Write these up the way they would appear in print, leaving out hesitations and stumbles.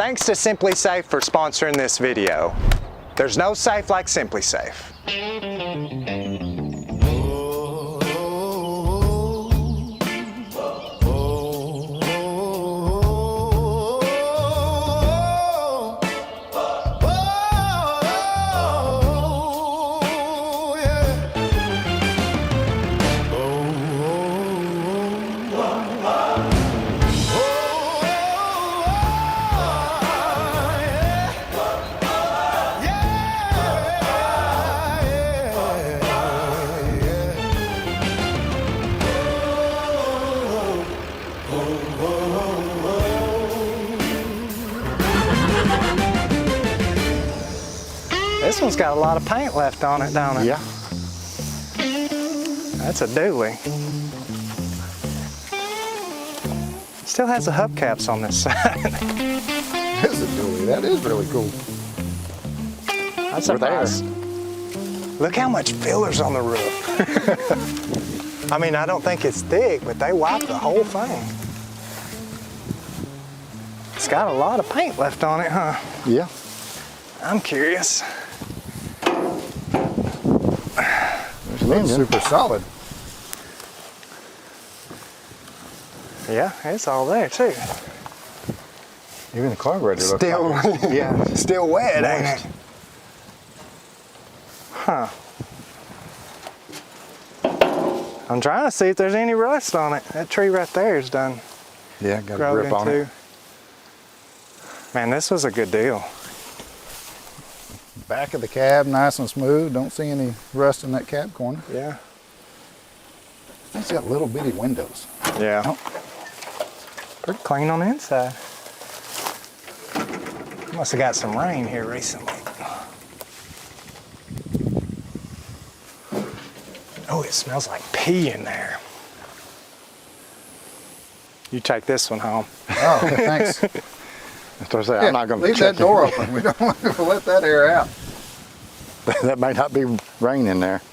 Thanks to Simply Safe for sponsoring this video. There's no safe like Simply Safe. This one's got a lot of paint left on it, don't it? Yeah. That's a dually. Still has the hubcaps on this side. This is a dually. That is really cool. That's a nice. Look how much filler's on the roof. I mean, I don't think it's thick, but they wiped the whole thing. It's got a lot of paint left on it, huh? Yeah. I'm curious. It's super solid. Yeah, it's all there too. Even the carburetor looks Still, like it. yeah, still wet, ain't Moist. it? Huh. I'm trying to see if there's any rust on it. That tree right there is done. Yeah, got a Growed grip on into. it. Man, this was a good deal. Back of the cab, nice and smooth. Don't see any rust in that cab corner. Yeah. It's got little bitty windows. Yeah. Oh. Pretty clean on the inside. Must have got some rain here recently. Oh, it smells like pee in there. You take this one home. Oh, thanks. Yeah, I'm not going to leave that door open. We don't want to let that air out. That might not be rain in there.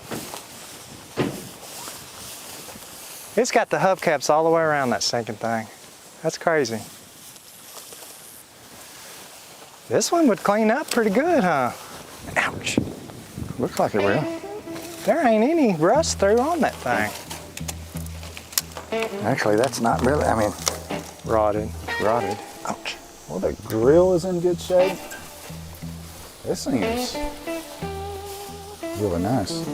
It's got the hubcaps all the way around that stinking thing. That's crazy. This one would clean up pretty good, huh? Ouch. Looks like it will. There ain't any rust through on that thing. Actually, that's not really, I mean, Rotted. rotted. Ouch. Well, the grill is in good shape. This thing is really nice.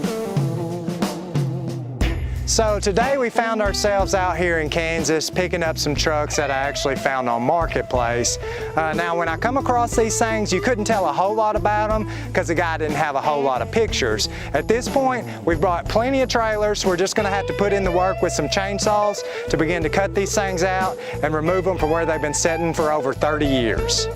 So today we found ourselves out here in Kansas picking up some trucks that I actually found on Marketplace. Now when I come across these things, you couldn't tell a whole lot about them because the guy didn't have a whole lot of pictures. At this point, we've brought plenty of trailers. We're just going to have to put in the work with some chainsaws to begin to cut these things out and remove them from where they've been sitting for over 30 years.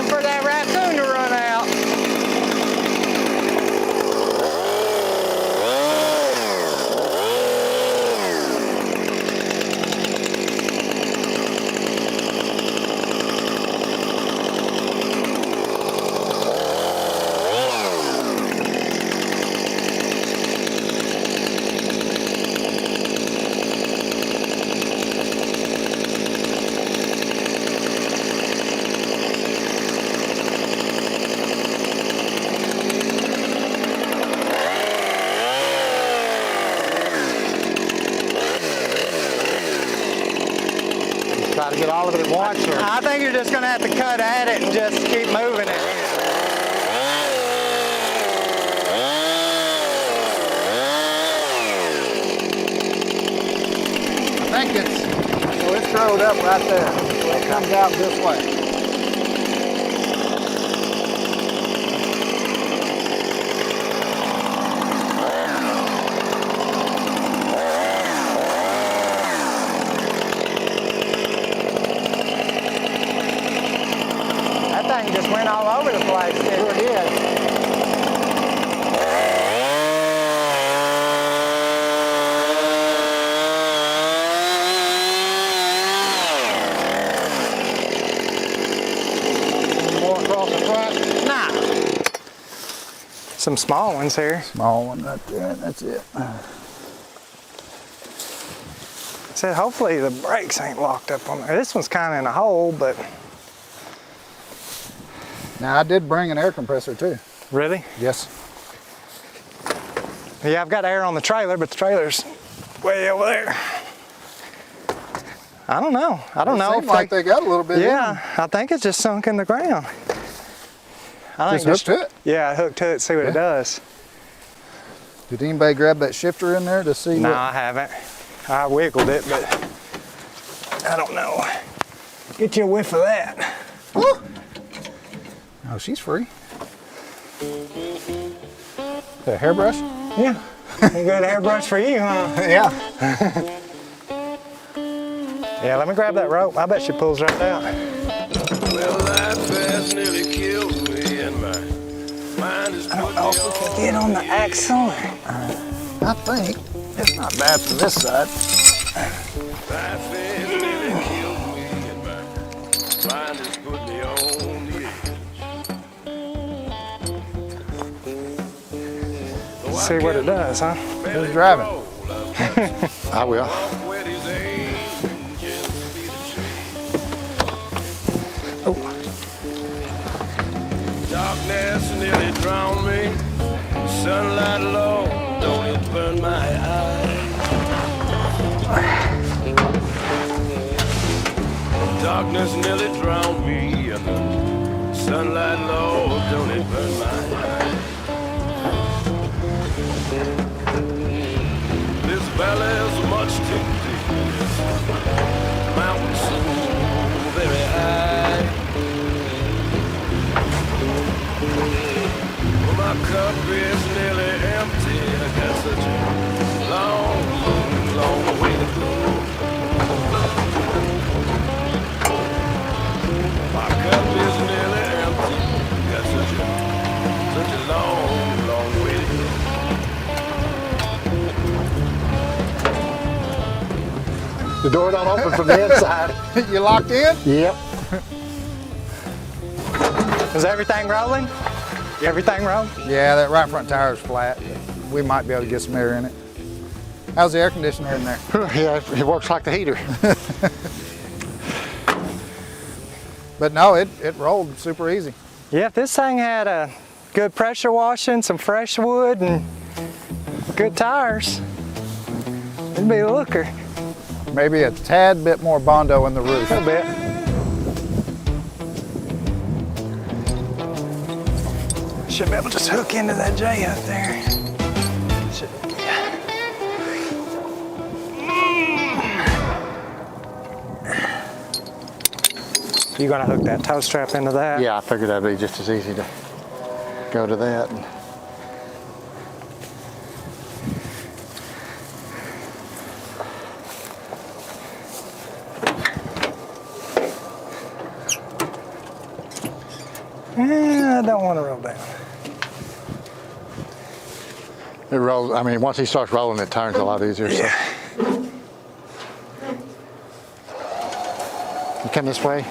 For that raccoon to run out. Try to get all of it at once? Or? I think you're just going to have to cut at it and just keep moving it. I think it's rolled up right there. So it comes out this way. That thing just went all over the place. It sure did. some small ones here. Small one right there, that's it. Said hopefully the brakes ain't locked up on there. This one's kind of in a hole, but. Now I did bring an air compressor too. Really? Yes. Yeah, I've got air on the trailer, but the trailer's way over there. I don't know. I don't know. Seems like they got a little bit. Yeah, I think it's just sunk in the ground. I think Just hooked to it? Yeah, hooked to it, see what it does. Did anybody grab that shifter in there to see? No, what? I haven't. I wiggled it, but I don't know. Get you a whiff of that. Woo! Oh, she's free. The hairbrush? Yeah. A good hairbrush for you, huh? Yeah. Yeah, let me grab that rope. I bet she pulls right out. Well, life has nearly killed me and my mind is I don't know if we can get on the axle. I think it's not bad from this side. Life has nearly killed me and my mind has put me on the edge. See what it does, huh? Who's driving? I will. Darkness nearly drowned me. Sunlight low, don't it burn my eyes? Darkness nearly drowned me, and the sunlight low, don't it burn my eyes? This valley is much too deep. Mountains so very high. Well, my cup is nearly empty. I got such a long, long way to go. My cup is nearly empty. I got such a long, long way to go. The door don't open from the inside. You locked in? Yep. Is everything rolling? Everything rolling? Yeah, that right front tire is flat. We might be able to get some air in it. How's the air conditioner in there? Yeah, it works like the heater. But no, it rolled super easy. Yeah, if this thing had a good pressure washing, some fresh wood, and good tires, it'd be a looker. Maybe a tad bit more Bondo in the roof. A little bit. Should be able to just hook into that J up there. Should, yeah. You gonna hook that tow strap into that? Yeah, I figured that'd be just as easy to go to that. I don't want to roll down. It rolls, I mean, once he starts rolling, it turns a lot easier. So. Yeah. You come this way.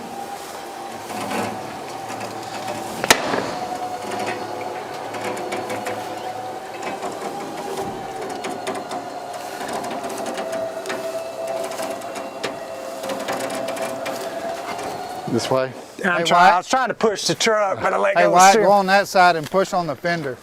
This way. I Wyatt. was trying to push the truck, but I let Hey, go of the Wyatt, steering. go on that side and push on the fender.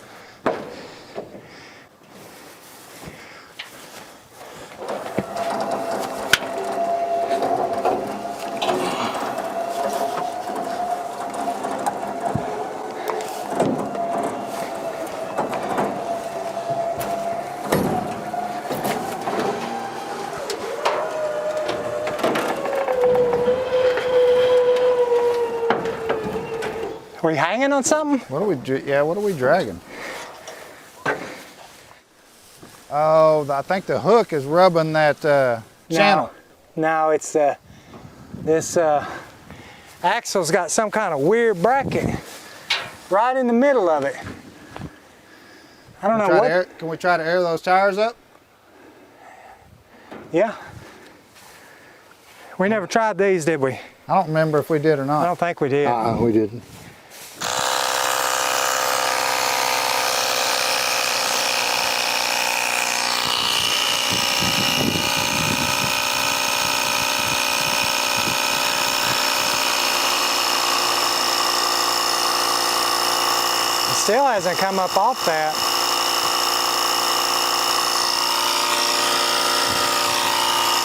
Are we hanging on something? What are we? What are we dragging? Oh, I think the hook is rubbing that channel. No, it's this axle's got some kind of weird bracket right in the middle of it. I don't know what. Can we try to air those tires up? Yeah. We never tried these, did we? I don't remember if we did or I not. don't think we did. We didn't. still hasn't come up off that.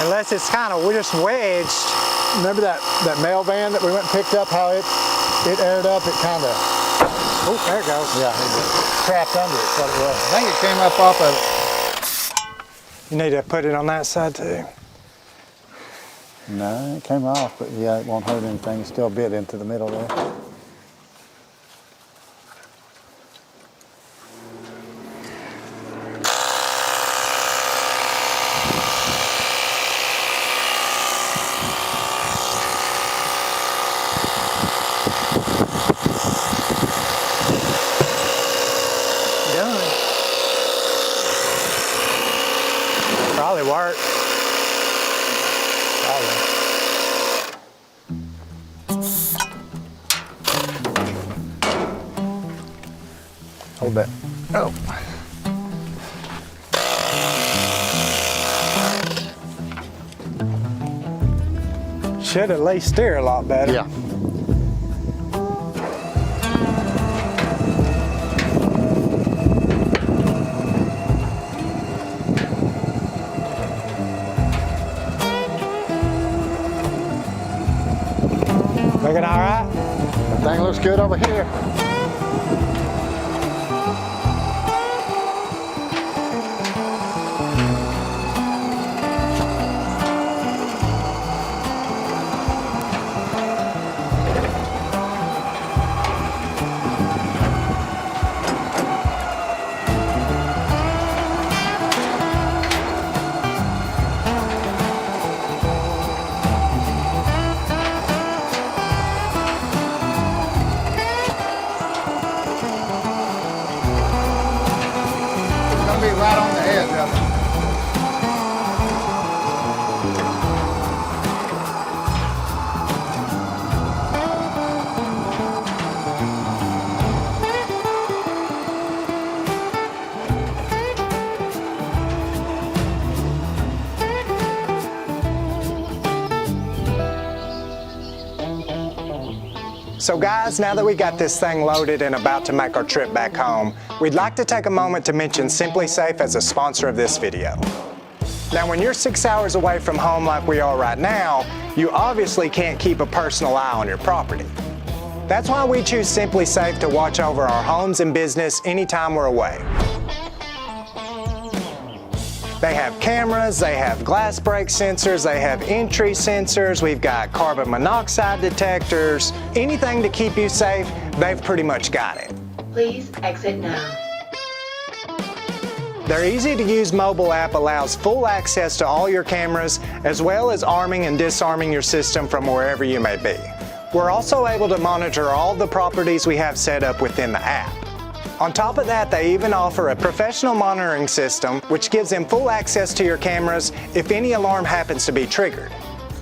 Unless it's kind of just wedged. Remember that mail van that we went and picked up, how it aired up, it kind of, Oh, there it goes. yeah, it trapped under it, what it was. I think it came up off of it. You need to put it on that side too. No, it came off, but yeah, it won't hurt anything. It's still bit into the middle there. Done. Probably work. Probably. Hold that. Oh. Should at least steer a lot better. Yeah. Looking all right? The thing looks good over here. It's gonna be right on the edge of it. So guys, now that we got this thing loaded and about to make our trip back home, we'd like to take a moment to mention Simply Safe as a sponsor of this video. Now when you're 6 hours away from home like we are right now, you obviously can't keep a personal eye on your property. That's why we choose Simply Safe to watch over our homes and business anytime we're away. They have cameras, they have glass break sensors, they have entry sensors, we've got carbon monoxide detectors. Anything to keep you safe, they've pretty much got it. Please exit now. Their easy-to-use mobile app allows full access to all your cameras, as well as arming and disarming your system from wherever you may be. We're also able to monitor all the properties we have set up within the app. On top of that, they even offer a professional monitoring system, which gives them full access to your cameras if any alarm happens to be triggered.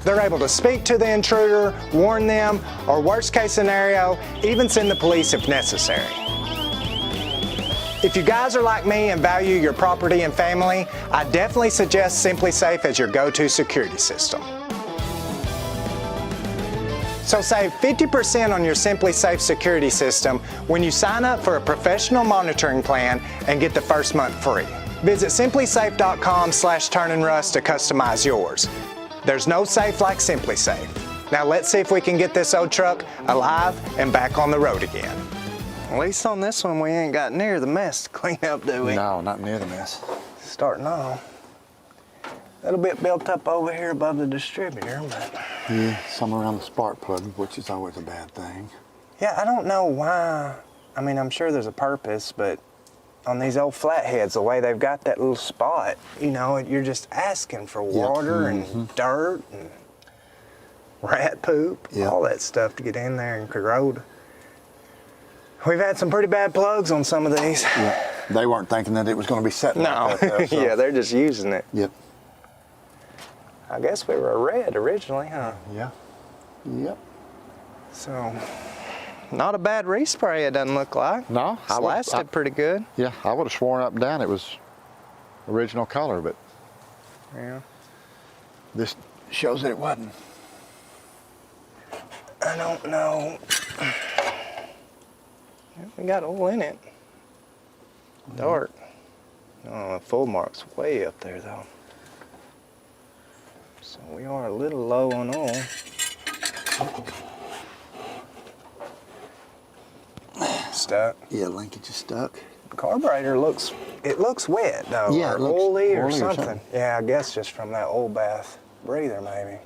They're able to speak to the intruder, warn them, or worst case scenario, even send the police if necessary. If you guys are like me and value your property and family, I definitely suggest Simply Safe as your go-to security system. So save 50% on your Simply Safe security system when you sign up for a professional monitoring plan and get the first month free. Visit simplysafe.com/turninrust to customize yours. There's no safe like Simply Safe. Now let's see if we can get this old truck alive and back on the road again. At least on this one we ain't got near the mess to clean up, do we? No, not near the mess. Starting off. A little bit built up over here above the distributor, but... Yeah, some around the spark plug, which is always a bad thing. Yeah, I don't know why. I mean, I'm sure there's a purpose, but on these old flatheads, the way they've got that little spot, you know, you're just asking for water and dirt and rat poop, all that stuff to get in there and corrode. We've had some pretty bad plugs on some of these. Yeah, they weren't thinking that it was going to be setting like that, though, so. Yeah, they're just using it. Yep. I guess we were a red originally, huh? Yeah. Yep. So, not a bad respray, it doesn't look like. No, It's lasted pretty good. Yeah, I would have sworn up and down it was original color, but Yeah. This shows that it wasn't. I don't know. We got oil in it. Dark. Oh, the full mark's way up there though. So we are a little low on oil. Stuck. Yeah, linkage is stuck. The carburetor looks wet though. Yeah, or it looks oily or oily or something. something. Yeah, I guess just from that oil bath breather maybe.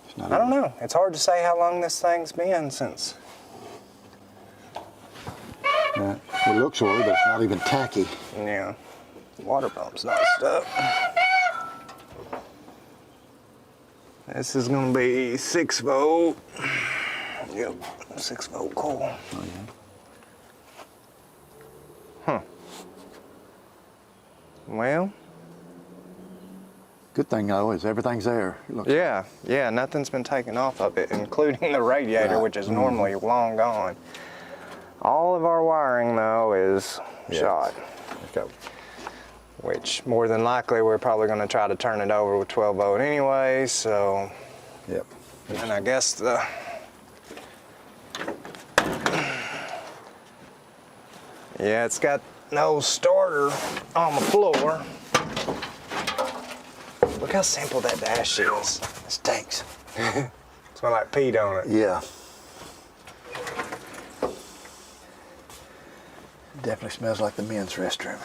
It's not I don't even- know. It's hard to say how long this thing's been since. Right. It looks oily, but it's not even tacky. Yeah. Water pump's not stuck. This is gonna be 6 volt. Yep, 6 volt coil. Oh, yeah. Huh. Well, Good thing though is everything's there. It looks, yeah, nothing's been taken off of it, including the radiator, Right. which is normally long gone. All of our wiring though is Yeah. shot, okay. which more than likely we're probably gonna try to turn it over with 12 volt anyway, so. Yep. And I guess the yeah, it's got no starter on the floor. Look how simple that dash is. It stinks. Smell like pee, don't it? Yeah. Definitely smells like the men's restroom.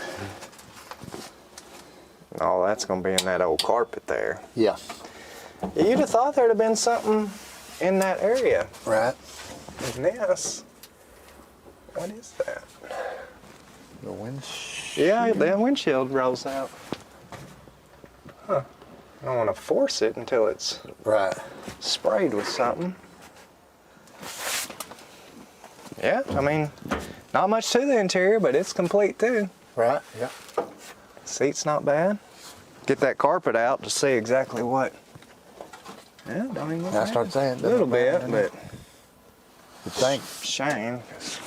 Oh, that's gonna be in that old carpet there. Yeah. You'd have thought there'd have been something in that area. Right. And this, what is that? The wind. Yeah, the windshield rolls out. Huh. I don't want to force it until it's Right. sprayed with something. Yeah, I mean, not much to the interior, but it's complete too. Right. Yeah. Seat's not bad. Get that carpet out to see exactly what. Yeah, don't even look I bad. start saying a little bit, but you think. shame. 'Cause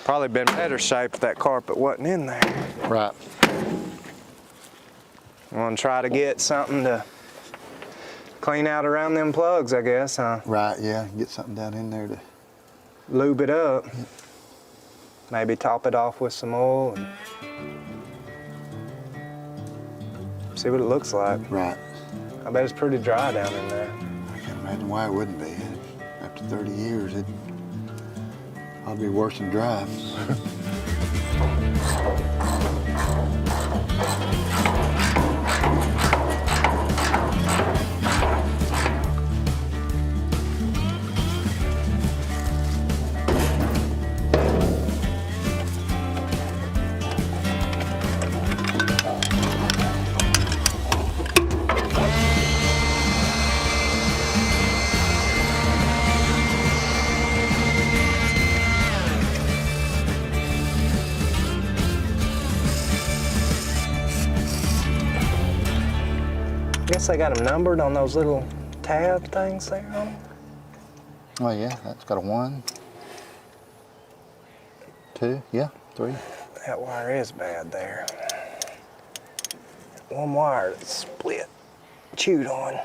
probably been better shape if that carpet wasn't in there. Right. I'm gonna try to get something to clean out around them plugs, I guess, huh? Right. Yeah. Get something down in there to. Lube it up. Maybe top it off with some oil and see what it looks like. Right. I bet it's pretty dry down in there. I can't imagine why it wouldn't be. After 30 years, it'd probably be worse than dry. Guess they got them numbered on those little tab things there on them. Oh yeah, that's got a 1, 2, yeah, 3. That wire is bad there. One wire that's split, chewed on.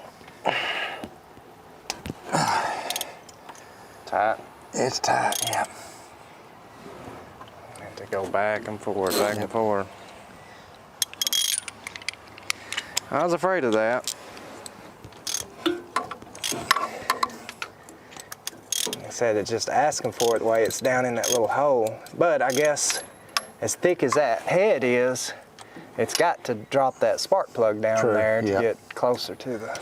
Tight. It's tight, yeah. Have to go back and forth, back and forth. I was afraid of that. Like I said, it's just asking for it the way it's down in that little hole. But I guess as thick as that head is, it's got to drop that spark plug down True, there to yeah. get closer to the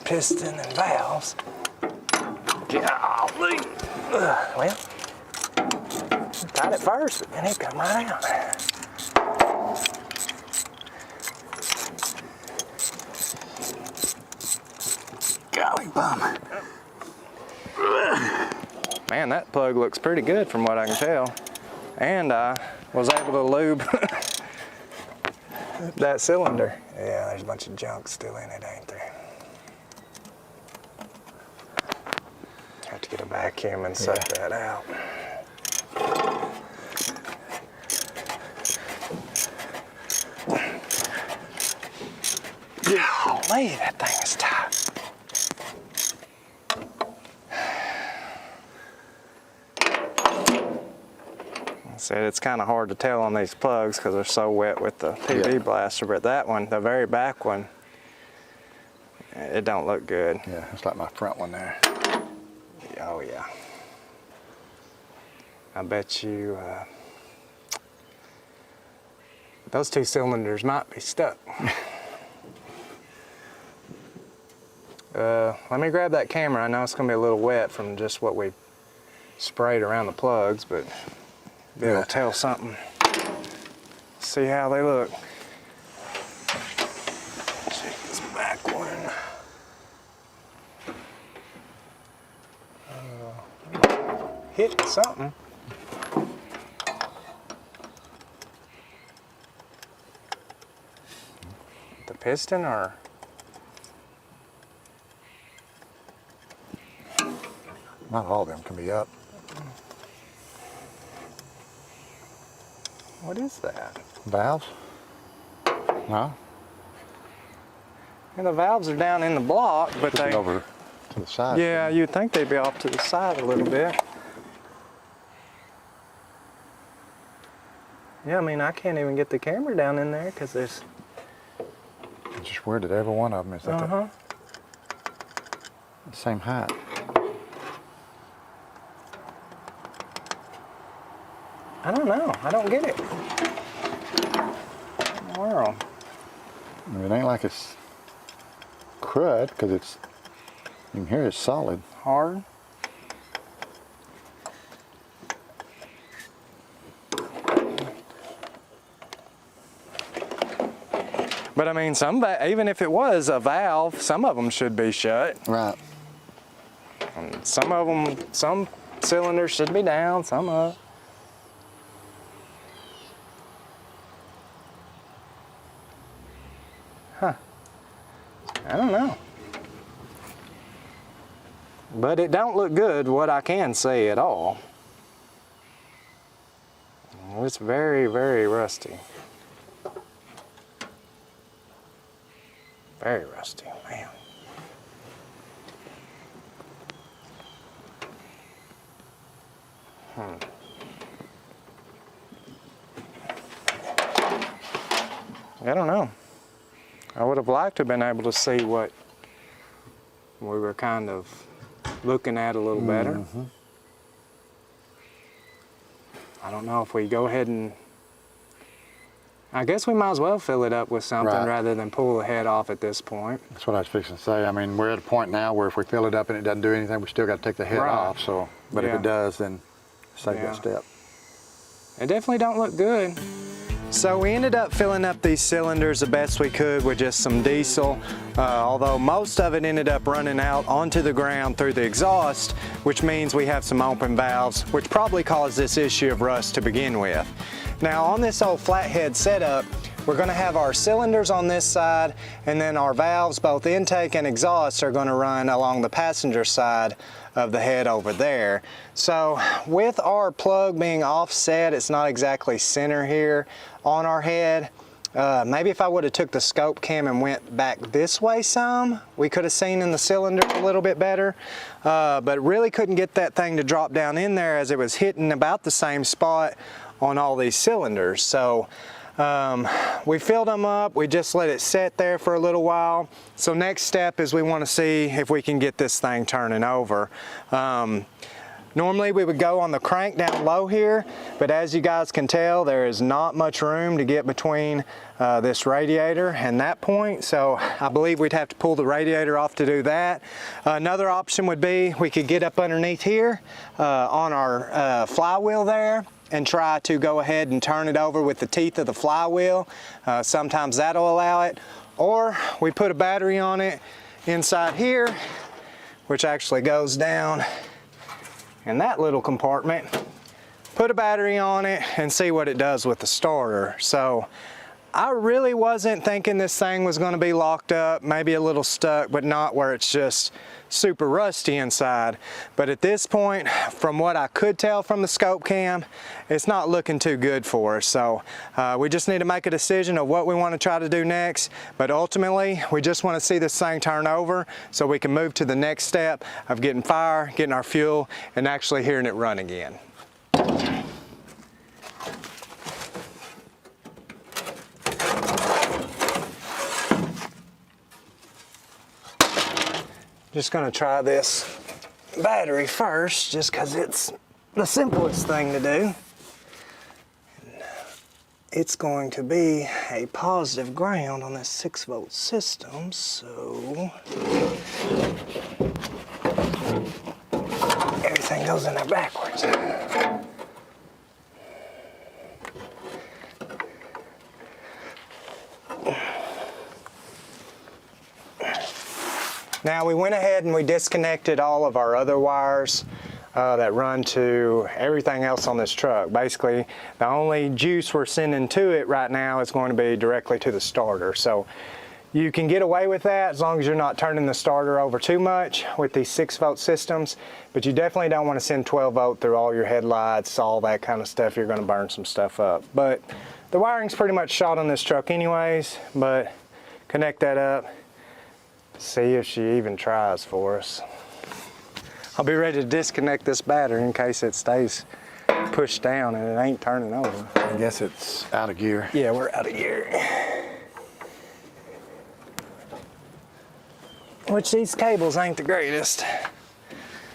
piston and valves. Golly. Well, tied it first, but then it come right out. Golly bum. Man, that plug looks pretty good from what I can tell. And I was able to lube that cylinder. Yeah, there's a bunch of junk still in it, ain't there? Have to get a vacuum and suck that out. Golly, that thing is tight. said it's kind of hard to tell on these plugs because they're so wet with the PV blaster, but that one, the very back one, it don't look good. Yeah, it's like my front one there. Oh yeah. I bet you those 2 cylinders might be stuck. Let me grab that camera. I know it's gonna be a little wet from just what we sprayed around the plugs, but it'll tell something. See how they look. Check this back one. Hit something. The piston or? Not all of them can be up. What is that? Valves? No? And the valves are down in the block, but Push it they over to the side. Yeah, you'd think they'd be off to the side a little bit. Yeah, I mean, I can't even get the camera down in there because there's... It's just weird that every one of them is at the same height. I don't know. I don't get it. Wow. I mean, it ain't like it's crud, because it's, you can hear it's solid. Hard. But I mean, even if it was a valve, some of them should be shut. Right. And some of them, some cylinders should be down, some up. Huh. I don't know. But it don't look good, what I can say at all. It's very, very rusty. Very rusty, man. I don't know. I would have liked to have been able to see what we were kind of looking at a little better. I don't know if we go ahead and, I guess we might as well fill it up with something rather than pull the head off at this point. That's what I was fixing to say. I mean, we're at a point now where if we fill it up and it doesn't do anything, we still got to take the head off. So, but if it does, then save that step. It definitely don't look good. So we ended up filling up these cylinders the best we could with just some diesel, although most of it ended up running out onto the ground through the exhaust, which means we have some open valves, which probably caused this issue of rust to begin with. Now on this old flathead setup, we're going to have our cylinders on this side, and then our valves, both intake and exhaust, are going to run along the passenger side of the head over there. So with our plug being offset, it's not exactly center here on our head. Maybe if I would have took the scope cam and went back this way some, we could have seen in the cylinder a little bit better, but really couldn't get that thing to drop down in there as it was hitting about the same spot on all these cylinders. So we filled them up, we just let it sit there for a little while. So next step is we want to see if we can get this thing turning over. Normally we would go on the crank down low here, but as you guys can tell, there is not much room to get between this radiator and that point, so I believe we'd have to pull the radiator off to do that. Another option would be we could get up underneath here on our flywheel there and try to go ahead and turn it over with the teeth of the flywheel. Sometimes that'll allow it. Or we put a battery on it inside here, which actually goes down in that little compartment. Put a battery on it and see what it does with the starter. So I really wasn't thinking this thing was going to be locked up, maybe a little stuck, but not where it's just super rusty inside. But at this point, from what I could tell from the scope cam, it's not looking too good for us. So we just need to make a decision of what we want to try to do next. But ultimately, we just want to see this thing turn over so we can move to the next step of getting fire, getting our fuel, and actually hearing it run again. Just gonna try this battery first, just because it's the simplest thing to do. It's going to be a positive ground on this 6-volt system, so everything goes in there backwards. Now we went ahead and we disconnected all of our other wires that run to everything else on this truck. Basically, the only juice we're sending to it right now is going to be directly to the starter. So you can get away with that as long as you're not turning the starter over too much with these 6-volt systems, but you definitely don't want to send 12-volt through all your headlights, all that kind of stuff. You're going to burn some stuff up. But the wiring's pretty much shot on this truck anyways, but connect that up. See if she even tries for us. I'll be ready to disconnect this battery in case it stays pushed down and it ain't turning over. I guess it's out of gear. Yeah, we're out of gear. Which these cables ain't the greatest.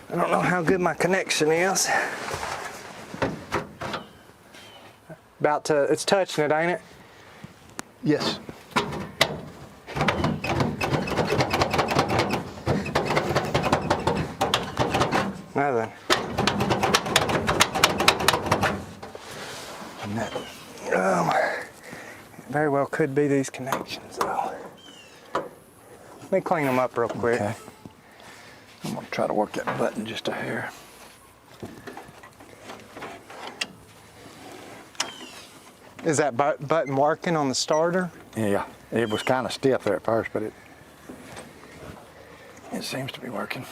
I don't know how good my connection is. It's touching it, ain't it? Yes. Nothing. Very well could be these connections though. Let me clean them up real quick. Okay. I'm gonna try to work that button just a hair. Is that button working on the starter? Yeah, it was kind of stiff there at first, but it seems to be working.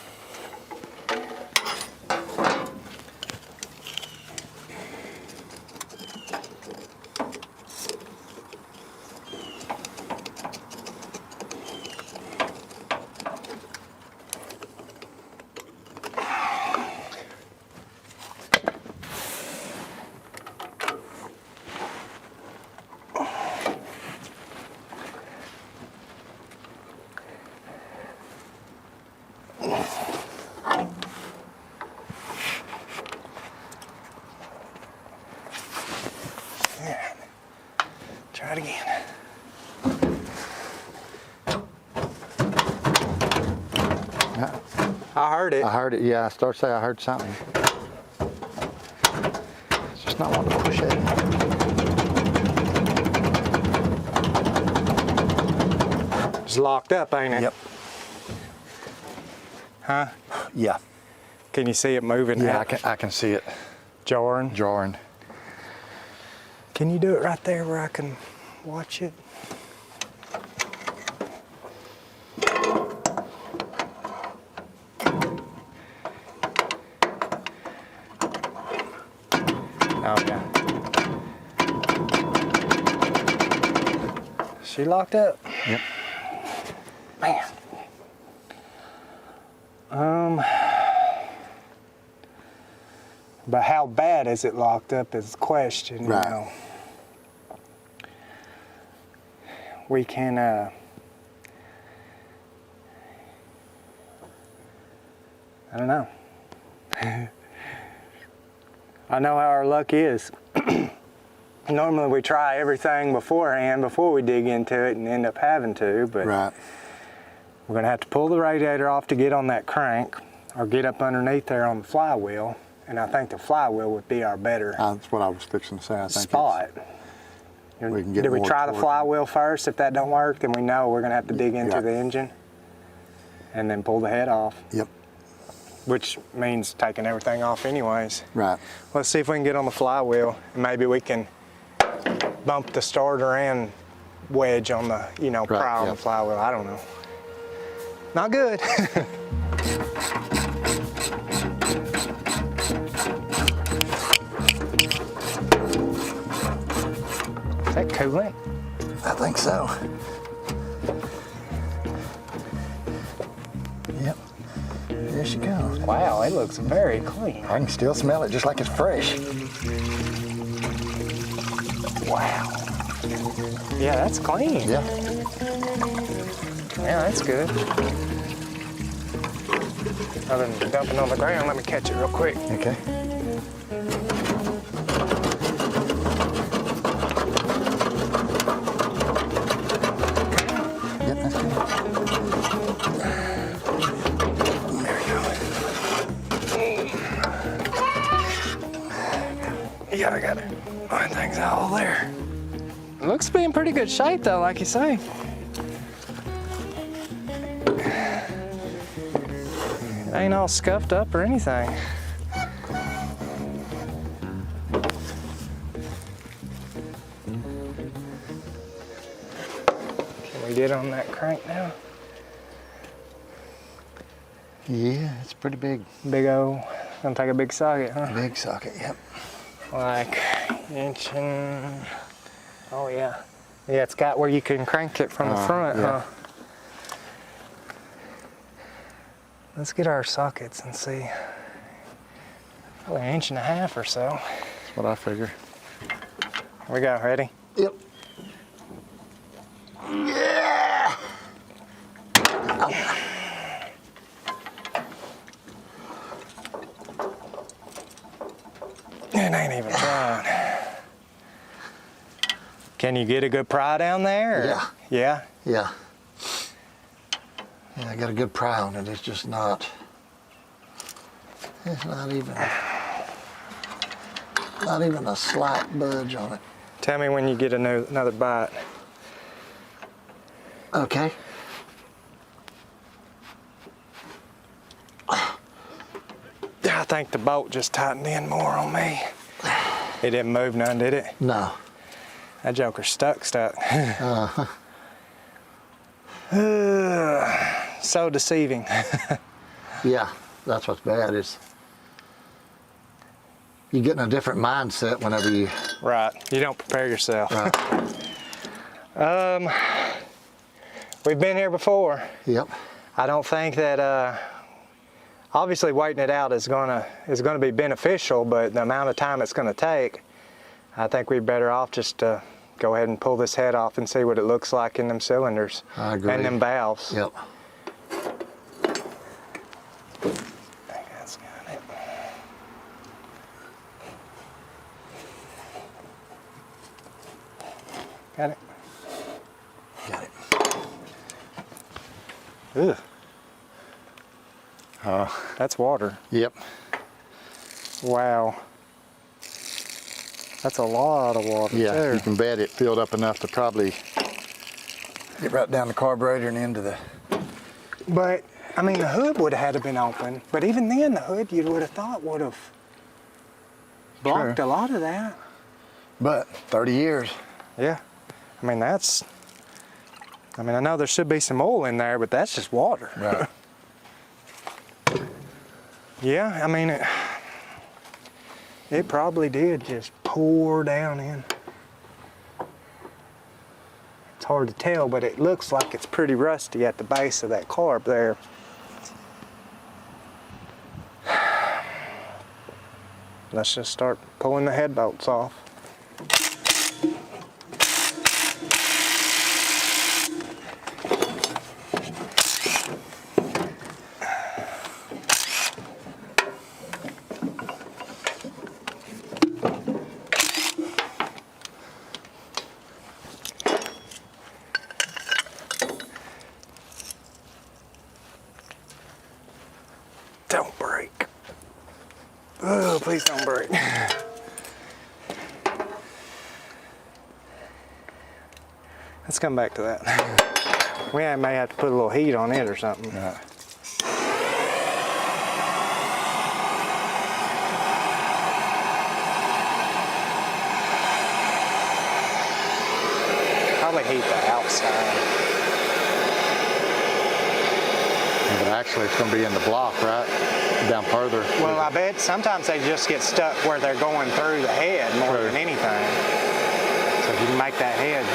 Try it again. I heard it. I heard it, yeah. I started to say I heard something. It's just not wanting to push it. It's locked up, ain't it? Yep. Huh? Yeah. Can you see it moving? Yeah, out? I can see it Jarring. jarring. Can you do it right there where I can watch it? Oh yeah. She locked up? Yep. Man. But how bad is it locked up is the question, Right. you know. We can, I don't know. I know how our luck is. Normally we try everything beforehand before we dig into it and end up having to, but Right. we're gonna have to pull the radiator off to get on that crank or get up underneath there on the flywheel. And I think the flywheel would be our better That's what I was fixing to say. I think spot. we can get Did we more try the torque. flywheel first? If that don't work, then we know we're gonna have to dig into Yeah. the engine and then pull the head off, Yep. which means taking everything off anyways. Right. Let's see if we can get on the flywheel and maybe we can bump the starter and wedge on the, you know, Right, pry on yeah. the flywheel. I don't know. Not good. Is that coolant? I think so. Yep. There she goes. Wow, it looks very clean. I can still smell it just like it's fresh. Wow. Yeah, that's clean. Yeah. Yeah, that's good. Other than dumping on the ground, let me catch it real quick. Okay. Yep, that's good. Yeah, I got it. That thing's all there. It looks to be in pretty good shape though, like you say. It ain't all scuffed up or anything. Can we get on that crank now? Yeah, it's pretty big. Big old, gonna take a big socket, huh? Big socket, yep. Like inch and, oh yeah. Yeah, it's got where you can crank it from the front, yeah. huh? Let's get our sockets and see. Probably an inch and a half or so. That's what I figure. Here we go, ready? Yep. Yeah! It ain't even trying. Can you get a good pry down there? Or? Yeah. Yeah? Yeah. Yeah, I got a good pry on it. It's just not. It's not even a slight budge on it. Tell me when you get another bite. Okay. I think the bolt just tightened in more on me. It didn't move none, did it? No. That joker's stuck. Uh-huh. So deceiving. Yeah, that's what's bad is you get in a different mindset whenever you. Right, you don't prepare yourself. Right. We've been here before. Yep. I don't think that obviously waiting it out is gonna be beneficial, but the amount of time it's gonna take, I think we're better off just to go ahead and pull this head off and see what it looks like in them cylinders. I agree. And them valves. Yep. I think that's got it. Got it? Got it. Ugh. That's water. Yep. Wow. That's a lot of water Yeah, too. you can bet it filled up enough to probably get right down the carburetor and into the. But, I mean, the hood would have had to been open. But even then, the hood you would have thought would have blocked True. a lot of that. But 30 years. Yeah. I mean, I know there should be some oil in there, but that's just water. Right. Yeah, I mean, it probably did just pour down in. It's hard to tell, but it looks like it's pretty rusty at the base of that carb there. Let's just start pulling the head bolts off. Don't break. Oh, please don't break. Let's come back to that. We may have to put a little heat on it or something. Right. Probably heat the outside. But actually, it's going to be in the block, right? Down further. Well, I bet sometimes they just get stuck where they're going through the head more True. than anything. So if you can make that head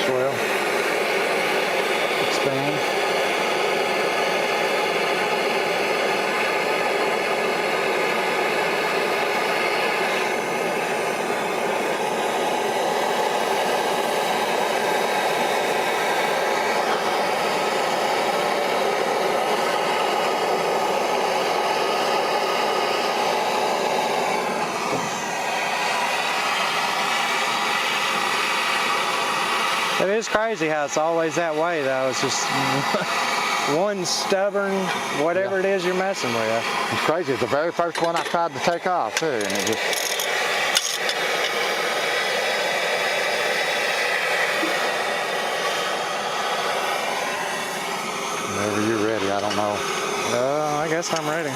swell, expand. is crazy how it's always that way though. It's just one stubborn, whatever it is you're messing with. It's crazy. It's the very first one I tried to take off too, and it just. Whenever you're ready, I don't know. I guess I'm ready.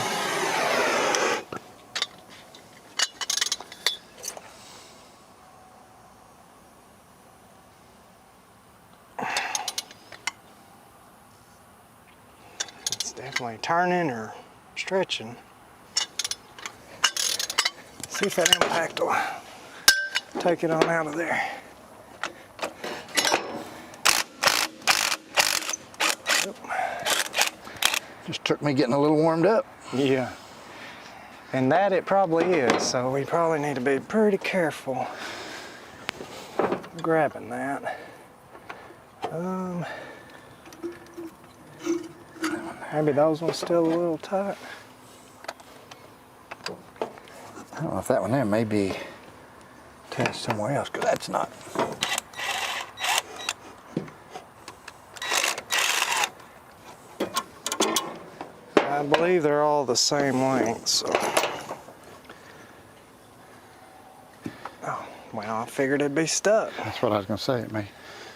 It's definitely turning or stretching. See if that impact will take it on out of there. Just took me getting a little warmed up. Yeah. And that it probably is, so we probably need to be pretty careful grabbing that. Maybe those ones still a little tight. I don't know if that one there may be attached somewhere else, because that's not. I believe they're all the same length, so. Oh, well, I figured it'd be stuck. That's what I was going to say. It may.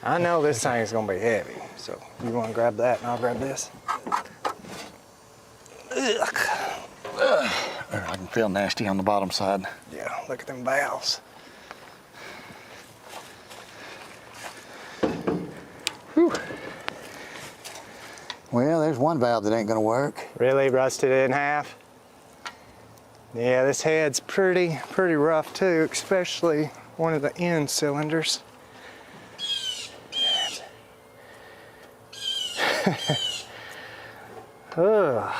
I know this thing's gonna be heavy, so you wanna grab that and I'll grab this? Ugh. I can feel nasty on the bottom side. Yeah, look at them valves. Whew. Well, there's one valve that ain't going to work. Really rusted in half? Yeah, this head's pretty rough too, especially one of the end cylinders. Oh,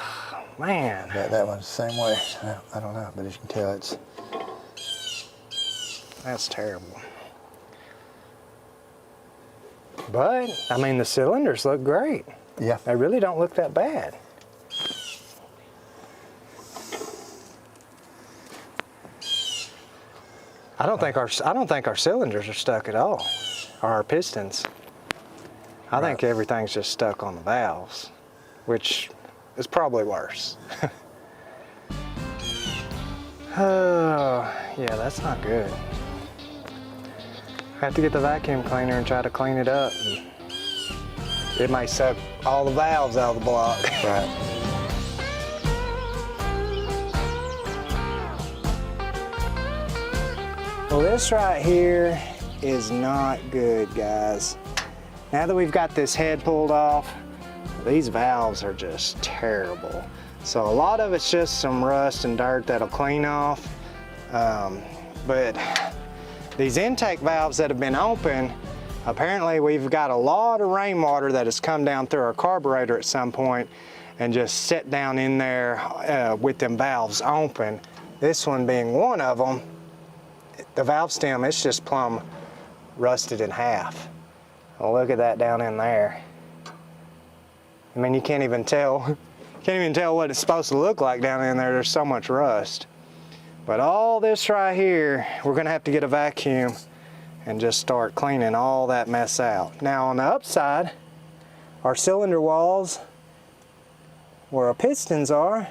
man. That one's the same way. I don't know, but as you can tell, it's. That's terrible. But, I mean, the cylinders look great. Yeah. They really don't look that bad. I don't think our cylinders are stuck at all, or our pistons. I think everything's just stuck on the valves, which is probably worse. Oh, yeah, that's not good. I have to get the vacuum cleaner and try to clean it up. It may suck all the valves out of the block. Right. Well, this right here is not good, guys. Now that we've got this head pulled off, these valves are just terrible. So a lot of it's just some rust and dirt that'll clean off. But these intake valves that have been open, apparently we've got a lot of rainwater that has come down through our carburetor at some point and just set down in there with them valves open. This one being one of them, the valve stem, it's just plumb rusted in half. Well, look at that down in there. I mean, you can't even tell what it's supposed to look like down in there. There's so much rust. But all this right here, we're gonna have to get a vacuum and just start cleaning all that mess out. Now on the upside, our cylinder walls, where our pistons are,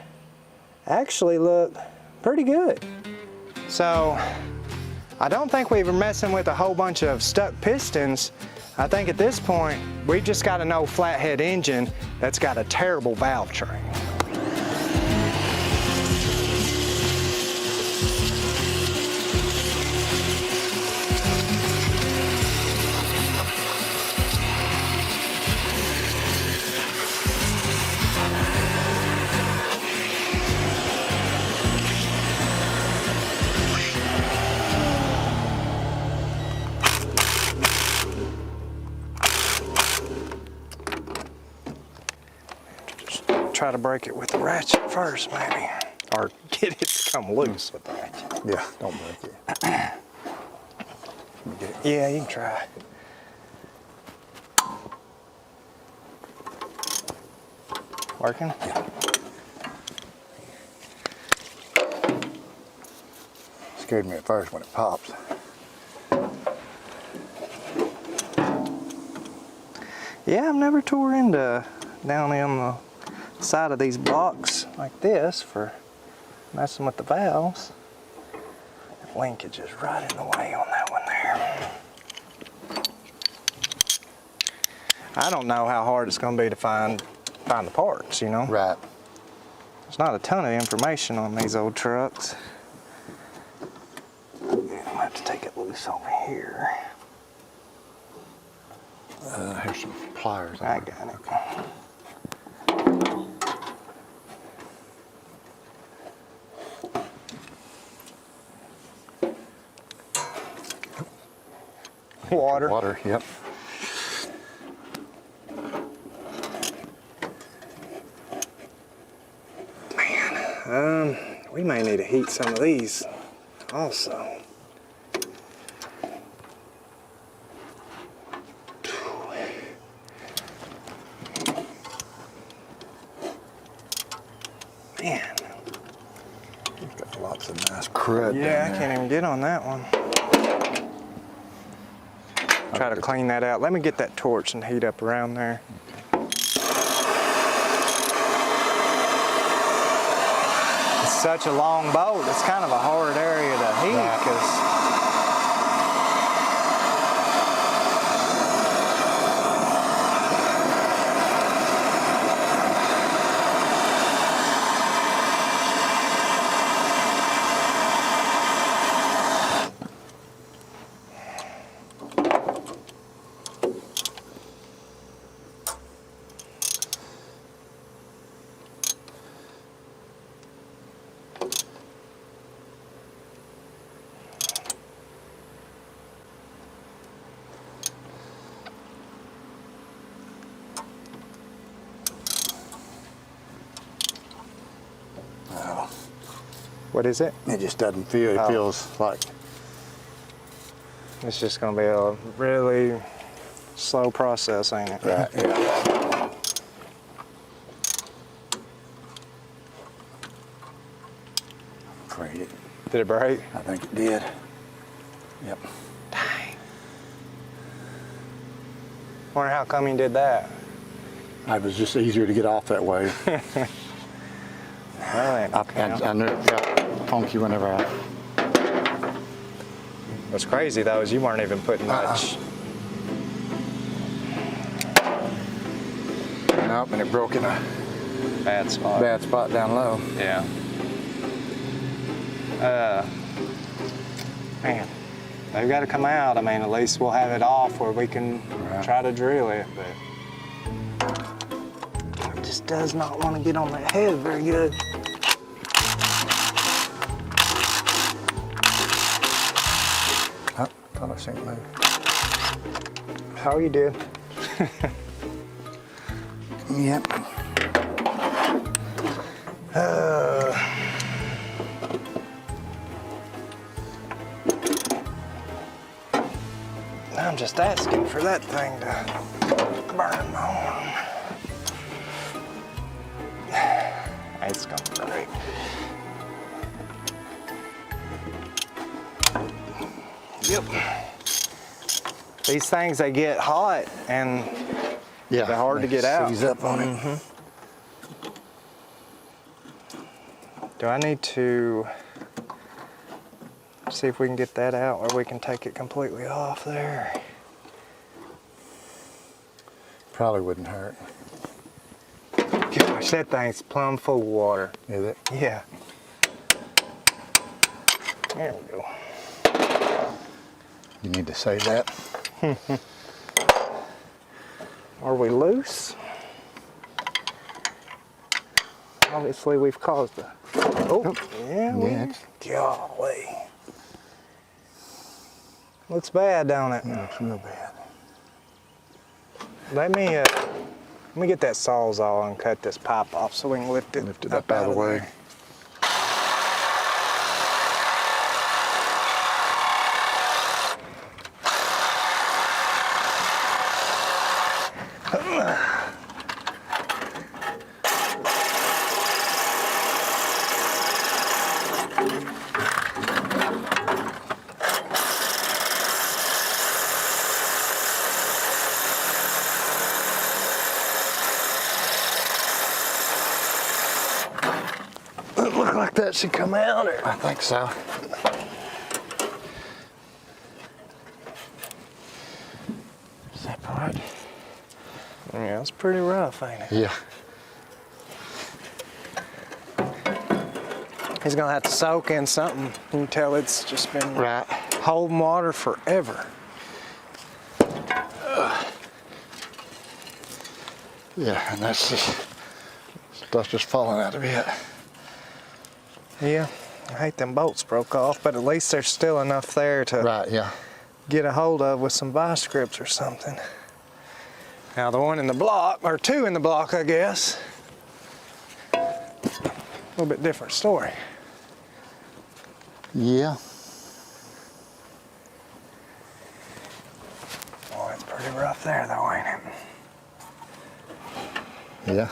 actually look pretty good. So, I don't think we were messing with a whole bunch of stuck pistons. I think at this point, we've just got an old flathead engine that's got a terrible valve train. Try to break it with the ratchet first, maybe. Or get it to come loose with the ratchet. Yeah, don't break it. Yeah, you can try. Working? Yeah. Scared me at first when it pops. Yeah, I've never tore into down in the side of these blocks like this for messing with the valves. Linkage is right in the way on that one there. I don't know how hard it's going to be to find the parts, you know? Right. There's not a ton of information on these old trucks. I'm going to have to take it loose over here. Here's some pliers. I got it. Water. Water, yep. We may need to heat some of these also. Man. You've got lots of nice crud down Yeah, I there. can't even get on that one. Try to clean that out. Let me get that torch and heat up around there. It's such a long boat. It's kind of a hard area to heat because what is it? It just doesn't feel, it feels like, It's just going to be a really slow process, ain't it? right, yeah. Afraid it. Did it break? I think it did. Yep. Dang. Wonder how come you did that? It was just easier to get off that way. Well, ain't no count. I knew it got funky whenever I... What's crazy though is you weren't even putting much. Nope, and it broke in a Bad spot. bad spot down low. Yeah. Man, they've got to come out. I mean, at least we'll have it off where we can try to drill it, but it just does not want to get on that head very good. Oh, thought I seen it move. How you did? Yep. I'm just asking for that thing to burn my arm. It's gonna be great. Yep. These things, they get hot and Yeah. they're hard to get out. Seize up on it. Do I need to see if we can get that out or we can take it completely off there? Probably wouldn't hurt. Gosh, that thing's plumb full of water. Is it? Yeah. There we go. You need to save that. Are we loose? Obviously we've caused a... Oh, yeah, it's- golly. Looks bad, don't it? It looks real bad. Let me get that Sawzall and cut this pipe off so we can lift it, Lift it up out of the way. there. look like that should come out. Or... I think so. Is that part? Yeah, it's pretty rough, ain't it? Yeah. He's gonna have to soak in something. You can tell it's just been Right. holding water forever. Yeah, and that's just, stuff's just falling out of it. Yeah, I hate them bolts broke off, but at least there's still enough there to Right, yeah. get a hold of with some vice grips or something. Now the one in the block, or two in the block, I guess. A little bit different story. Yeah. Oh, it's pretty rough there though, ain't it? Yeah.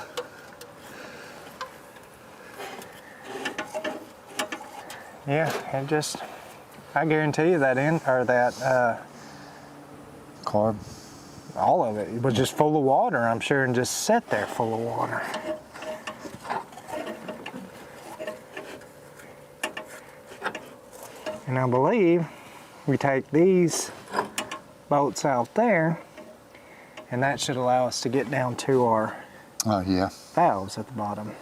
Yeah, it just, I guarantee you that Carb. all of it was just full of water, I'm sure, and just sat there full of water. And I believe we take these bolts out there, and that should allow us to get down to our Oh, yeah. valves at the bottom.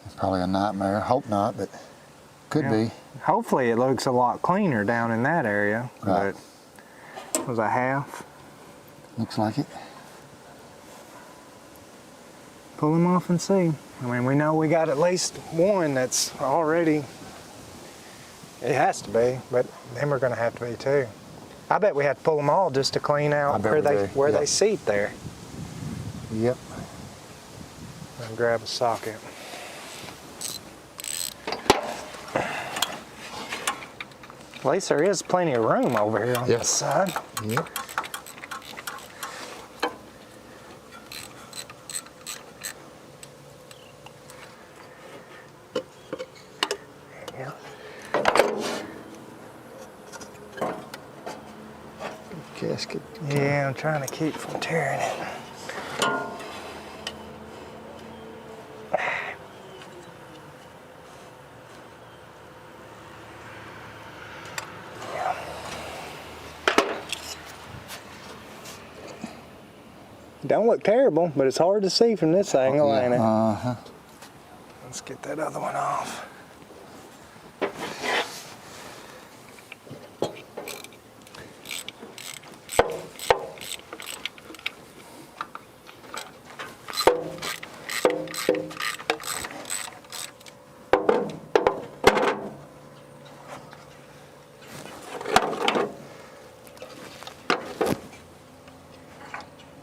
It's probably a nightmare. Hope not, but could Yeah. be. Hopefully it looks a lot cleaner down in that area, Right. but it was a half. Looks like it. Pull them off and see. I mean, we know we got at least one that's already, it has to be, but then we're gonna have to be too. I bet we have to pull them all just to clean I out bet where we do. where Yep. they seat there. Yep. And grab a socket. At least there is plenty of room over here on Yep. this side. Yep. Yeah. Gasket. Yeah, I'm trying to keep from tearing it. Don't look terrible, but it's hard to see from this angle, ain't it? Uh-huh. Let's get that other one off.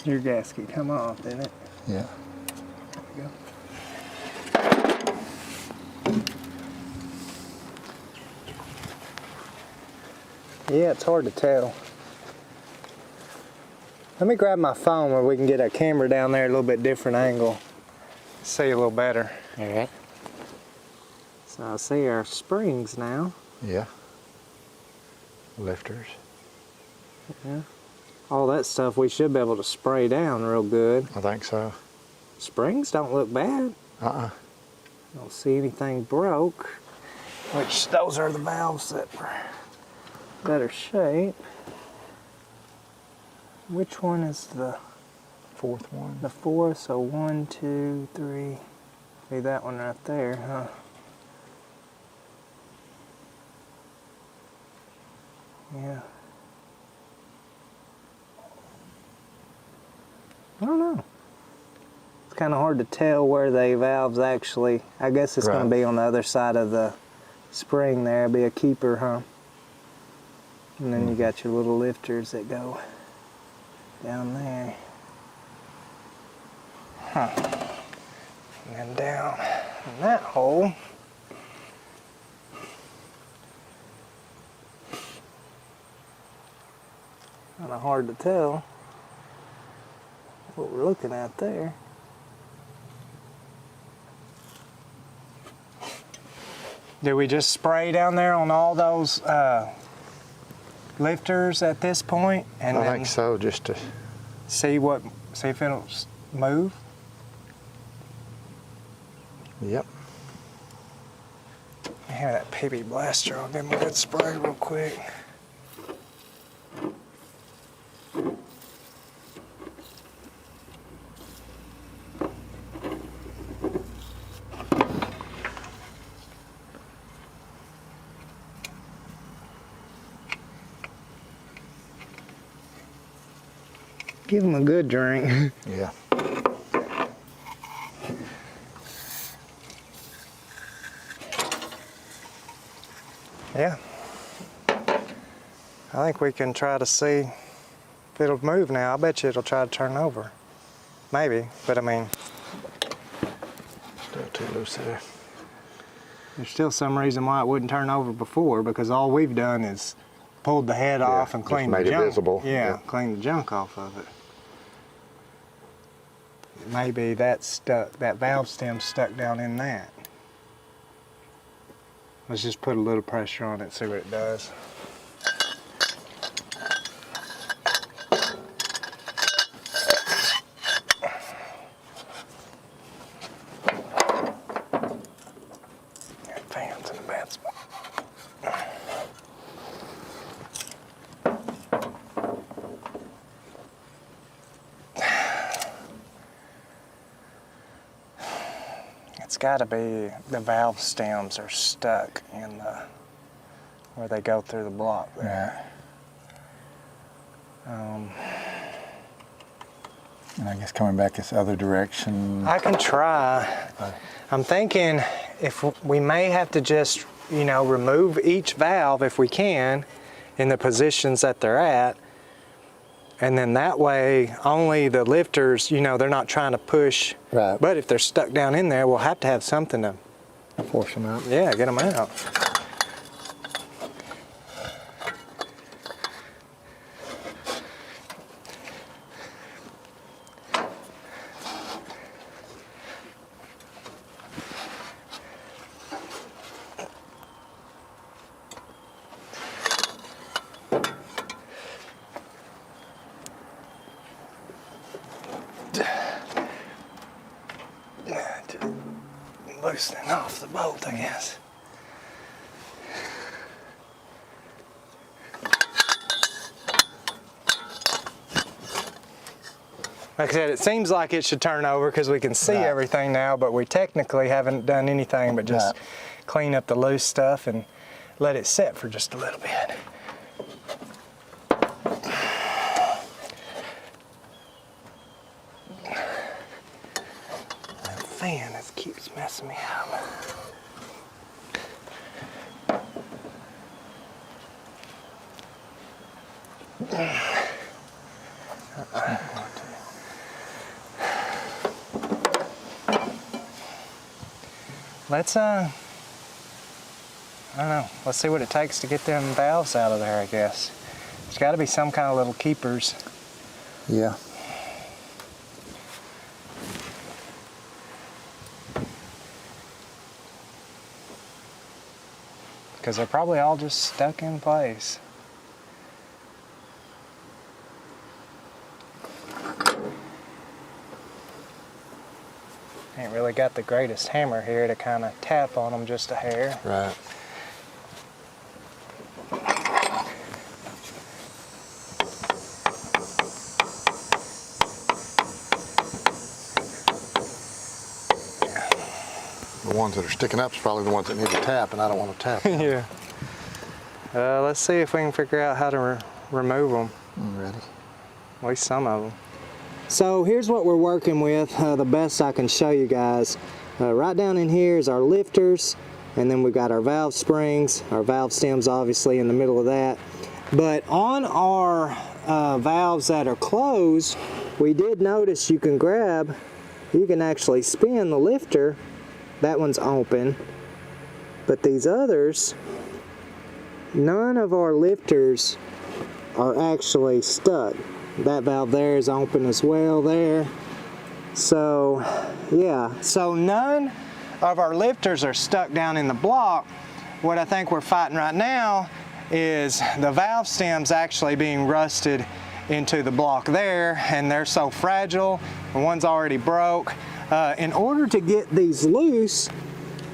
Your gasket come off, didn't it? Yeah. There we go. Yeah, it's hard to tell. Let me grab my phone where we can get our camera down there a little bit different angle. See a little better. All right. So I see our springs now. Yeah. Lifters. Yeah. All that stuff we should be able to spray down real good. I think so. Springs don't look bad. Uh-uh. Don't see anything broke. Which those are the valves that were better shape. Which one is the Fourth one. fourth? So 1, 2, 3. See that one right there, huh? Yeah. I don't know. It's kind of hard to tell where the valves actually, I guess it's going Right. to be on the other side of the spring there. Be a keeper, huh? And then you got your little lifters that go down there. Huh. And then down in that hole. Kind of hard to tell what we're looking at there. Did we just spray down there on all those lifters at this point, and I then think so, just to, see if it'll move? yep. Have that PB blaster. I'll give him a good spray real quick. Give him a good drink. Yeah. Yeah. I think we can try to see if it'll move now. I bet you it'll try to turn over. Maybe, but I mean, Still too loose there. there's still some reason why it wouldn't turn over before, because all we've done is pulled the head off and just cleaned made the it junk. visible. Yeah, Yeah. cleaned the junk off of it. Maybe that's stuck, that valve stem's stuck down in that. Let's just put a little pressure on it, see what it does. That fan's in a bad spot. It's got to be the valve stems are stuck in the where they go through the block there. And I guess coming back this other direction. I can try. I'm thinking if we may have to just, you know, remove each valve if we can in the positions that they're at. And then that way, only the lifters, you know, they're not trying to push. Right. But if they're stuck down in there, we'll have to have something to, Force them out. yeah, get them out. Loosening off the bolt, I guess. Like I said, it seems like it should turn over because we can see Right. everything now, but we technically haven't done anything but just Right. clean up the loose stuff and let it set for just a little bit. That fan just keeps messing me up. Let's I don't know, let's see what it takes to get them valves out of there, I guess. There's got to be some kind of little keepers. Yeah. Because they're probably all just stuck in place. Ain't really got the greatest hammer here to kind of tap on them just a hair. Right. The ones that are sticking up is probably the ones that need to tap, and I don't want to tap. Yeah. Let's see if we can figure out how to remove them. I'm ready. At least some of them. So here's what we're working with, the best I can show you guys. Right down in here is our lifters, and then we've got our valve springs, our valve stems obviously in the middle of that. But on our valves that are closed, we did notice you can actually spin the lifter. That one's open. But these others, none of our lifters are actually stuck. That valve there is open as well there. So yeah, so none of our lifters are stuck down in the block. What I think we're fighting right now is the valve stems actually being rusted into the block there, and they're so fragile, and one's already broke. In order to get these loose,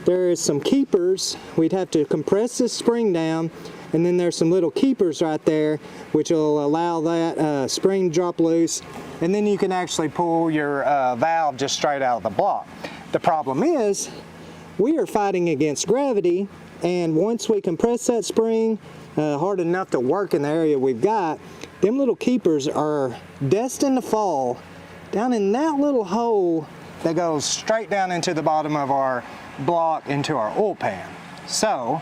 there is some keepers. We'd have to compress this spring down, and then there's some little keepers right there which will allow that spring to drop loose, and then you can actually pull your valve just straight out of the block. The problem is we are fighting against gravity, and once we compress that spring hard enough to work in the area we've got, them little keepers are destined to fall down in that little hole that goes straight down into the bottom of our block into our oil pan. So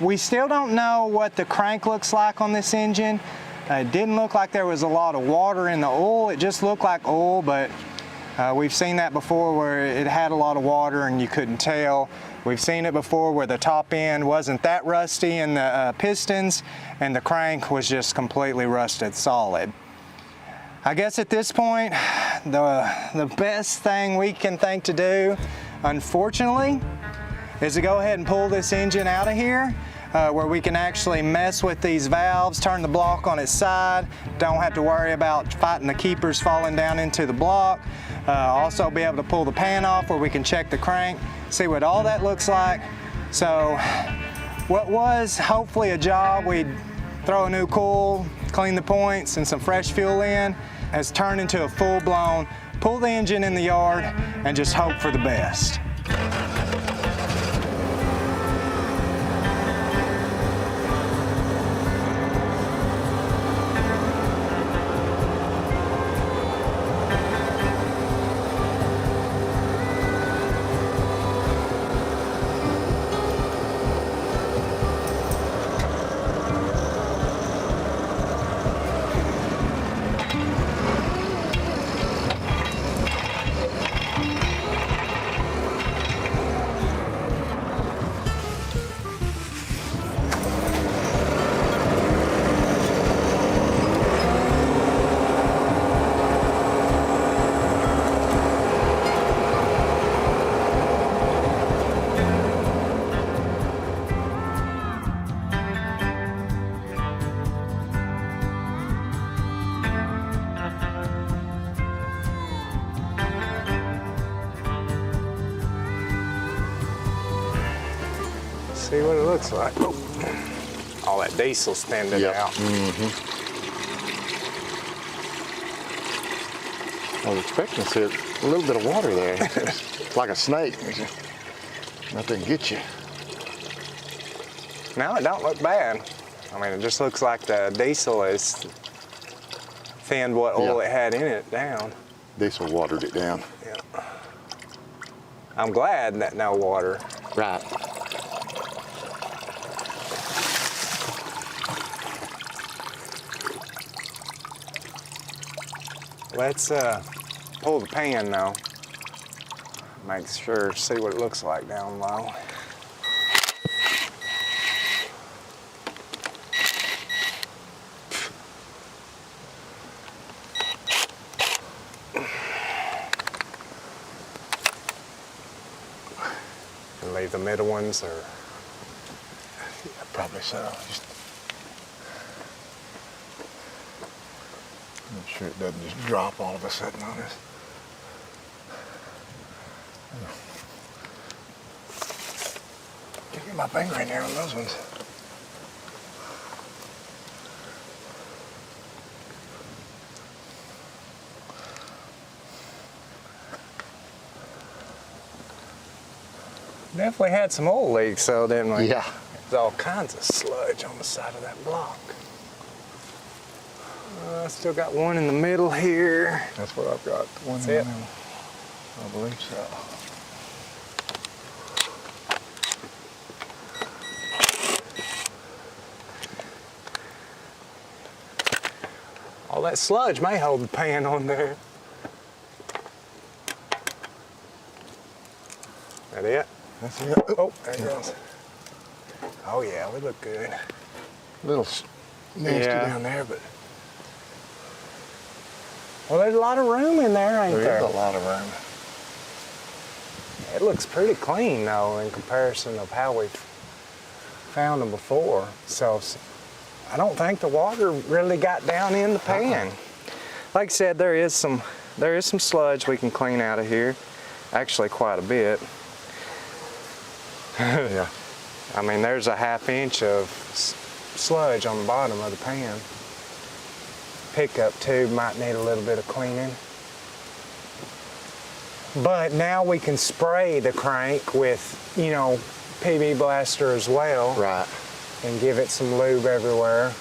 we still don't know what the crank looks like on this engine. It didn't look like there was a lot of water in the oil. It just looked like oil, but we've seen that before where it had a lot of water and you couldn't tell. We've seen it before where the top end wasn't that rusty in the pistons and the crank was just completely rusted solid. I guess at this point, the best thing we can think to do, unfortunately, is to go ahead and pull this engine out of here where we can actually mess with these valves, turn the block on its side, don't have to worry about fighting the keepers falling down into the block. Also be able to pull the pan off where we can check the crank, see what all that looks like. So what was hopefully a job, we'd throw a new coil, clean the points and some fresh fuel in, has turned into a full-blown pull the engine in the yard and just hope for the best. See what it looks like. Oh, all that diesel standing out. Mm-hmm. I was expecting to see a little bit of water there. It's like a snake. Nothing get you. No, it don't look bad. I mean, it just looks like the diesel has thinned what oil it had in it down. Diesel watered it down. Yeah. I'm glad that no water. Right. Let's pull the pan now. Make sure, see what it looks like down low. And leave the middle ones, or? Yeah, probably so. Make sure it doesn't just drop all of a sudden on us. Get my finger in there on those ones. Definitely had some oil leaks though, didn't we? Yeah. There's all kinds of sludge on the side of that block. I still got one in the middle here. That's what I've got. One in the middle. I believe so. All that sludge may hold the pan on there. That it? That's it. Oh, there it goes. Oh yeah, we look good. A little nasty down there, but well, there's a lot of room in there, ain't there? there is a lot of room. It looks pretty clean though in comparison of how we've found them before. So I don't think the water really got down in the pan. Like I said, there is some sludge we can clean out of here. Actually quite a bit. Yeah. I mean, there's a ½ inch of sludge on the bottom of the pan. Pickup tube might need a little bit of cleaning. But now we can spray the crank with, you know, PB Blaster as well. Right. And give it some lube everywhere.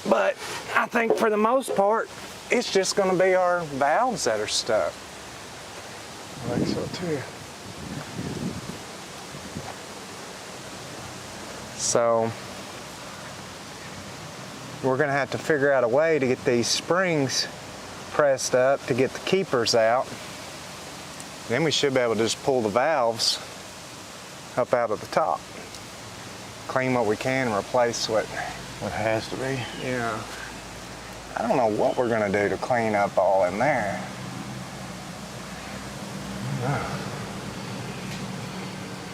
But I think for the most part, it's just going to be our valves that are stuck. I think so too. So we're going to have to figure out a way to get these springs pressed up to get the keepers out. Then we should be able to just pull the valves up out of the top. Clean what we can and replace what has to be. Yeah. I don't know what we're going to do to clean up all in there.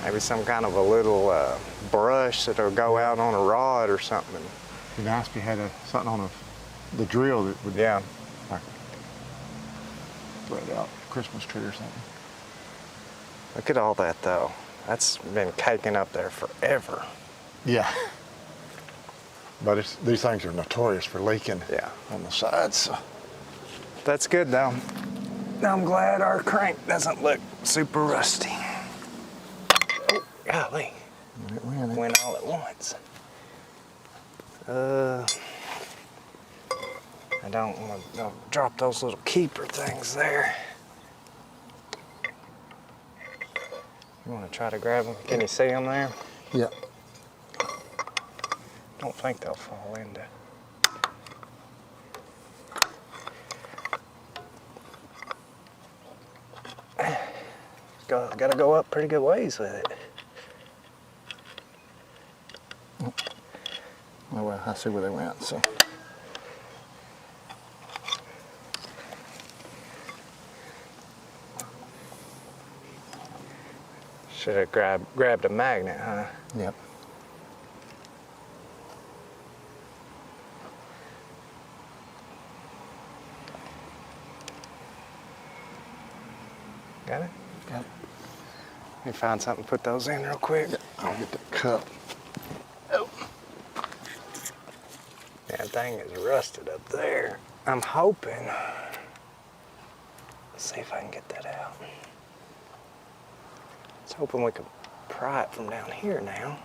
Maybe some kind of a little brush that'll go out on a rod or something. It'd be nice if you had something on the drill that would, Yeah. like, thread out a Christmas tree or something. Look at all that though. That's been caking up there forever. Yeah. But these things are notorious for leaking. Yeah. On the sides. So. That's good though. I'm glad our crank doesn't look super rusty. Oh, golly. It Went all at once. I don't want to drop those little keeper things there. You want to try to grab them? Can you see them there? Yeah. Don't think they'll fall into. Gotta go up pretty good ways with it. Oh, well, I see where they went, so. Should have grabbed a magnet, huh? Yep. Got it? Got it. Let me find something to put those in real quick. Yeah, I'll get the cup. Oh. That thing is rusted up there. I'm hoping. Let's see if I can get that out. I was hoping we could pry it from down here now.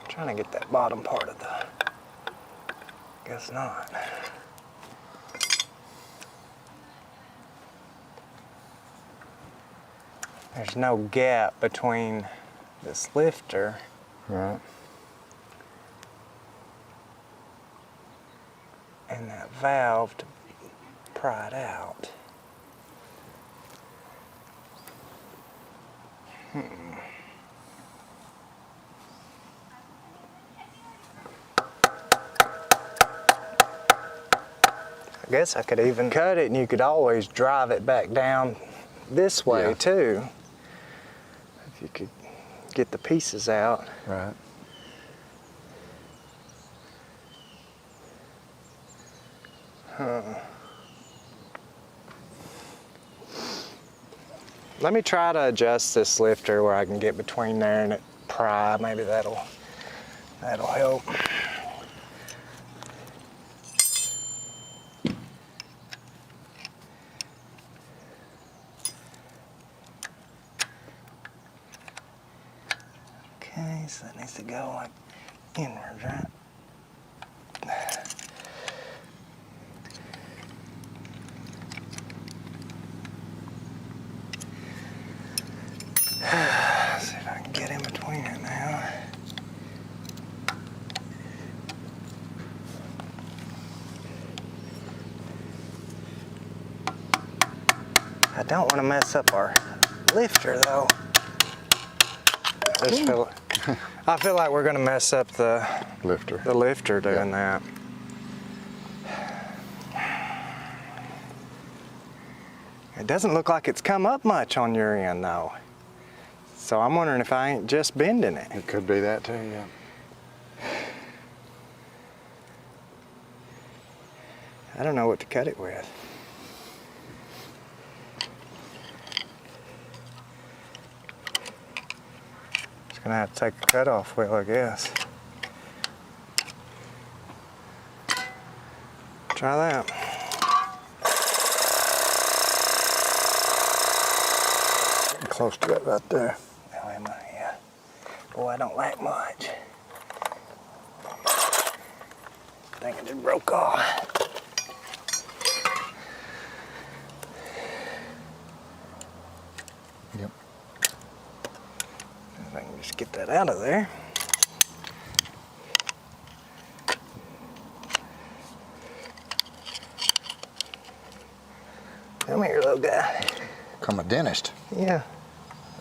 I'm trying to get that bottom part of the. Guess not. There's no gap between this lifter Right. and that valve to pry it out. I guess I could even cut it and you could always drive it back down this way Yeah. too. If you could get the pieces out. Right. Let me try to adjust this lifter where I can get between there and it pry. Maybe that'll help. Okay, so that needs to go like inwards, right? See if I can get in between it now. I don't want to mess up our lifter though. I feel like we're going to mess up the Lifter. doing that. It doesn't look like it's come up much on your end though. So I'm wondering if I ain't just bending it. It could be that too, yeah. I don't know what to cut it with. Just gonna have to take a cutoff wheel, I guess. Try that. Close to that right there. Oh, am I? Yeah. Boy, I don't like much. I think it just broke off. Yep. If I can just get that out of there. Come here, little guy. Become a dentist. Yeah.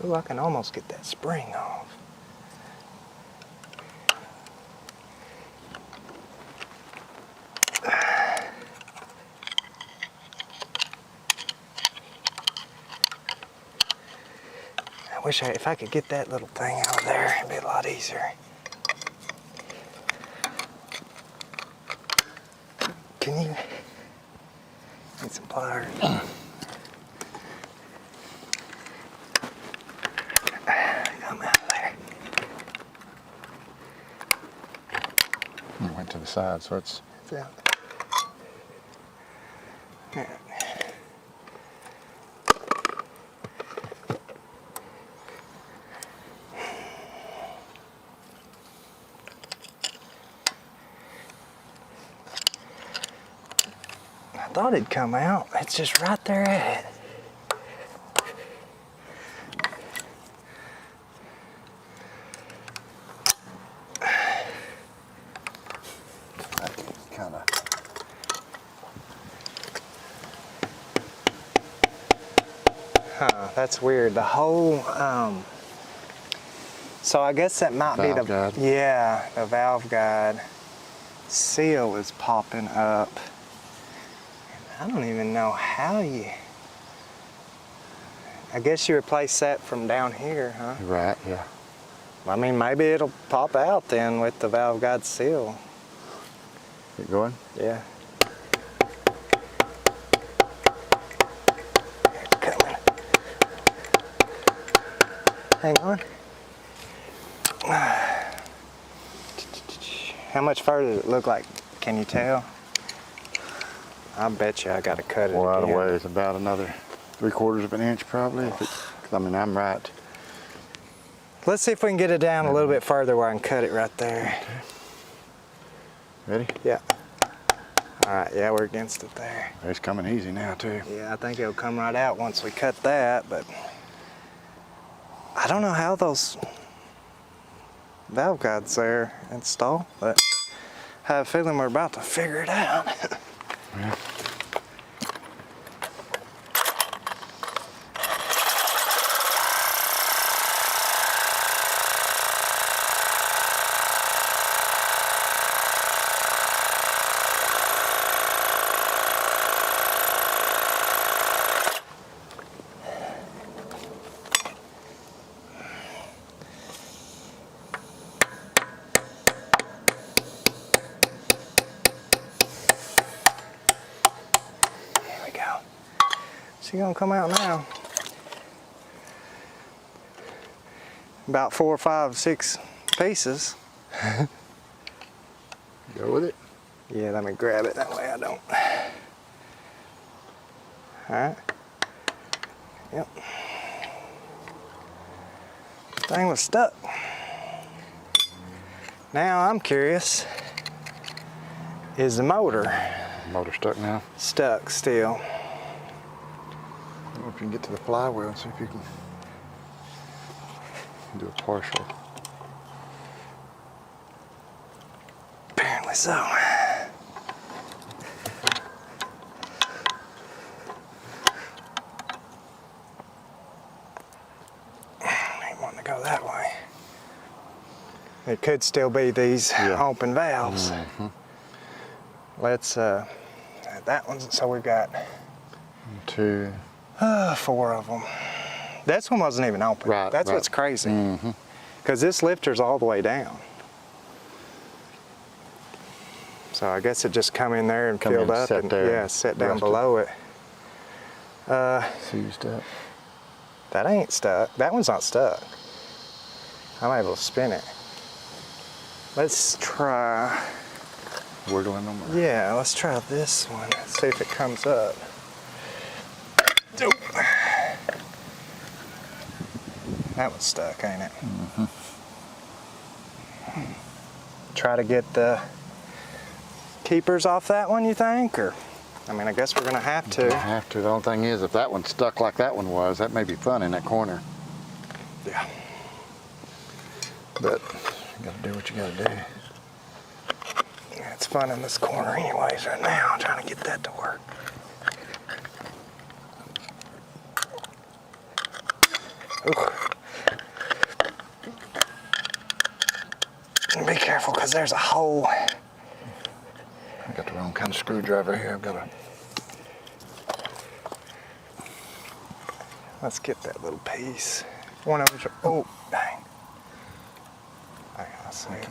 Ooh, I can almost get that spring off. I wish if I could get that little thing out of there, it'd be a lot easier. Can you need some pliers? Come out of there. It went to the side, so it's It's out. Yeah. I thought it'd come out. It's just right there at it. kind of. Huh, that's weird. The whole, so I guess that might be the, Valve guide. yeah, the valve guide seal is popping up. I don't even know how you, I guess you replace that from down here, huh? Right, yeah. I mean, maybe it'll pop out then with the valve guide seal. Keep going. Yeah. It's coming. Hang on. How much further does it look like? Can you tell? I bet you I gotta cut it Well, out of again. way, it's about another 3/4 of an inch probably. If it, 'cause I mean, I'm right. Let's see if we can get it down a little bit further where I can cut it right there. Ready? Yeah. All right, yeah, we're against it there. It's coming easy now too. Yeah, I think it'll come right out once we cut that, but I don't know how those valve guides there install, but I have a feeling we're about to figure it out. Yeah. Here we go. She's gonna come out now. About 4, 5, 6 pieces. Go with it. Yeah, let me grab it, that way I don't. All right. Yep. Thing was stuck. Now I'm curious, is the motor Motor stuck now. stuck still? I don't know if you can get to the flywheel and see if you can do a partial. Apparently so. Ain't wanting to go that way. It could still be these Yeah. open valves. Let's, that one's, so we've got 2. 4 of them. This one wasn't even open. Right, That's right. what's crazy. Because this lifter's all the way down. So I guess it just come in there and Come filled in, up set and there, yeah, set down rested. below it. Seized up. That ain't stuck. That one's not stuck. I'm able to spin it. Let's try. Wiggling them. Yeah, let's try this one. See if it comes up. Nope. That one's stuck, ain't it? Mm-hmm. Try to get the keepers off that one, you think? Or, I mean, I guess we're gonna have to. Have to. The only thing is, if that one's stuck like that one was, that may be fun in that corner. Yeah. But you gotta do what you gotta do. Yeah, it's fun in this corner anyways right now. I'm trying to get that to work. Ooh. Be careful, because there's a hole. I got the wrong kind of screwdriver here. I've got a. Let's get that little piece. One of them. Oh, dang. I see it.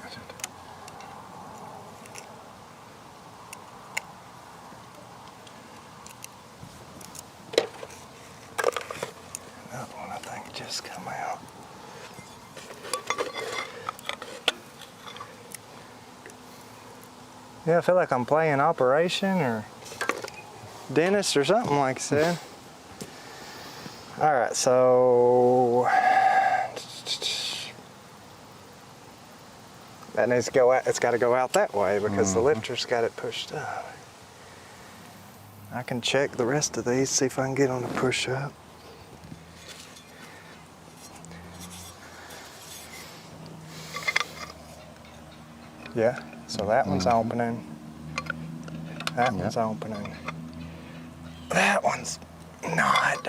Another one, I think, just come out. Yeah, I feel like I'm playing Operation or Dentist or something like that. All right, so that needs to go out. It's got to go out that way because the lifter's got it pushed up. I can check the rest of these, see if I can get them to push up. Yeah, so that one's opening. That one's opening. That one's not.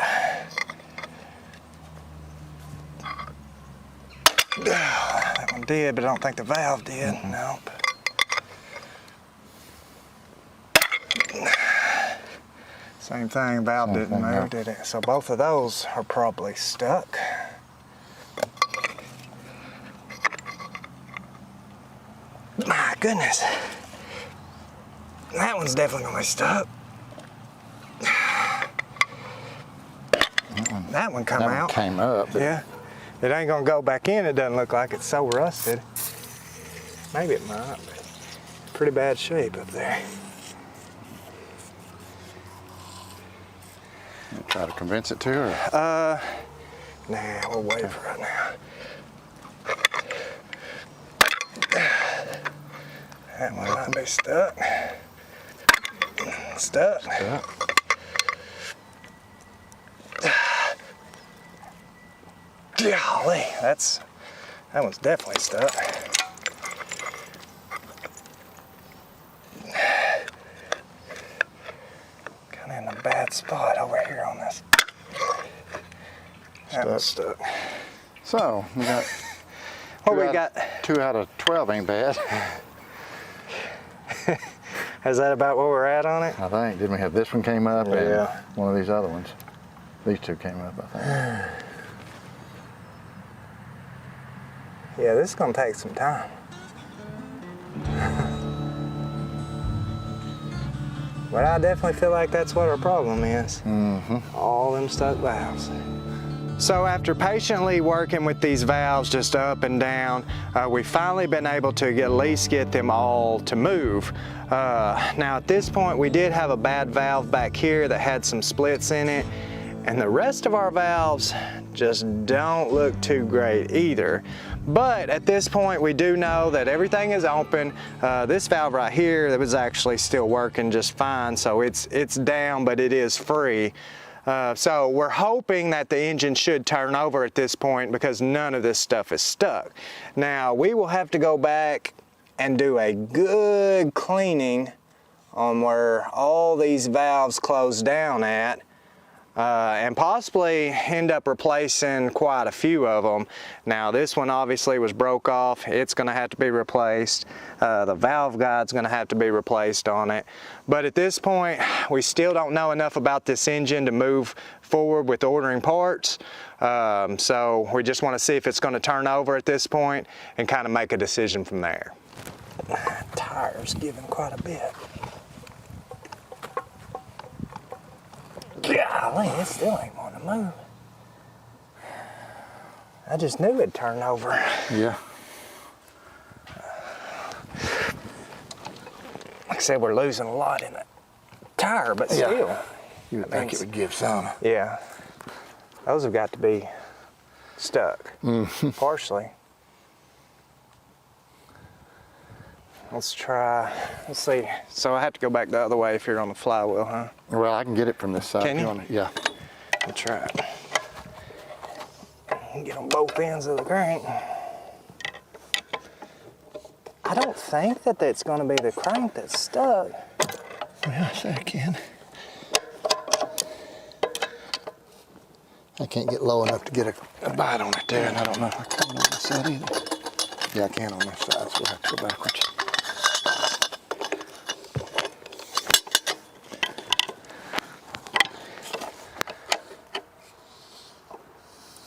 That one did, but I don't think the valve did. Nope. Same thing, valve didn't move, did it? So both of those are probably stuck. My goodness. That one's definitely gonna be stuck. That one come That out. one came up. But Yeah. It ain't gonna go back in. It doesn't look like it's so rusted. Maybe it might, but pretty bad shape up there. try to convince it to, or? Nah, we'll wait for it now. That one might be stuck. Stuck. Golly, that one's definitely stuck. Kind of in a bad spot over here on this. That one's stuck. So, we got, What we got? 2 out of 12 ain't bad. Is that about where we're at on it? I think. Didn't we have this one came up and Yeah. one of these other ones? These 2 came up, I think. Yeah, this is gonna take some time. But I definitely feel like that's what our problem is. All them stuck valves. So after patiently working with these valves just up and down, we've finally been able to at least get them all to move. Now at this point, we did have a bad valve back here that had some splits in it, and the rest of our valves just don't look too great either. But at this point, we do know that everything is open. This valve right here, that was actually still working just fine, so it's down, but it is free. So we're hoping that the engine should turn over at this point because none of this stuff is stuck. Now, we will have to go back and do a good cleaning on where all these valves close down at, and possibly end up replacing quite a few of them. Now this one obviously was broke off. It's gonna have to be replaced. The valve guide's gonna have to be replaced on it. But at this point, we still don't know enough about this engine to move forward with ordering parts. So we just wanna see if it's gonna turn over at this point and kind of make a decision from there. Tire's giving quite a bit. Golly, it still ain't want to move. I just knew it'd turn over. Yeah. Like I said, we're losing a lot in that tire, but Yeah. still. You would think it would give some. Yeah. Those have got to be stuck, partially. Let's try, let's see. So I have to go back the other way if you're on the flywheel, huh? Well, I can get it from this side. Can if you? Want it. Yeah. We'll try it. Get on both ends of the crank. I don't think that that's going to be the crank that's stuck. Yeah, I say I can. I can't get low enough to get a bite on it there, and I don't know if I can on this side either. Yeah, I can on this side, so we'll have to go backwards.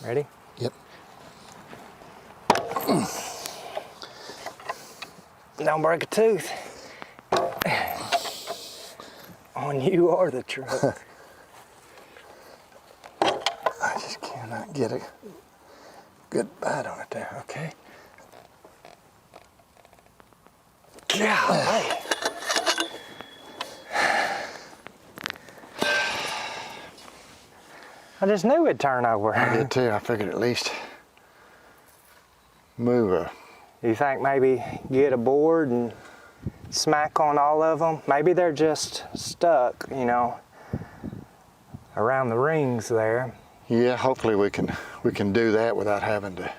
Ready? Yep. Don't break a tooth. On you or the truck. I just cannot get a good bite on it there, okay? Golly. I just knew it'd turn over. I did too. I figured at least move a. You think maybe get a board and smack on all of them? Maybe they're just stuck, you know, around the rings there. Yeah, hopefully we can do that without having to.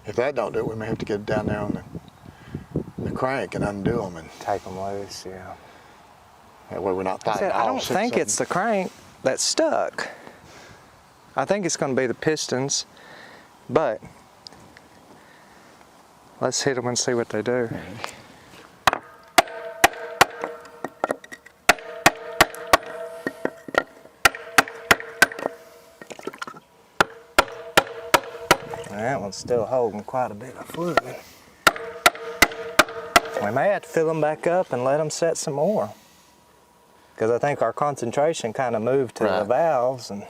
If that don't do it, we may have to get down there on the crank and undo them, and Take them loose, yeah. that way we're not fighting. I all don't six think of it's them. the crank that's stuck. I think it's going to be the pistons, but let's hit them and see what they do. That one's still holding quite a bit of fluid. We may have to fill them back up and let them set some more, because I think our concentration kind of moved to the Right. valves, and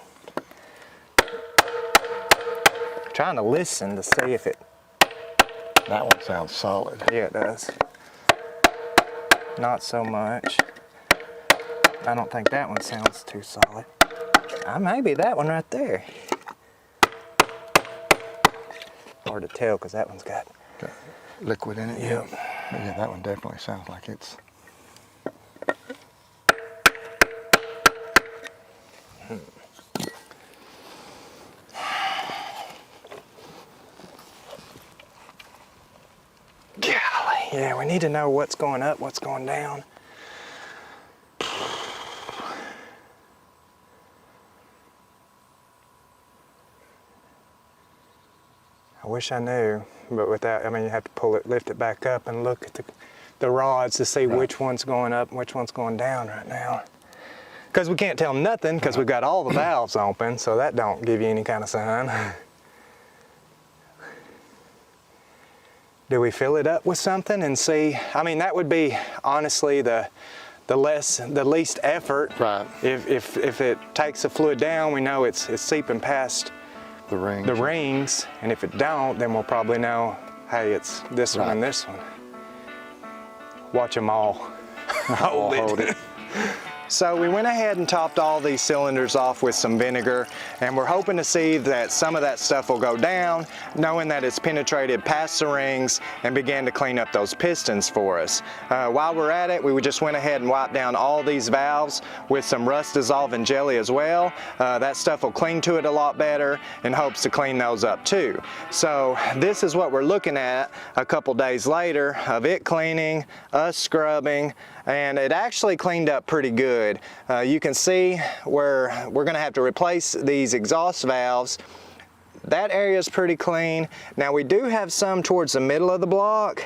trying to listen to see if it. That one sounds solid. Yeah, it does. Not so much. I don't think that one sounds too solid. Maybe that one right there. Hard to tell because that one's got. Got liquid in it. Yep. But yeah, that one definitely sounds like it's. Golly, yeah, we need to know what's going up, what's going down. I wish I knew, but without, I mean, you have to pull it, lift it back up and look at the rods to see which one's going up and which one's going down right now. Because we can't tell nothing because we've got all the valves open, so that don't give you any kind of sign. Do we fill it up with something and see? I mean, that would be honestly the least effort. Right. If it takes the fluid down, we know it's seeping past The ring. the rings, and if it don't, then we'll probably know, hey, it's this one and this one. Watch them all hold it. So we went ahead and topped all these cylinders off with some vinegar, and we're hoping to see that some of that stuff will go down, knowing that it's penetrated past the rings and began to clean up those pistons for us. While we're at it, we just went ahead and wiped down all these valves with some rust dissolving jelly as well. That stuff will cling to it a lot better in hopes to clean those up too. So this is what we're looking at a couple days later of it cleaning, us scrubbing, and it actually cleaned up pretty good. You can see where we're going to have to replace these exhaust valves. That area is pretty clean. Now we do have some towards the middle of the block.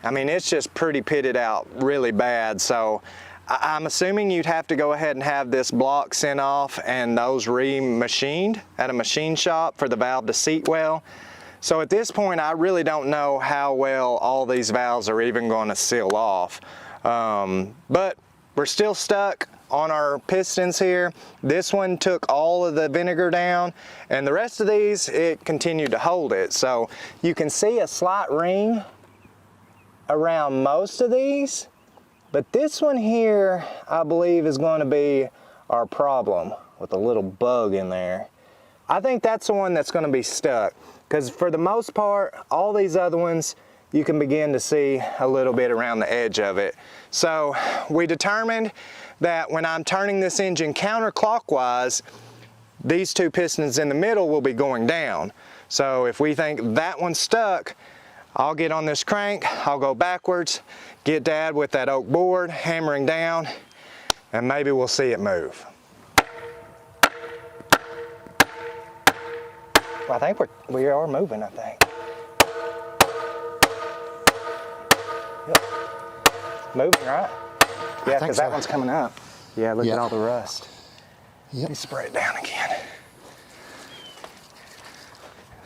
I mean, it's just pretty pitted out really bad. So I'm assuming you'd have to go ahead and have this block sent off and those re-machined at a machine shop for the valve to seat well. So at this point, I really don't know how well all these valves are even going to seal off. But we're still stuck on our pistons here. This one took all of the vinegar down, and the rest of these, it continued to hold it. So you can see a slight ring around most of these, but this one here, I believe, is going to be our problem with a little bug in there. I think that's the one that's going to be stuck, because for the most part, all these other ones, you can begin to see a little bit around the edge of it. So we determined that when I'm turning this engine counterclockwise, these two pistons in the middle will be going down. So if we think that one's stuck, I'll get on this crank, I'll go backwards, get Dad with that oak board, hammering down, and maybe we'll see it move. Well, I think we are moving, I think. Yep. Moving, right? Yeah, because that one's coming up. Yeah, look at all the rust. Yep. Let me spray it down again.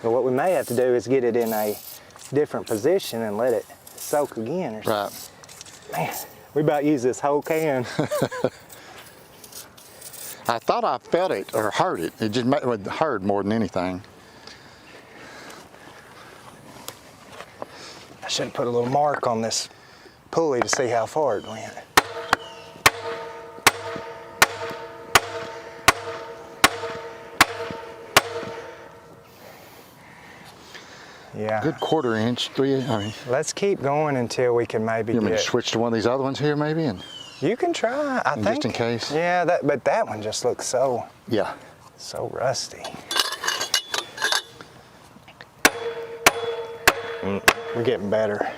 But what we may have to do is get it in a different position and let it soak again or something. Right. Man, we about use this whole can. I thought I felt it or heard it. It just heard more than anything. I should have put a little mark on this pulley to see how far it went. Yeah. Good 1/4 inch, 3. I mean, Let's keep going until we can maybe you want me get. to switch to one of these other ones here, maybe, and You can try. I think. just in case. Yeah, but that one just looks so yeah. rusty. We're getting better.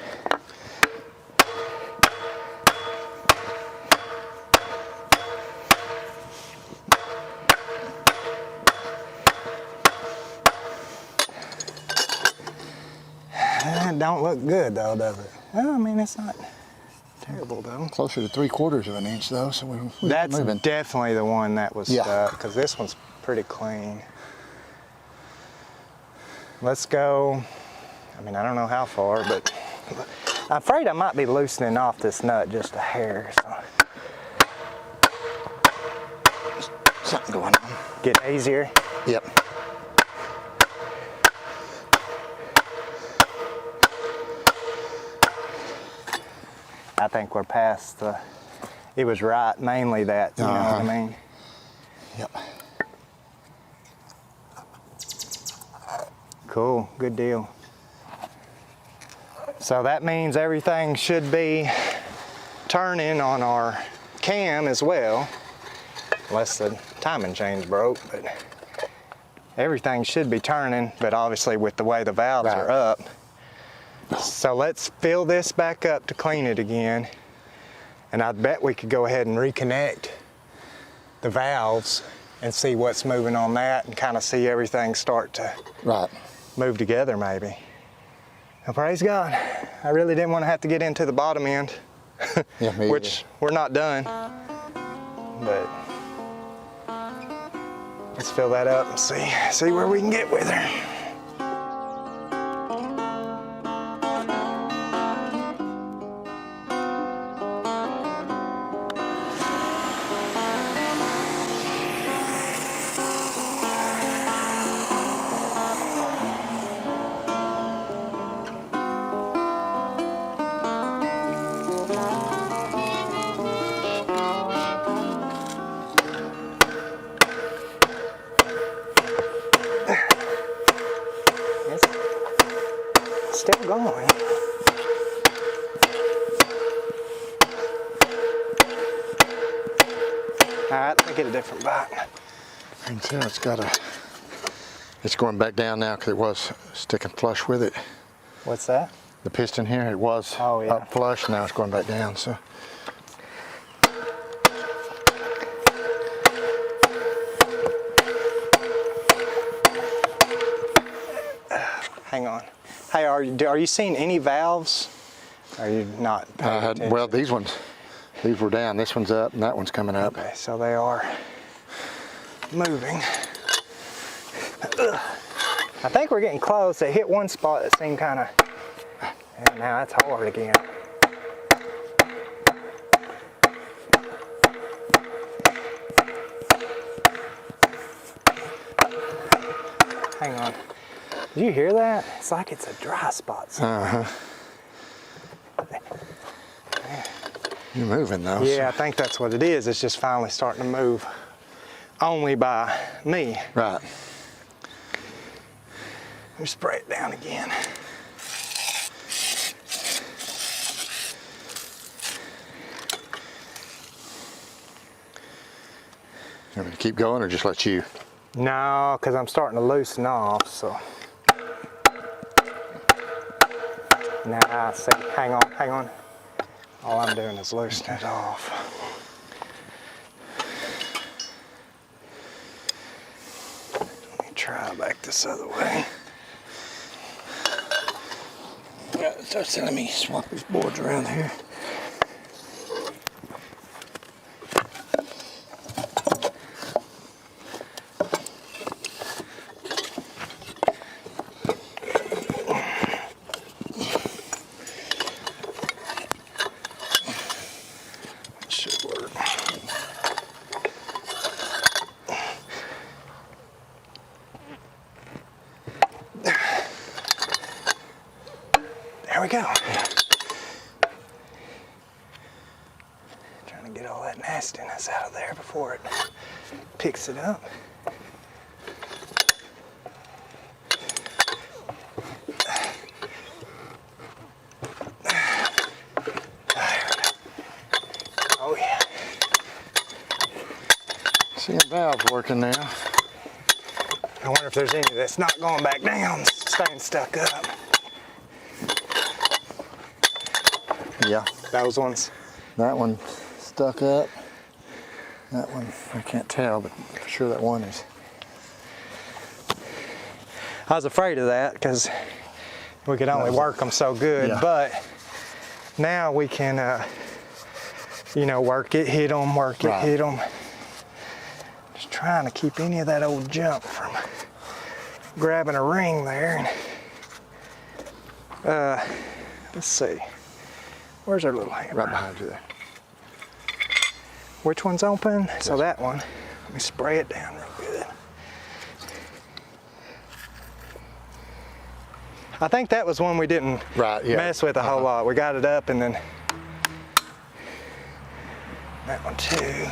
It don't look good though, does it? Well, I mean, it's not terrible though. Closer to 3/4 of an inch though, so we're That's moving. definitely the one that was Yeah. stuck, because this one's pretty clean. Let's go, I mean, I don't know how far, but I'm afraid I might be loosening off this nut just a hair. So. Something going on. Get easier. Yep. I think we're past the, it was right, mainly that, you know what I mean? Yep. Cool, good deal. So that means everything should be turning on our cam as well, unless the timing chain's broke, but everything should be turning, but obviously with the way the valves Right. are up. So let's fill this back up to clean it again, and I bet we could go ahead and reconnect the valves and see what's moving on that and kind of see everything start to Right. move together maybe. Well, praise God. I really didn't want to have to get into the bottom end, Yeah, me which we're not done, but let's fill that up and see where we can get with her. It's still going. All right, let me get a different bite. I can tell it's going back down now because it was sticking flush with it. What's that? The piston here, it was Oh, yeah. up flush, now it's going back down, so. Hang on. Hey, are you seeing any valves? Are you not paying attention? Well, these were down. This one's up and that one's coming up. Okay, so they are moving. I think we're getting close. It hit one spot that seemed kind of, and now that's hard again. Hang on. Did you hear that? It's like it's a dry spot somewhere. You're moving though. Yeah, I think that's what it is. It's just finally starting to move. Only by me. Right. Let me spray it down again. You want me to keep going or just let you? No, because I'm starting to loosen off, so. Now I see, hang on, hang on. All I'm doing is loosening it off. Let me try back this other way. So let me swap these boards around here. Should work. There we go. Trying to get all that nastiness out of there before it picks it up. Oh yeah. See a valve working now. I wonder if there's any that's not going back down, staying stuck up. Yeah. Those ones. That one stuck up. That one, I can't tell, but for sure that one is. I was afraid of that because we could only work them so good, Yeah. but now we can, you know, work it, hit them, work it, Right. hit them. Just trying to keep any of that old junk from grabbing a ring there. Let's see. Where's our little hammer? Right behind you there. Which one's open? So that one. Let me spray it down real good. I think that was one we didn't Right, yeah. mess with a whole lot. We got it up and then that one too.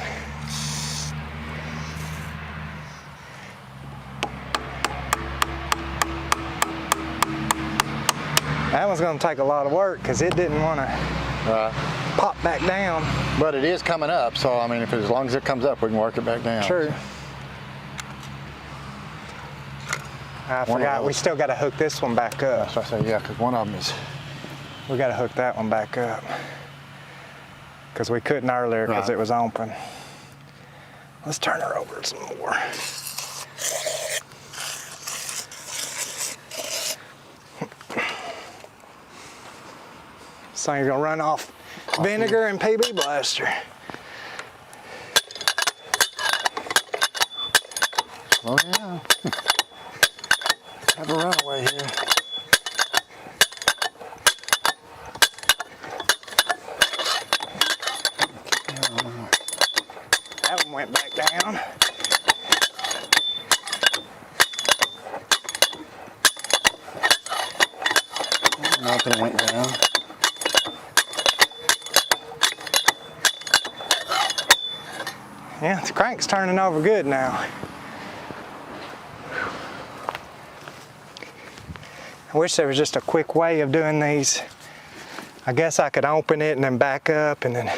That one's gonna take a lot of work because it didn't want to Right. pop back down. But it is coming up, so I mean, if as long as it comes up, we can work it back down. True. I forgot, we still got to hook this one back up. That's what I say, yeah, because one of them is. We got to hook that one back up because we couldn't earlier because Right. it was open. Let's turn her over some more. So you're gonna run off vinegar and PB Blaster. Oh yeah. Have a runaway here. That one went back down. Nothing went down. Yeah, the crank's turning over good now. I wish there was just a quick way of doing these. I guess I could open it and then back up and then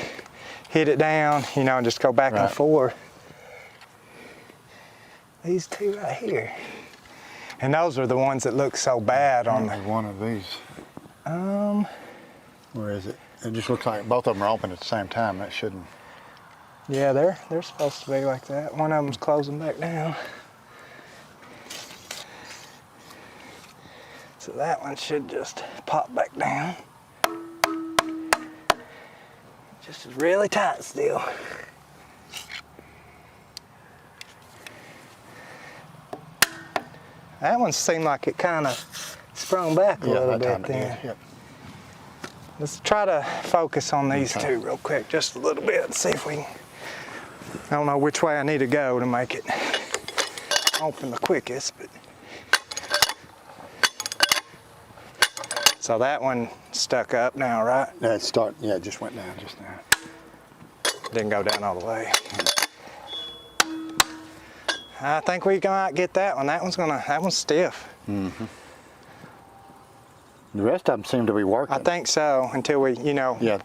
hit it down, you know, and just go back and Right. forth. These two right here. And those are the ones that look so bad on the, There's one of these. um, Where is it? It just looks like both of them are open at the same time. That shouldn't. yeah, they're supposed to be like that. One of them's closing back down. So that one should just pop back down. Just is really tight still. That one seemed like it kind of sprung back a little that bit time it then. did, yep. Let's try to focus on these two real quick, just a little bit, and see if we can. I don't know which way I need to go to make it open the quickest, but. So that one stuck up now, right? Yeah, it just went down just now. Didn't go down all the way. I think we might get that one. That one's stiff. Mm-hmm. The rest of them seem to be working. I think so, until we,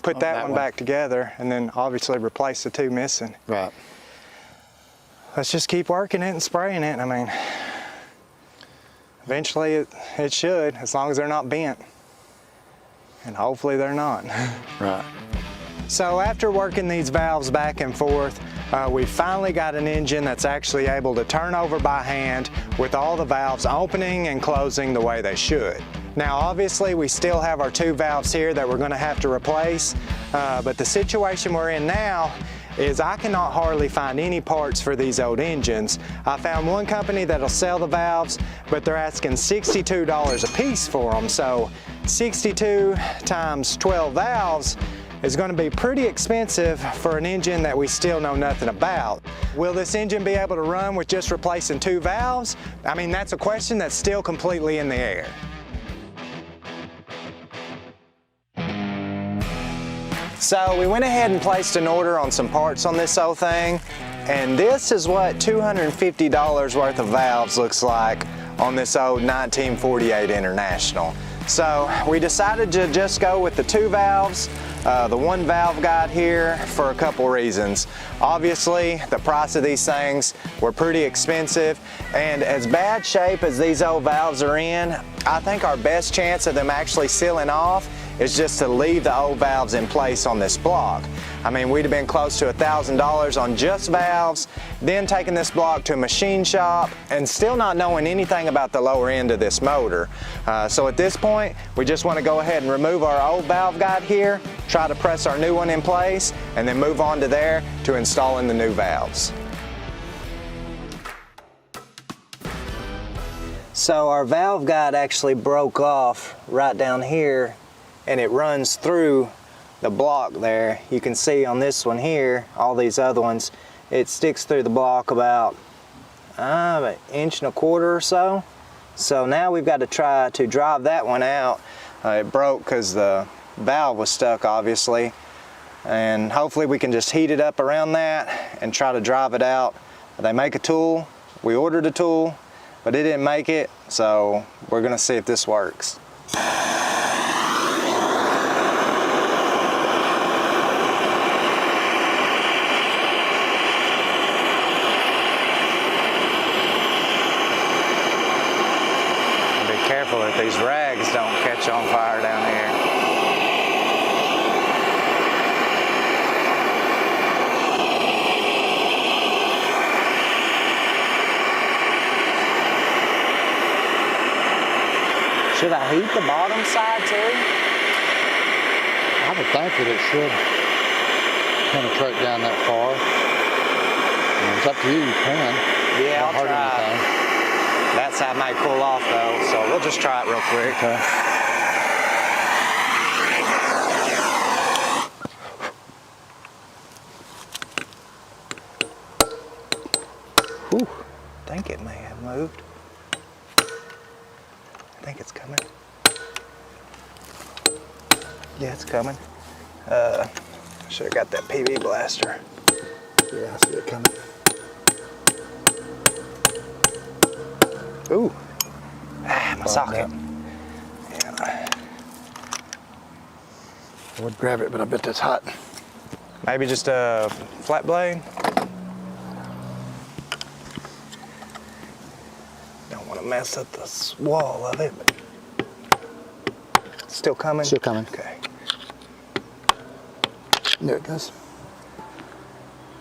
put that one back together, and then obviously replace the two missing. Right. Let's just keep working it and spraying it. I mean, eventually it should, as long as they're not bent. And hopefully they're not. Right. So after working these valves back and forth, we finally got an engine that's actually able to turn over by hand with all the valves opening and closing the way they should. Now obviously we still have our two valves here that we're going to have to replace, but the situation we're in now is I cannot hardly find any parts for these old engines. I found one company that'll sell the valves, but they're asking $62 a piece for them. So 62 times 12 valves is going to be pretty expensive for an engine that we still know nothing about. Will this engine be able to run with just replacing two valves? I mean, that's a question that's still completely in the air. So we went ahead and placed an order on some parts on this old thing, and this is what $250 worth of valves looks like on this old 1948 International. So we decided to just go with the two valves, the one valve guide here, for a couple reasons. Obviously, the price of these things were pretty expensive, and as bad shape as these old valves are in, I think our best chance of them actually sealing off is just to leave the old valves in place on this block. I mean, we'd have been close to $1,000 on just valves, then taking this block to a machine shop, and still not knowing anything about the lower end of this motor. So at this point, we just want to go ahead and remove our old valve guide here, try to press our new one in place, and then move on to there to installing the new valves. So our valve guide actually broke off right down here, and it runs through the block there. You can see on this one here, all these other ones, it sticks through the block about an inch and a quarter or so. So now we've got to try to drive that one out. It broke because the valve was stuck, obviously, and hopefully we can just heat it up around that and try to drive it out. They make a tool. We ordered a tool, but it didn't make it, so we're gonna see if this works. Careful that these rags don't catch on fire down here. Should I heat the bottom side too? I would think that it should penetrate down that far. And it's up to you, you can. Yeah, Don't I'll hurt try. anything. That side might cool off though, so we'll just try it real quick. Whew, I think it may have moved. I think it's coming. Yeah, it's coming. I should have got that PV blaster. Yeah, I see it coming. Ooh, my socket. Yeah. I would grab it, but I bet that's hot. Maybe just a flat blade. Don't want to mess up the wall of it. Still coming? Still coming. Okay. There it goes.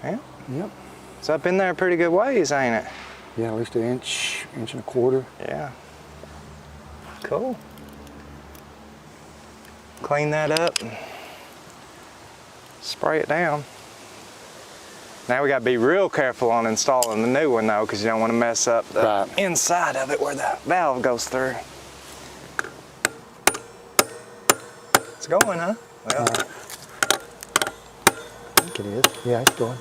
Yeah. Yep. It's up in there a pretty good ways, ain't it? Yeah, at least an inch, inch and a quarter. Yeah. Cool. Clean that up and spray it down. Now we got to be real careful on installing the new one though, because you don't want to mess up the Right. inside of it where the valve goes through. It's going, huh? Well, I think it is. Yeah, it's going.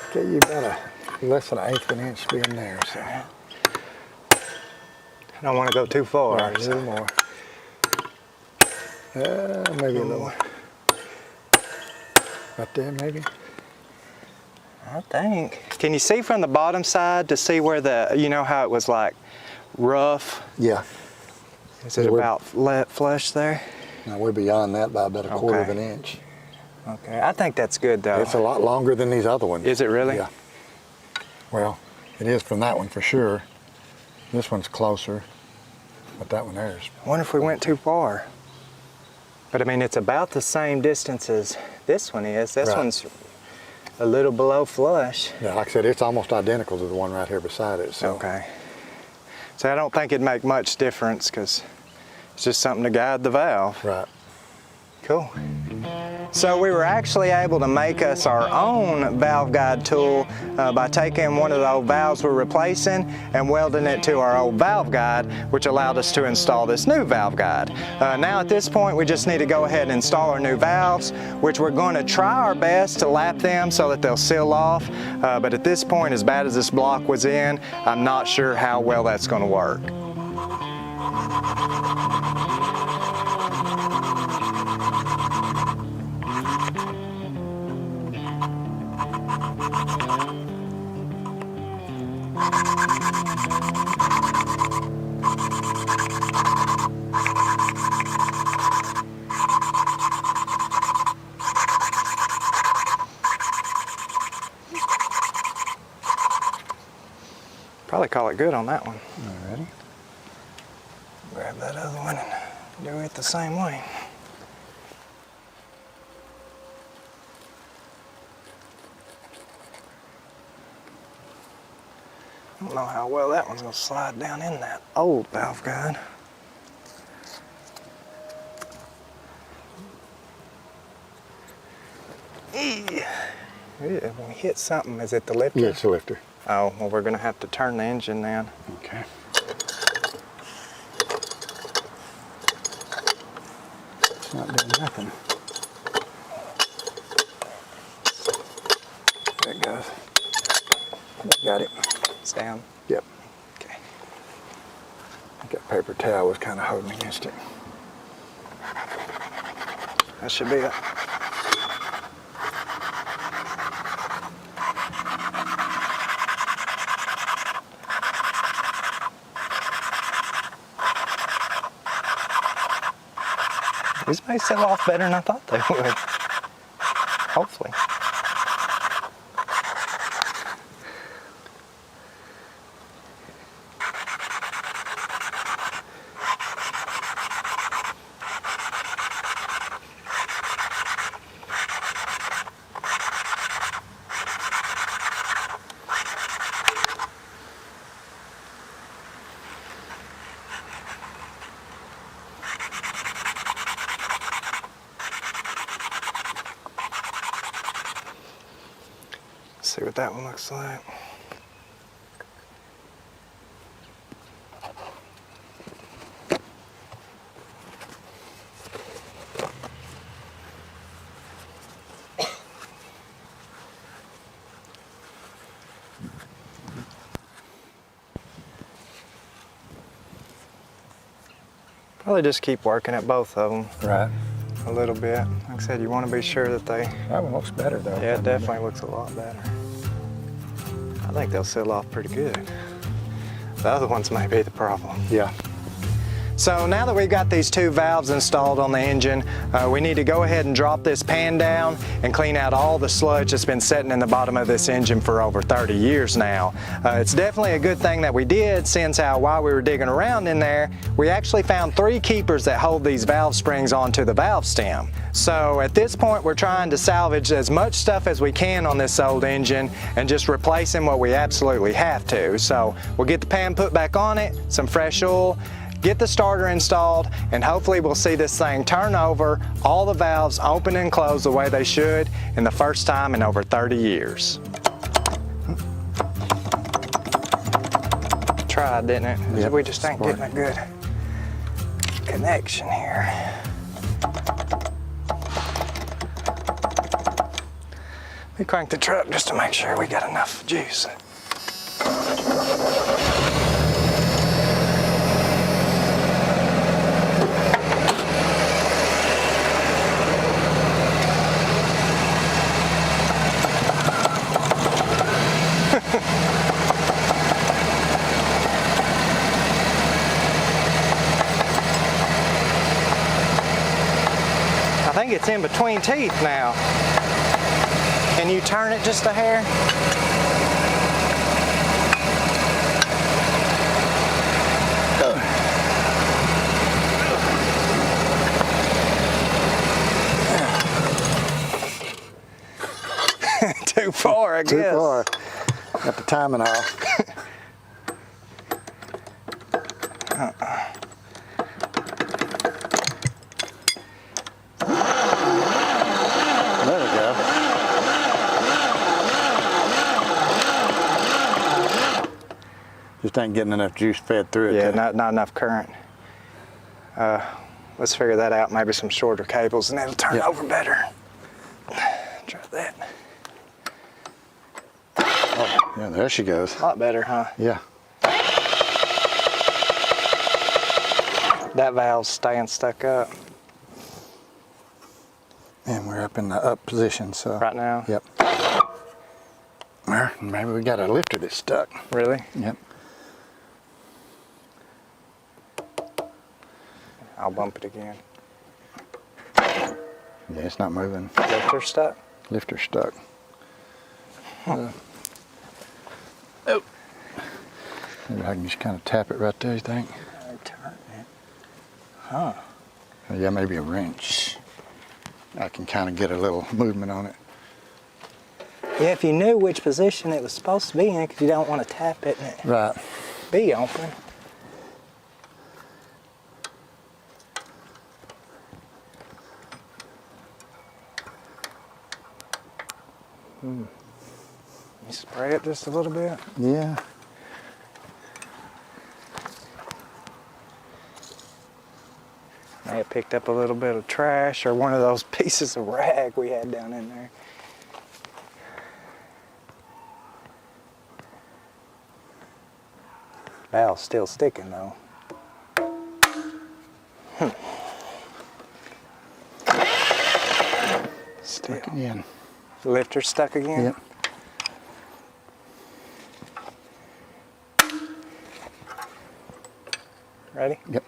Okay, you've got a less than 1/8 of an inch being there, so. I don't want to go too far. Right, a little more. Maybe a little. Right there, maybe. I think. Can you see from the bottom side to see where the, you know how it was like rough? Yeah. Is it Yeah, we're- about flush there? Now we're beyond that by about a quarter of Okay. an inch. Okay, I think that's good though. It's a lot longer than these other ones. Is it really? Yeah. Well, it is from that one for sure. This one's closer, but that one there is. I wonder if we went too far. But I mean, it's about the same distance as this one is. This Right. one's a little below flush. Yeah, like I said, it's almost identical to the one right here beside it. So. Okay. So I don't think it'd make much difference because it's just something to guide the valve. Right. Cool. So we were actually able to make us our own valve guide tool by taking one of the old valves we're replacing and welding it to our old valve guide, which allowed us to install this new valve guide. Now at this point we just need to go ahead and install our new valves, which we're going to try our best to lap them so that they'll seal off. But at this point, as bad as this block was in, I'm not sure how well that's going to work. Probably call it good on that one. Alrighty. Grab that other one and do it the same way. I don't know how well that one's going to slide down in that old valve guide. Yeah, when we hit something, is it the lifter? Yeah, it's a lifter. Oh, well, we're going to have to turn the engine then. Okay. It's not doing nothing. There it goes. Got it. It's down. Yep. Okay. I think that paper towel was kind of holding against it. That should be it. These may sell off better than I thought they would. Hopefully. See what that one looks like. Probably just keep working at both of them Right. a little bit. Like I said, you want to be sure that they... That one looks better though. Yeah, it definitely looks a lot better. I think they'll seal off pretty good. The other ones may be the problem. Yeah. So now that we've got these two valves installed on the engine, we need to go ahead and drop this pan down and clean out all the sludge that's been sitting in the bottom of this engine for over 30 years now. It's definitely a good thing that we did, since while we were digging around in there, we actually found 3 keepers that hold these valve springs onto the valve stem. So at this point, we're trying to salvage as much stuff as we can on this old engine and just replacing what we absolutely have to. So we'll get the pan put back on it, some fresh oil, get the starter installed, and hopefully we'll see this thing turn over, all the valves open and close the way they should, in the first time in over 30 years. Tried, didn't it? Yep. We just ain't getting a good connection here. We crank the truck just to make sure we got enough juice. I think it's in between teeth now. Can you turn it just a hair? Too far, I guess. Too far. Got the timing off. There we go. Just ain't getting enough juice fed through it. Yeah, not enough current. Let's figure that out. Maybe some shorter cables and it'll turn over better. Try that. Oh, yeah, there she goes. A lot better, huh? Yeah. That valve's staying stuck up. And we're up in the up position, so. Right now? Yep. Well, maybe we got a lifter that's stuck. Really? Yep. I'll bump it again. Yeah, it's not moving. Lifter stuck? Lifter stuck. Huh. Oh. Maybe I can just kind of tap it right there, you think? Turn it. Huh. Yeah, maybe a wrench. I can kind of get a little movement on it. Yeah, if you knew which position it was supposed to be in, because you don't want to tap it and it Right. be open. You spray it just a little bit. Yeah. May have picked up a little bit of trash or one of those pieces of rag we had down in there. Valve's still sticking though. Still. Stuck again. Lifter stuck again? Yep. Ready? Yep.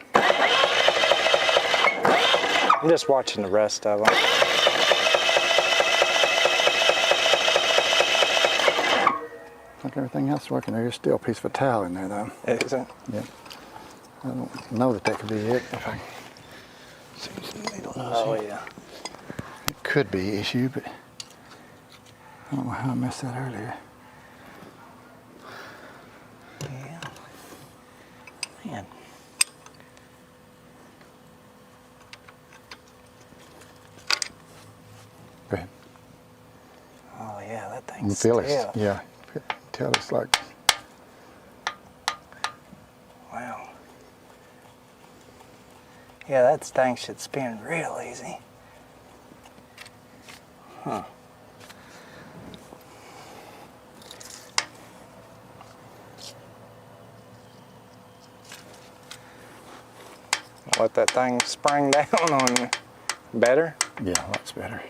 I'm just watching the rest of them. Like everything else working, there's still a piece of a towel in there though. Is it? Yep. I don't know that could be it. If I see some needle nose Oh here. yeah. It could be issue, but I don't know how I messed that earlier. Yeah. Man. Go ahead. Oh yeah, that You thing's feel it? stiff. Yeah. Tell it's like. Wow. Yeah, that thing should spin real easy. Huh. Let that thing spring down on you. Better? Yeah, lots better.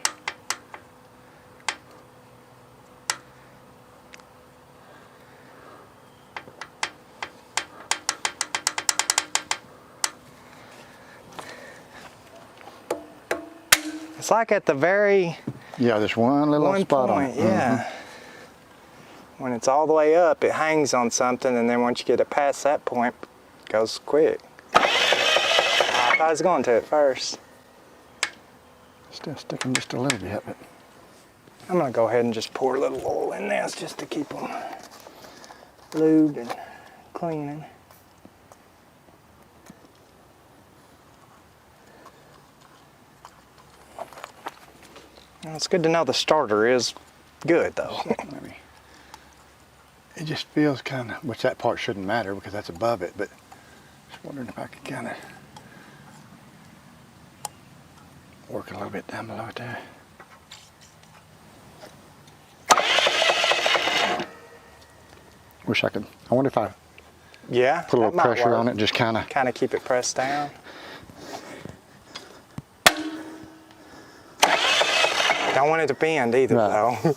It's like at the very Yeah, there's one little one spot point, on it. yeah. When it's all the way up, it hangs on something, and then once you get it past that point, it goes quick. I thought I was going to at first. Still sticking just a little bit, but I'm gonna go ahead and just pour a little oil in this just to keep them lubed and cleaning. Well, it's good to know the starter is good though. maybe it just feels kind of, which that part shouldn't matter because that's above it, but just wondering if I could kind of work a little bit down below it there. Wish I could. I wonder if I Yeah, put a little pressure on it, just kind of. Kind of keep it pressed down. Don't want it to bend either, Right. though.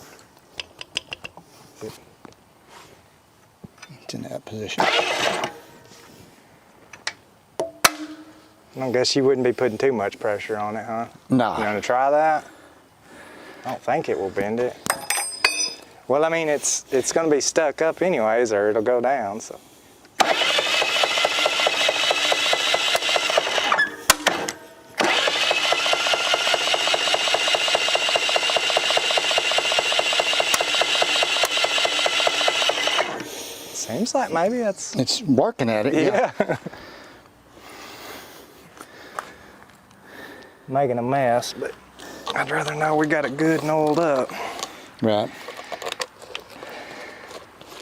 It's in that position. I guess you wouldn't be putting too much pressure on it, huh? No. You want to try that? I don't think it will bend it. Well, I mean, it's going to be stuck up anyways, or it'll go down. So. Seems like maybe it's. It's working at it. Yeah. Making a mess, but I'd rather know we got it good and oiled up. Right.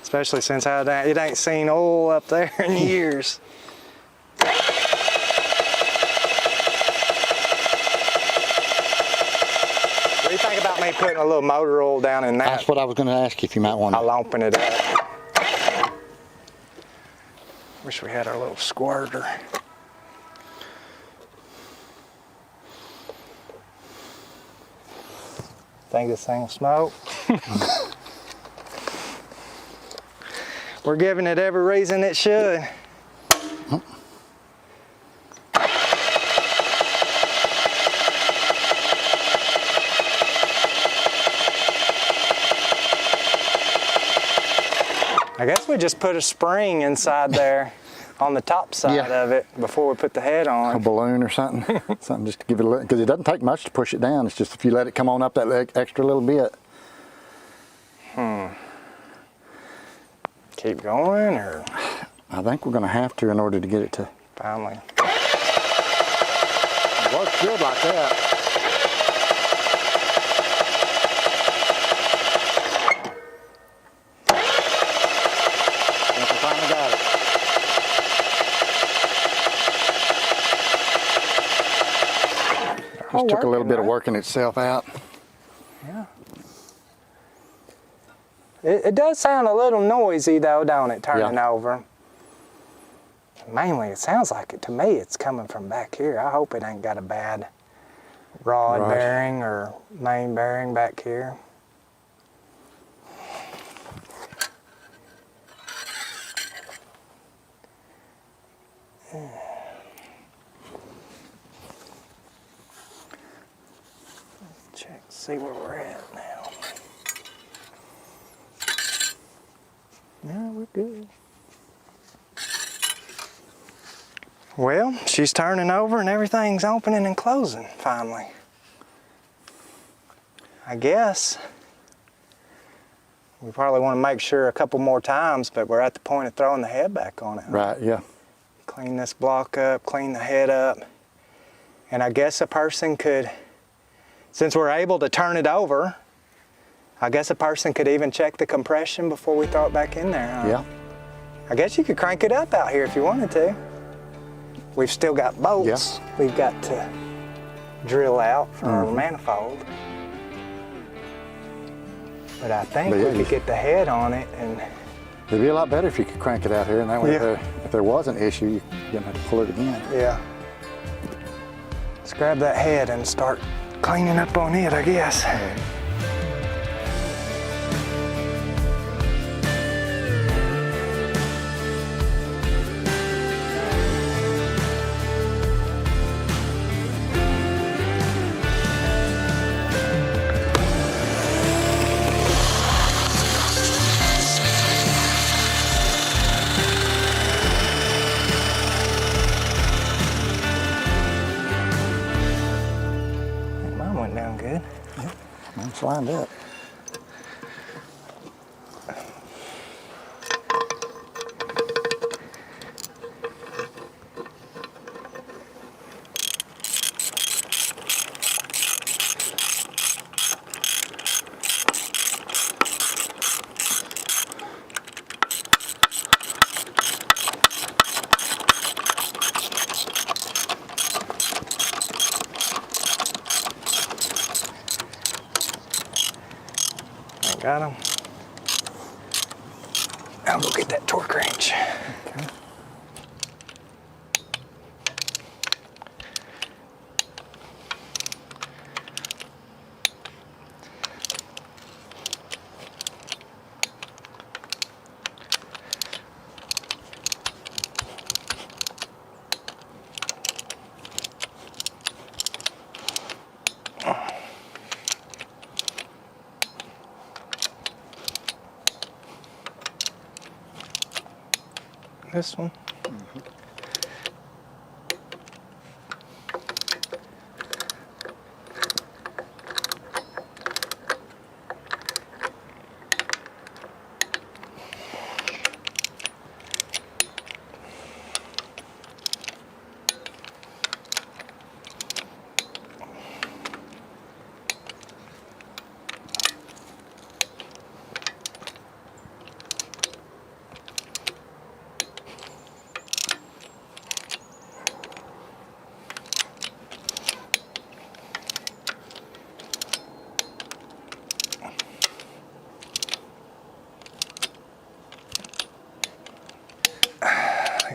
Especially since it ain't seen oil up there in years. What do you think about me putting a little motor oil down in that? That's what I was going to ask you if you might want to. I'll open it up. Wish we had our little squirter. Think this thing will smoke? We're giving it every reason it should. I guess we just put a spring inside there on the top side of it before we put the head A on. balloon or something. Something just to give it a little, because it doesn't take much to push it down. It's just if you let it come on up that extra little bit. Keep going, or I think we're going to have to in order to get it to. finally? It works good like that. I think we finally got it. Just took a little bit of working itself out. Yeah. It does sound a little noisy though, don't it, turning over? Mainly, it sounds like it to me. It's coming from back here. I hope it ain't got a bad rod bearing or main bearing back here. Check, see where we're at now. Yeah, we're good. Well, she's turning over and everything's opening and closing finally. I guess we probably want to make sure a couple more times, but we're at the point of throwing the head back on it. Right, yeah. Clean this block up, clean the head up. And I guess a person could, since we're able to turn it over, I guess a person could even check the compression before we throw it back in there. Huh? Yeah. I guess you could crank it up out here if you wanted to. We've still got bolts we've got to drill out for our manifold. But I think we could get the head on it and... It'd be a lot better if you could crank it out here, and that way if there was an issue, you didn't have to pull it again. Yeah. Let's grab that head and start cleaning up on it, I guess. It's lined up. Got him. I'll go get that torque wrench. Okay. This one.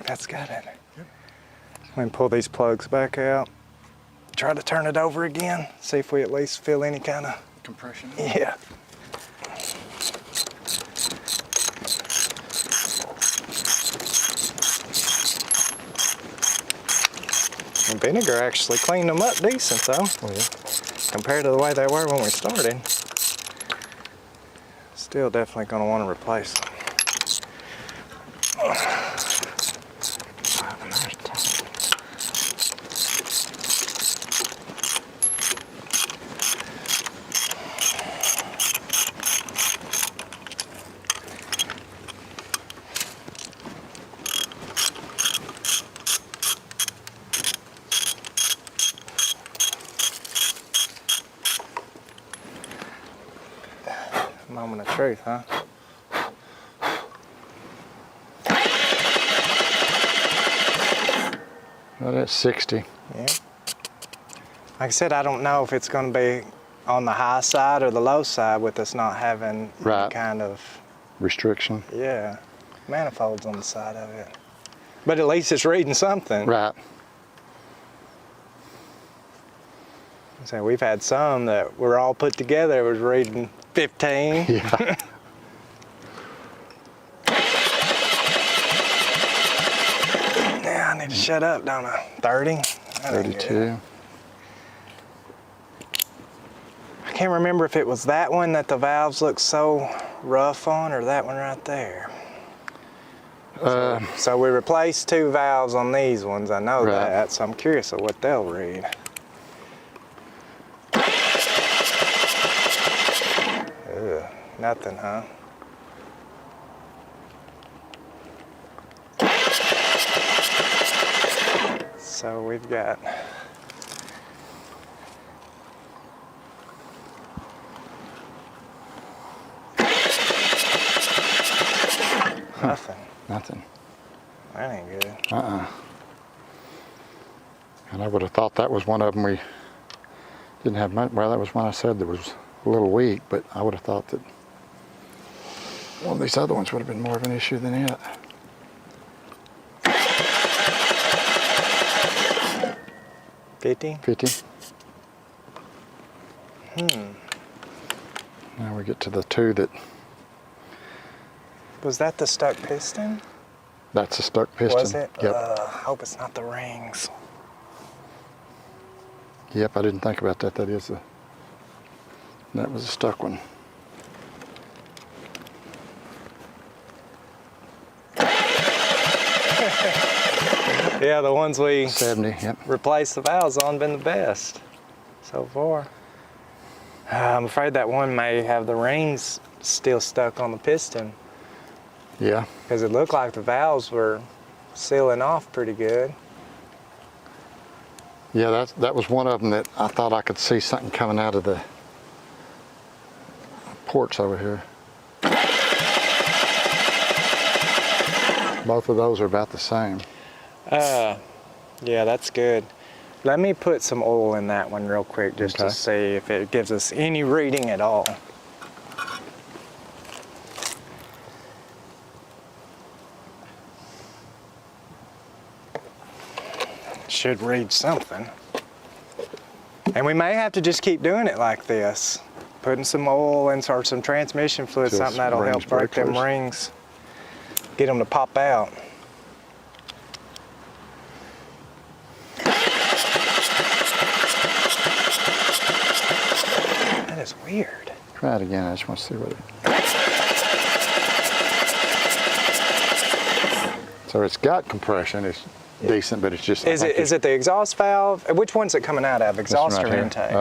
That's got it. Yep. Let me pull these plugs back out. Try to turn it over again. See if we at least feel any kind of Compression. Yeah. And vinegar actually cleaned them up decent though. Oh, yeah. Compared to the way they were when we started. Still definitely going to want to replace them. Moment of truth, huh? Well, that's 60. Yeah. Like I said, I don't know if it's going to be on the high side or the low side with us not having Right. any kind of, Restriction. yeah, manifolds on the side of it. But at least it's reading something. Right. So we've had some that were all put together, it was reading 15. Yeah. Yeah, I need to shut up, don't I? 30? That ain't good. 32. I can't remember if it was that one that the valves look so rough on or that one right there. So we replaced 2 valves on these ones, I know Right. that, so I'm curious of what they'll read. Ugh, nothing, huh? So we've got nothing. Nothing. That ain't good. And I would have thought that was one of them we didn't have much. Well, that was one I said that was a little weak, but I would have thought that one of these other ones would have been more of an issue than it. $50? 50. Now we get to the 2 that, Was that the stuck piston? that's a stuck piston. Was it? Yep. Hope it's not the rings. Yep, I didn't think about that. That was a stuck one. Yeah, the ones we 70, yep. replaced the valves on been the best so far. I'm afraid that one may have the rings still stuck on the piston, Yeah. because it looked like the valves were sealing off pretty good. Yeah, that was one of them that I thought I could see something coming out of the ports over here. Both of those are about the same. Yeah, that's good. Let me put some oil in that one real quick just to Okay. see if it gives us any reading at all. Should read something. And we may have to just keep doing it like this. Putting some oil in or some transmission fluid, Just something that'll help rings break them breakers. rings. Get them to pop out. That is weird. Try it again, I just want to see what it... So it's got compression, it's decent, but it's just... Is it the exhaust valve? Which one's it coming out of? Exhaust right or here. intake?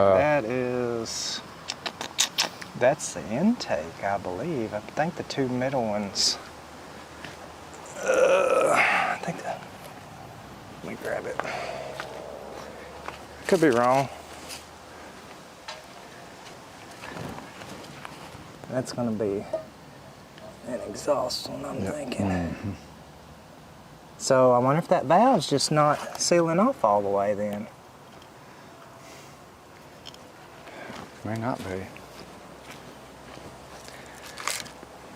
That's the intake, I believe. I think the two middle ones. I think that. Let me grab it. Could be wrong. That's gonna be an exhaust one, I'm thinking. Mm-hmm. So I wonder if that valve's just not sealing off all the way then. May not be.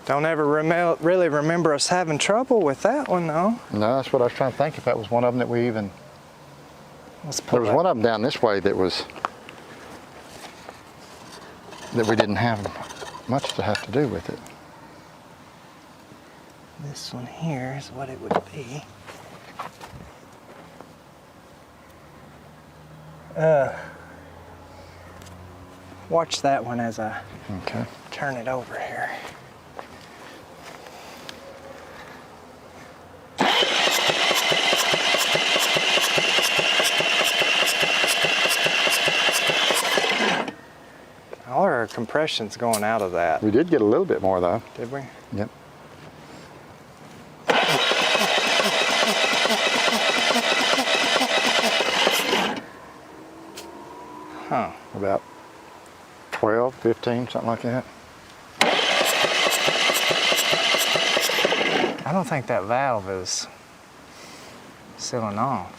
Don't ever really remember us having trouble with that one though. No, that's what I was trying to think, if that was one of them that we even... Let's There pull was that. one of them down this way that we didn't have much to have to do with it. This one here is what it would be. Watch that one as I Okay. turn it over here. All our compression's going out of that. We did get a little bit more though. Did we? Yep. Huh. About 12, 15, something like that. I don't think that valve is sealing off.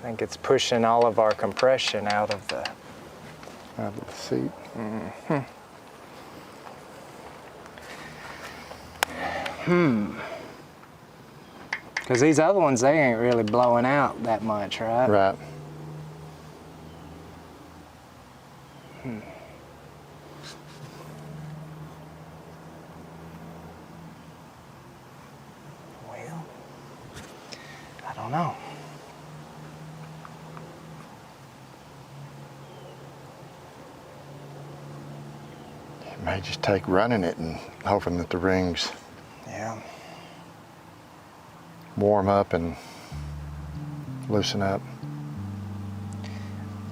I think it's pushing all of our compression out of the... Out of the seat. Because these other ones, they ain't really blowing out that much, right? Right. Well, I don't know. It may just take running it and hoping that the rings Yeah. warm up and loosen up.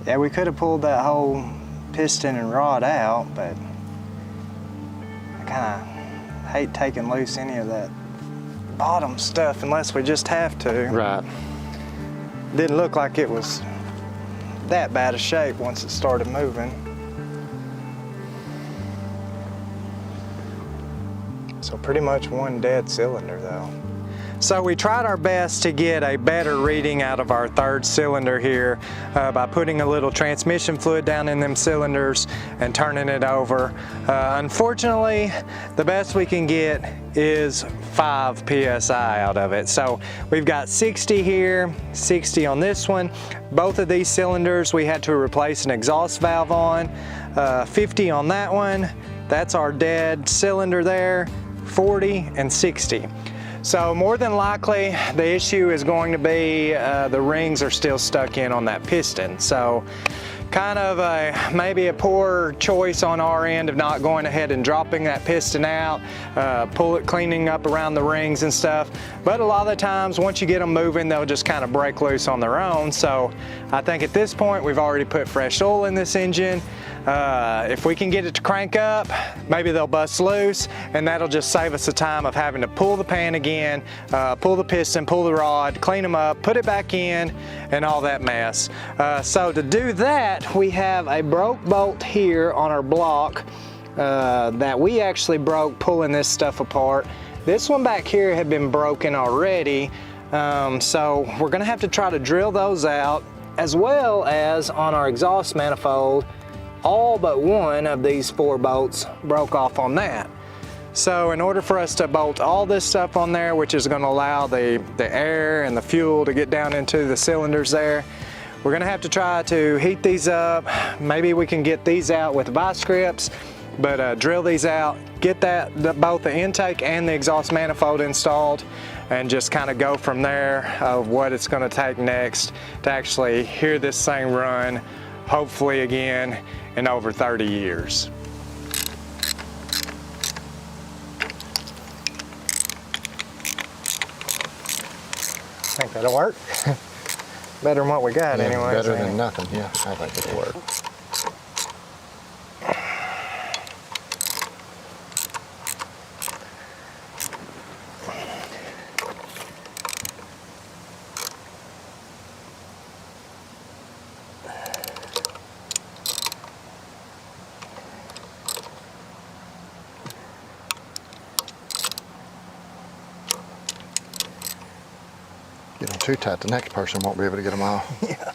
Yeah, we could have pulled that whole piston and rod out, but I kind of hate taking loose any of that bottom stuff unless we just have to. Right. Didn't look like it was that bad a shape once it started moving. So pretty much one dead cylinder though. So we tried our best to get a better reading out of our third cylinder here by putting a little transmission fluid down in them cylinders and turning it over. Unfortunately, the best we can get is 5 PSI out of it. So we've got 60 here, 60 on this one. Both of these cylinders we had to replace an exhaust valve on. 50 on that one. That's our dead cylinder there. 40 and 60. So more than likely the issue is going to be the rings are still stuck in on that piston. So kind of maybe a poor choice on our end of not going ahead and dropping that piston out, cleaning up around the rings and stuff. But a lot of the times, once you get them moving, they'll just kind of break loose on their own. So I think at this point, we've already put fresh oil in this engine. If we can get it to crank up, maybe they'll bust loose, and that'll just save us the time of having to pull the pan again, pull the piston, pull the rod, clean them up, put it back in, and all that mess. So to do that, we have a broke bolt here on our block that we actually broke pulling this stuff apart. This one back here had been broken already, so we're gonna have to try to drill those out, as well as on our exhaust manifold. All but one of these 4 bolts broke off on that. So in order for us to bolt all this stuff on there, which is going to allow the air and the fuel to get down into the cylinders there, we're going to have to try to heat these up. Maybe we can get these out with vice grips, but drill these out, get both the intake and the exhaust manifold installed, and just kind of go from there of what it's going to take next to actually hear this thing run, hopefully again in over 30 years. I think that'll work. Better than what we got anyway. Better than nothing, yeah, I think it'll work. Get them too tight, the next person won't be able to get them off. Yeah.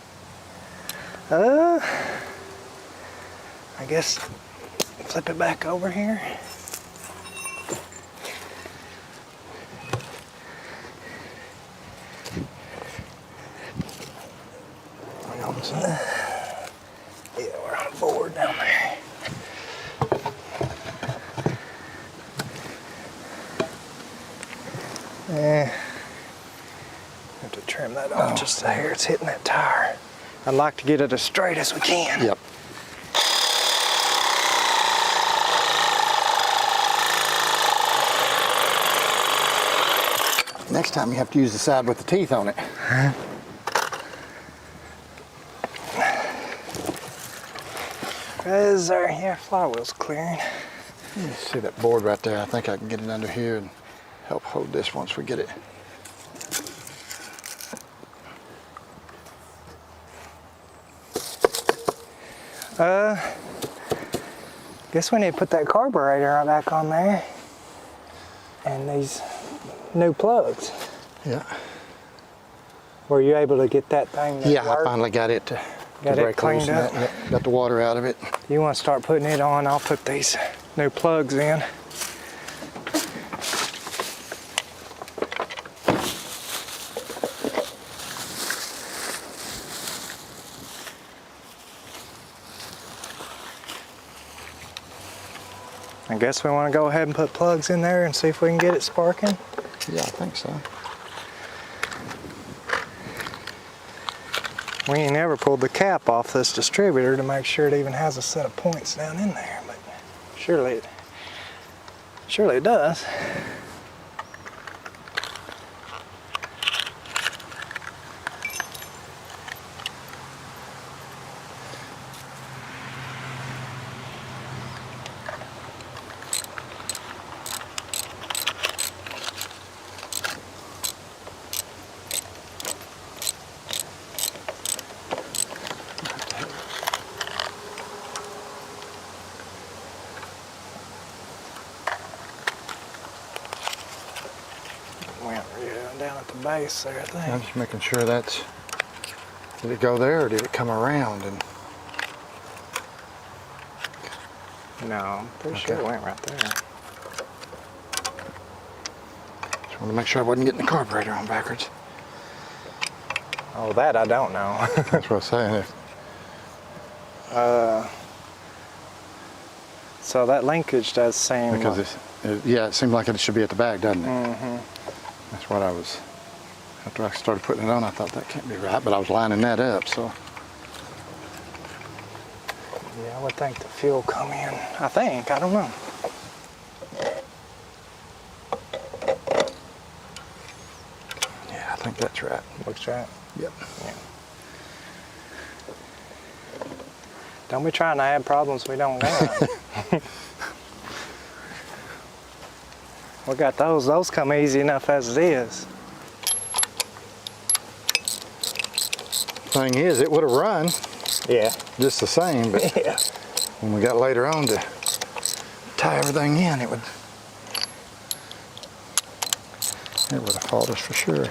I guess flip it back over here. Yeah, we're on board down there. Have to trim that off just a hair. It's hitting that tire. I'd like to get it as straight as we can. Yep. Next time you have to use the side with the teeth on it. Is there? Yeah, flywheel's clearing. You see that board right there? I think I can get it under here and help hold this once we get it. Guess we need to put that carburetor back on there. And these new plugs. Yeah. Were you able to get that thing to Yeah, work? I finally got it to Got it break cleaned loose and up? that. Yep, got the water out of it. You want to start putting it on? I'll put these new plugs in. I guess we want to go ahead and put plugs in there and see if we can get it sparking. Yeah, I think so. We ain't never pulled the cap off this distributor to make sure it even has a set of points down in there, but surely it does. Down at the base there, I think. I'm just making sure that's, did it go there or did it come around? And No, I'm pretty sure it went right there. just want to make sure I wasn't getting the carburetor on backwards. Oh, that I don't know. That's what I'm saying. So that linkage does seem Because like, yeah, it seemed like it should be at the back, doesn't it? Mm-hmm. That's what I was, after I started putting it on, I thought that can't be right, but I was lining that up, so. Yeah, I would think the fuel come in. I think, I don't know. Yeah, I think that's right. Looks right. Yep. Yeah. Don't be trying to add problems we don't got. We got those. Those come easy enough as it is. Thing is, it would have run Yeah. just the same, but Yeah. when we got later on to tie everything in, it would have faulted us for sure.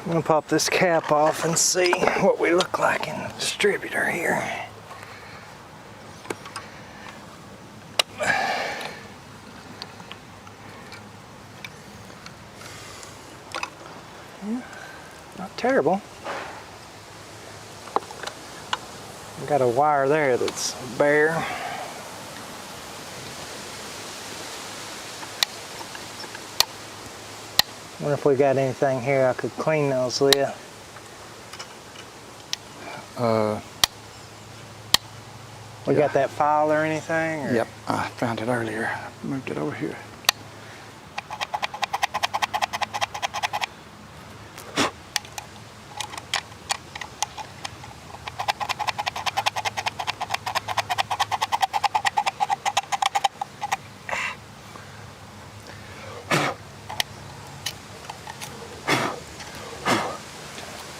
I'm gonna pop this cap off and see what we look like in the distributor here. Yeah, not terrible. We've got a wire there that's bare. Wonder if we got anything here I could clean those with. We got that file or anything? Or? Yep, I found it earlier. Moved it over here.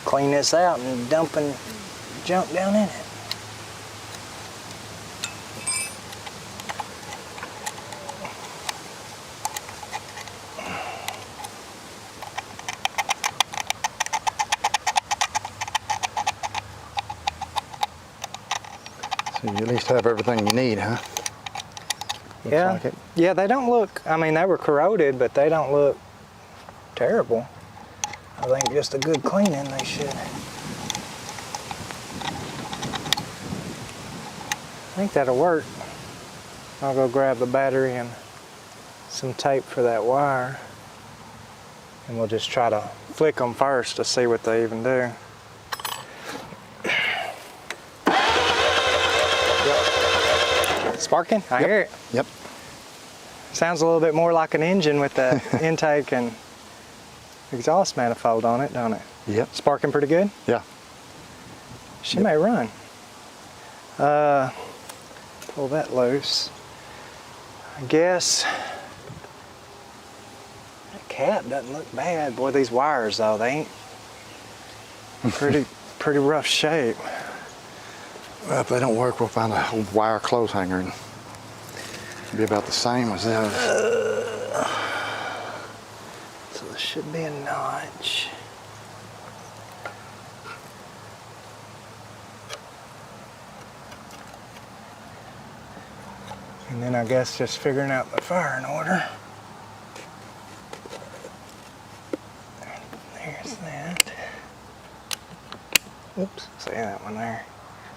Clean this out and dumping junk down in it. So you at least have everything you need, huh? Looks Yeah, like it. yeah, they don't look, I mean, they were corroded, but they don't look terrible. I think just a good cleaning they should. I think that'll work. I'll go grab the battery and some tape for that wire. And we'll just try to flick them first to see what they even do. Sparking? I hear it. Yep. Sounds a little bit more like an engine with the intake and exhaust manifold on it, don't it? Yep. Sparking pretty good? Yeah. She may run. Pull that loose. I guess that cap doesn't look bad. Boy, these wires though, they ain't pretty rough shape. Well, if they don't work, we'll find a old wire clothes hanger and it'll be about the same as those. So there should be a notch. And then I guess just figuring out the firing order. There's that. Oops, see that one there.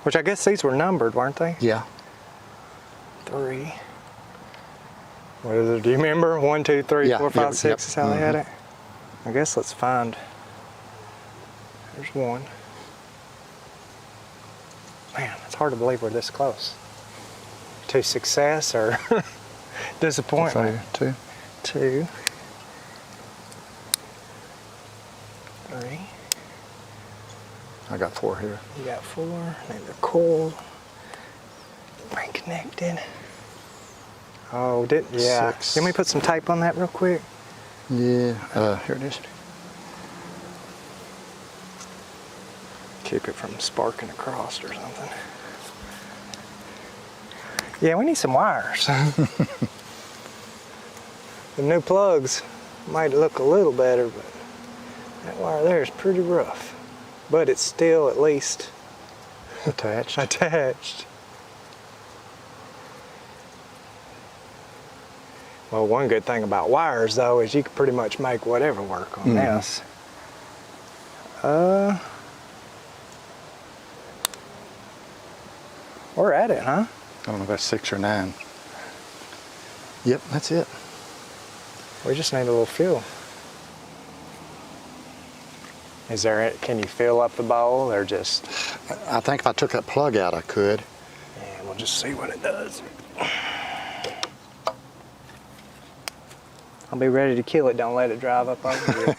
Which I guess these were numbered, weren't they? Yeah. 3. What is it? Do you remember? 1, 2, 3, Yeah, 4, 5, yep, 6 yep. is how they had it. I guess let's find. There's 1. Man, it's hard to believe we're this close to success or disappointment. So, 2. 2, 3. I got 4 here. You got 4. And the coil reconnected. Oh, yeah. 6. Can we put some tape on that real quick? Yeah. Here it is. Keep it from sparking across or something. Yeah, we need some wires. The new plugs might look a little better, but that wire there is pretty rough. But it's still at least Attached. attached. Well, one good thing about wires though is you can pretty much make whatever work on this. We're at it, huh? I don't know if that's 6 or 9. Yep, that's it. We just need a little fuel. Is there, can you fill up the bowl or just? I think if I took that plug out, I could. Yeah, we'll just see what it does. I'll be ready to kill it. Don't let it drive up over you.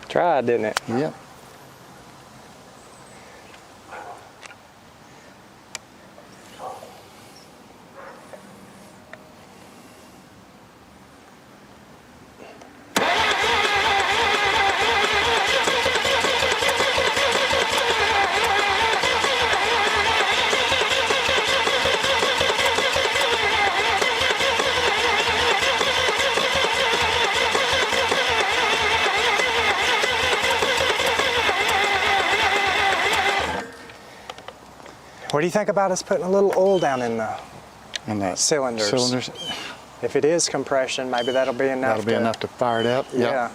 Tried, didn't it? Yep. What do you think about us putting a little oil down in the And that cylinders? Cylinders. If it is compression, maybe that'll be enough. That'll be enough to fire it up. Yeah.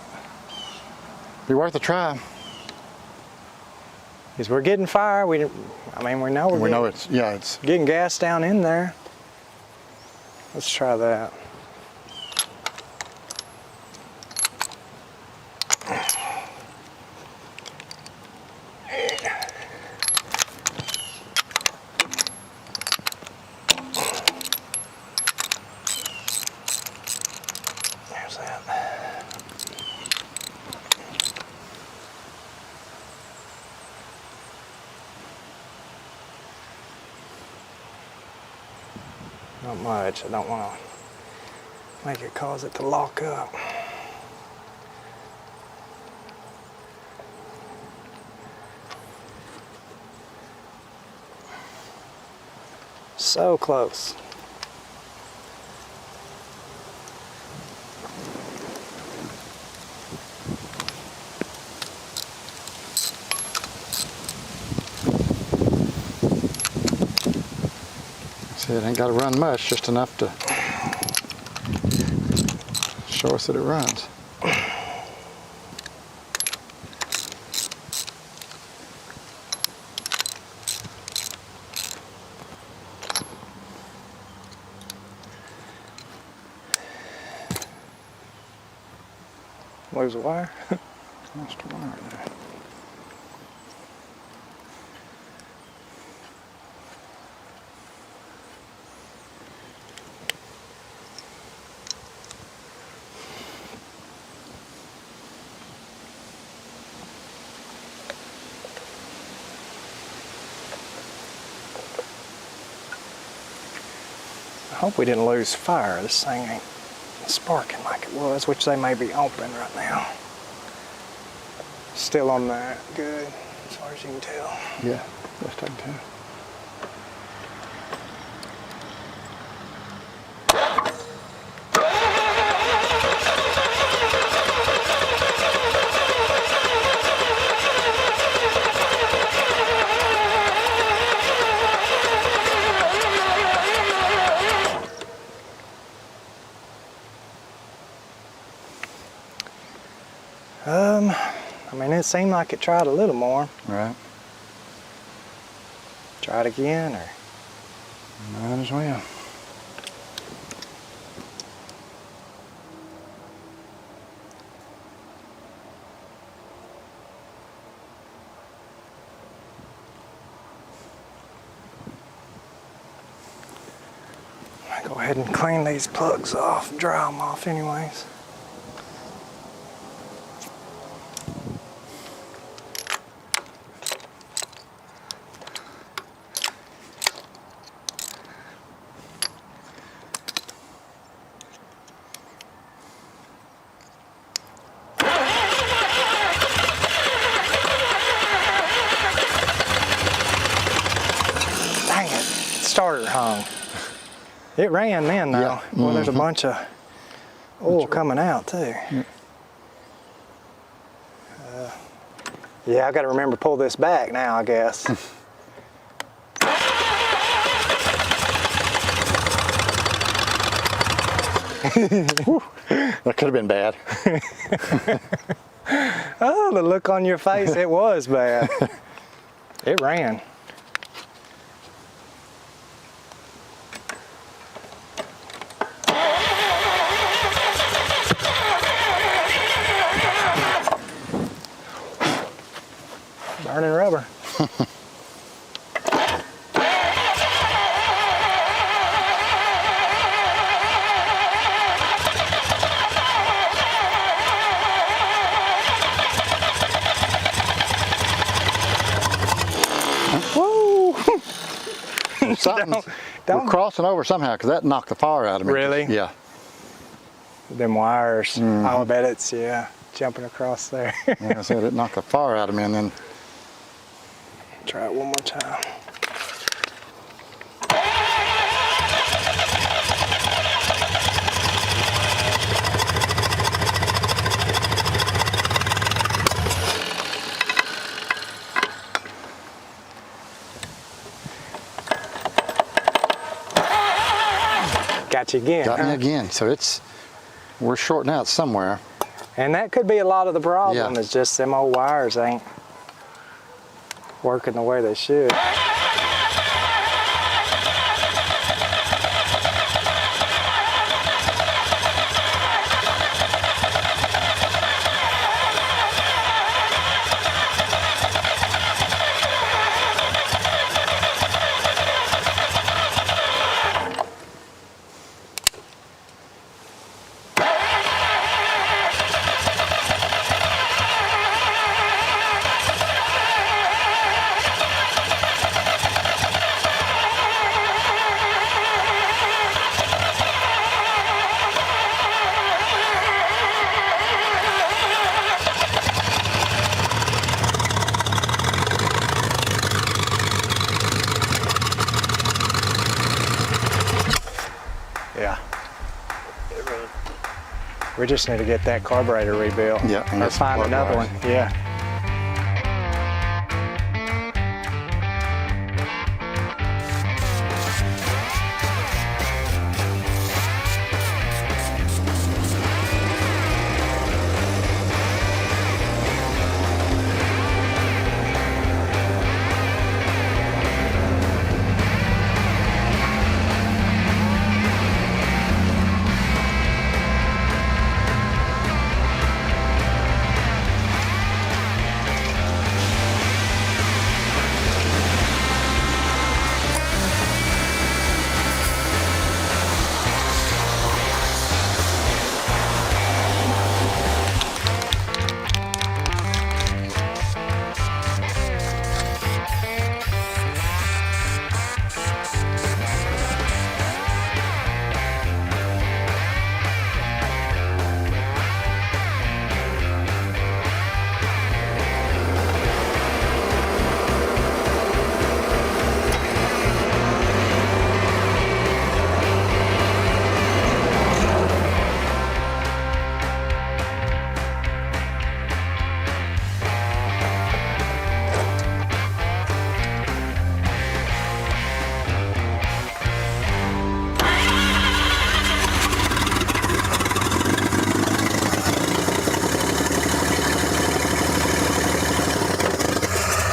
Be worth a try. Because we're getting fire. We know We know it's getting gas down in there. Let's try that. There's that. Not much. I don't want to make it cause it to lock up. So close. See, it ain't got to run much, just enough to show us that it runs. Lose the wire. Lost a wire there. I hope we didn't lose fire. This thing ain't sparking like it was, which they may be open right now. Still on that. Good, as far as you can tell. Yeah, best I can tell. I mean, it seemed like it tried a little more. Right. Try it again, or? Might as well. I'll go ahead and clean these plugs off, dry them off anyways. Dang it, starter hung. It ran then though. Yeah. Well, there's a bunch of oil coming out too. Yeah, I got to remember to pull this back now, I guess. That could have been bad. Oh, the look on your face, it was bad. It ran. Burning rubber. Woo! Something. Don't. We're crossing over somehow because that knocked the fire out of me. Really? Yeah. Them wires. I bet it's, yeah, jumping across there. Like I said, it knocked the fire out of me, and then Try it one more time. Got you again. got huh? me again. So we're shorting out somewhere. And that could be a lot of the problem, Yeah. is just them old wires ain't working the way they should. Yeah. We just need to get that carburetor rebuilt. Yeah, and Or get some find plug another wires. one. Yeah.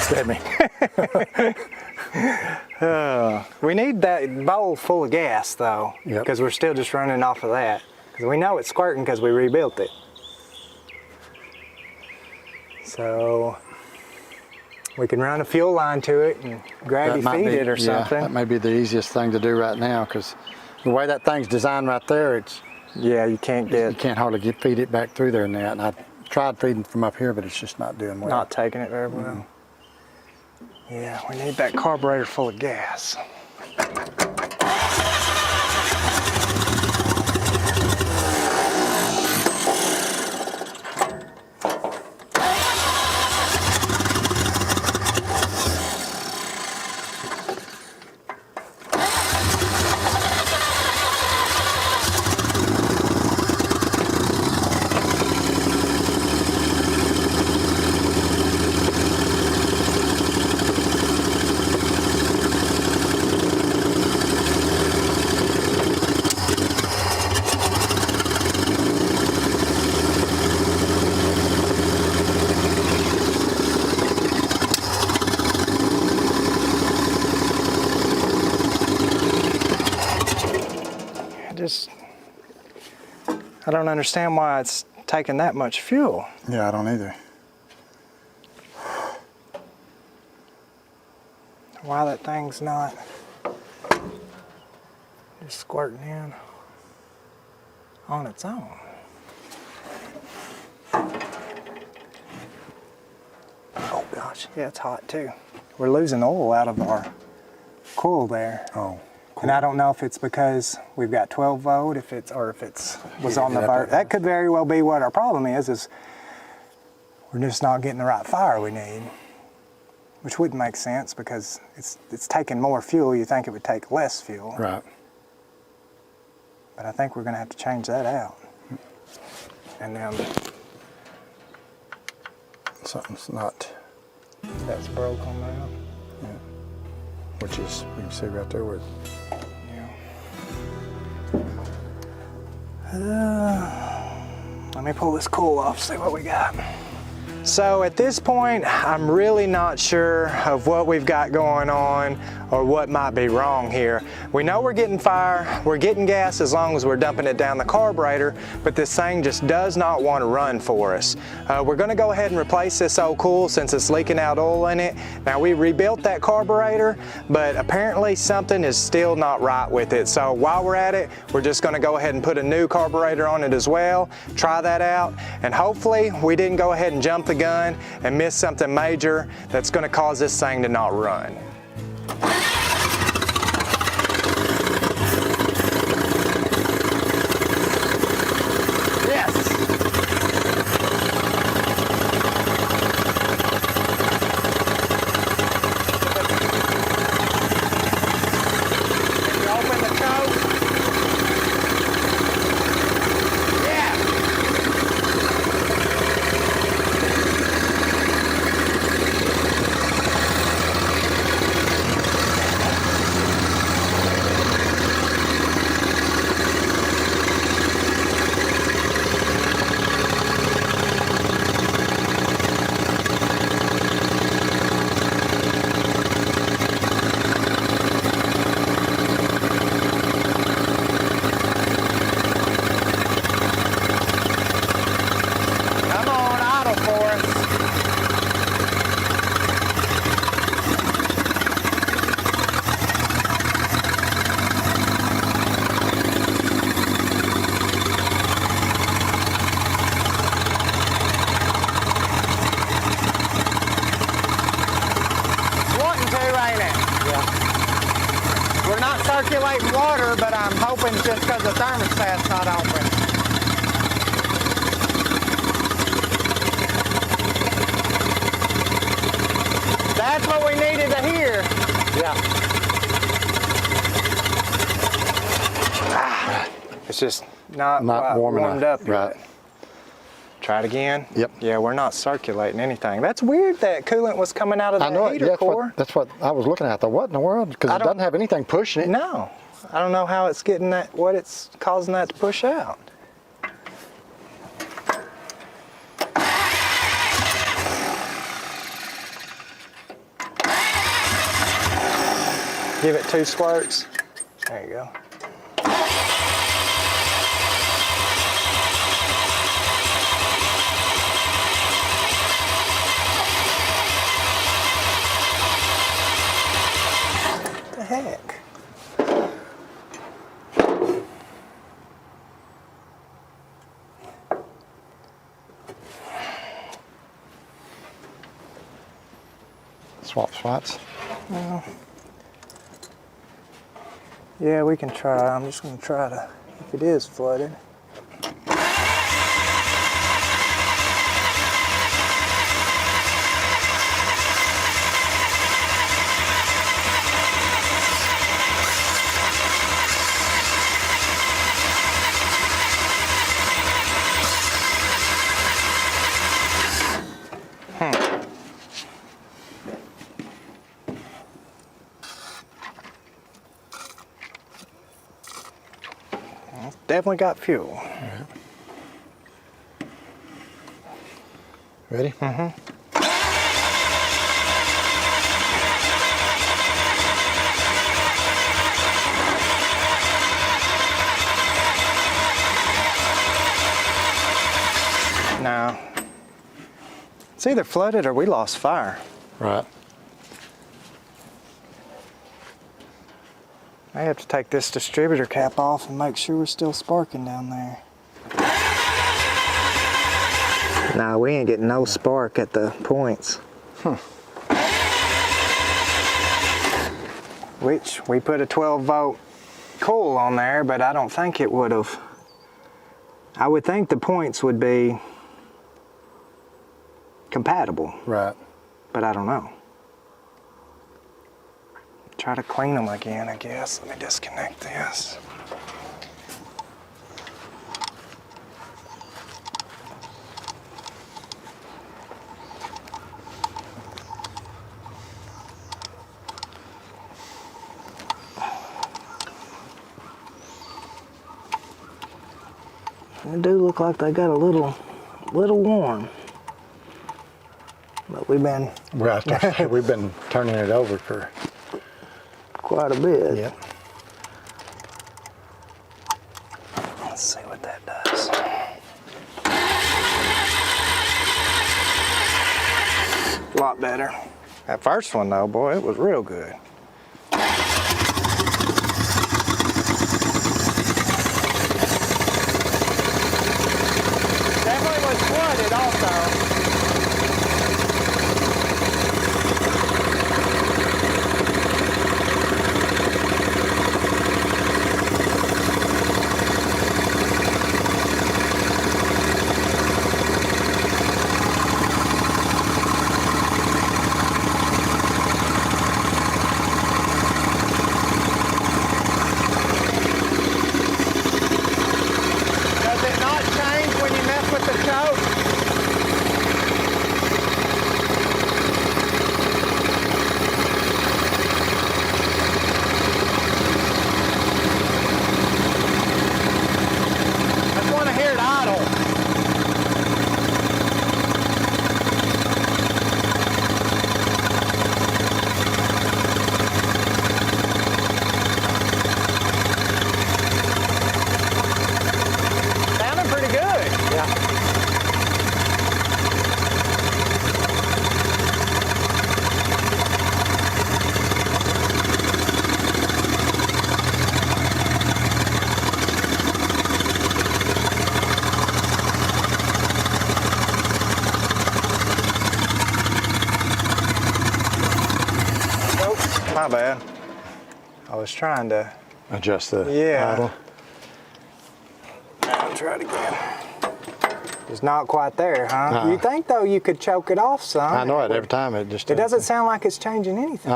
Scared me. We need that bowl full of gas though, Yep. because we're still just running off of that. Because we know it's squirting because we rebuilt it. So we can run a fuel line to it and gravity might feed be- it or yeah, something. that may be the easiest thing to do right now because the way that thing's designed right there, Yeah, you can't you get, can't hardly feed it back through there now. And I tried feeding from up here, but it's just not doing well. not taking it very well. Yeah, we need that carburetor full of gas. I don't understand why it's taking that much fuel. Yeah, I don't either. Why that thing's not just squirting in on its own. Oh gosh, yeah, it's hot too. We're losing oil out of our coil there. Oh. And I don't know if it's because we've got 12 volt, if it's on the verge. That could very well be what our problem is we're just not getting the right fire we need. Which wouldn't make sense because it's taking more fuel. You think it would take less fuel. Right. But I think we're going to have to change that out. And then Something's not, that's broke on that. yeah. Which is, you can see right there where, Yeah. Let me pull this coil off, see what we got. So at this point, I'm really not sure of what we've got going on or what might be wrong here. We know we're getting fire, we're getting gas as long as we're dumping it down the carburetor, but this thing just does not want to run for us. We're going to go ahead and replace this old coil since it's leaking out oil in it. Now we rebuilt that carburetor, but apparently something is still not right with it. So while we're at it, we're just going to go ahead and put a new carburetor on it as well, try that out, and hopefully we didn't go ahead and jump the gun and miss something major that's going to cause this thing to not run. Circulating water, but I'm hoping it's just because the thermostat's not open. That's what we needed to hear. Yeah. It's just not warmed up right. yet. Try it again? Yep. Yeah, we're not circulating anything. That's weird that coolant was coming out of the heater core. That's what I was looking at. I thought, what in the world? Because it doesn't have anything pushing it. No. I don't know how it's getting that, what it's causing that to push out. Give it 2 squirts. There you go. What the heck? Swap spots. Yeah, we can try. I'm just going to try to, if it is flooded. Definitely got fuel. All right. Ready? Mm-hmm. It's either flooded or we lost fire. Right. I have to take this distributor cap off and make sure we're still sparking down there. Nah, we ain't getting no spark at the points. Which, we put a 12-volt coil on there, but I don't think it would have. I would think the points would be compatible, Right. but I don't know. Try to clean them again, I guess. Let me disconnect this. They do look like they got a little warm. But we've been We've been turning it over for. quite a bit. Yep. Let's see what that does. A lot better. That first one though, boy, it was real good. Definitely was flooded also. Does it not change when you mess with the choke? I just want to hear it idle. Sounding pretty good. Yeah. Oh, my bad. I was trying to. Adjust the Yeah. idle. I'll try it again. It's not quite there, huh? Uh-uh. You think though you could choke it off some? I know it every time. It just. It doesn't sound like it's changing anything.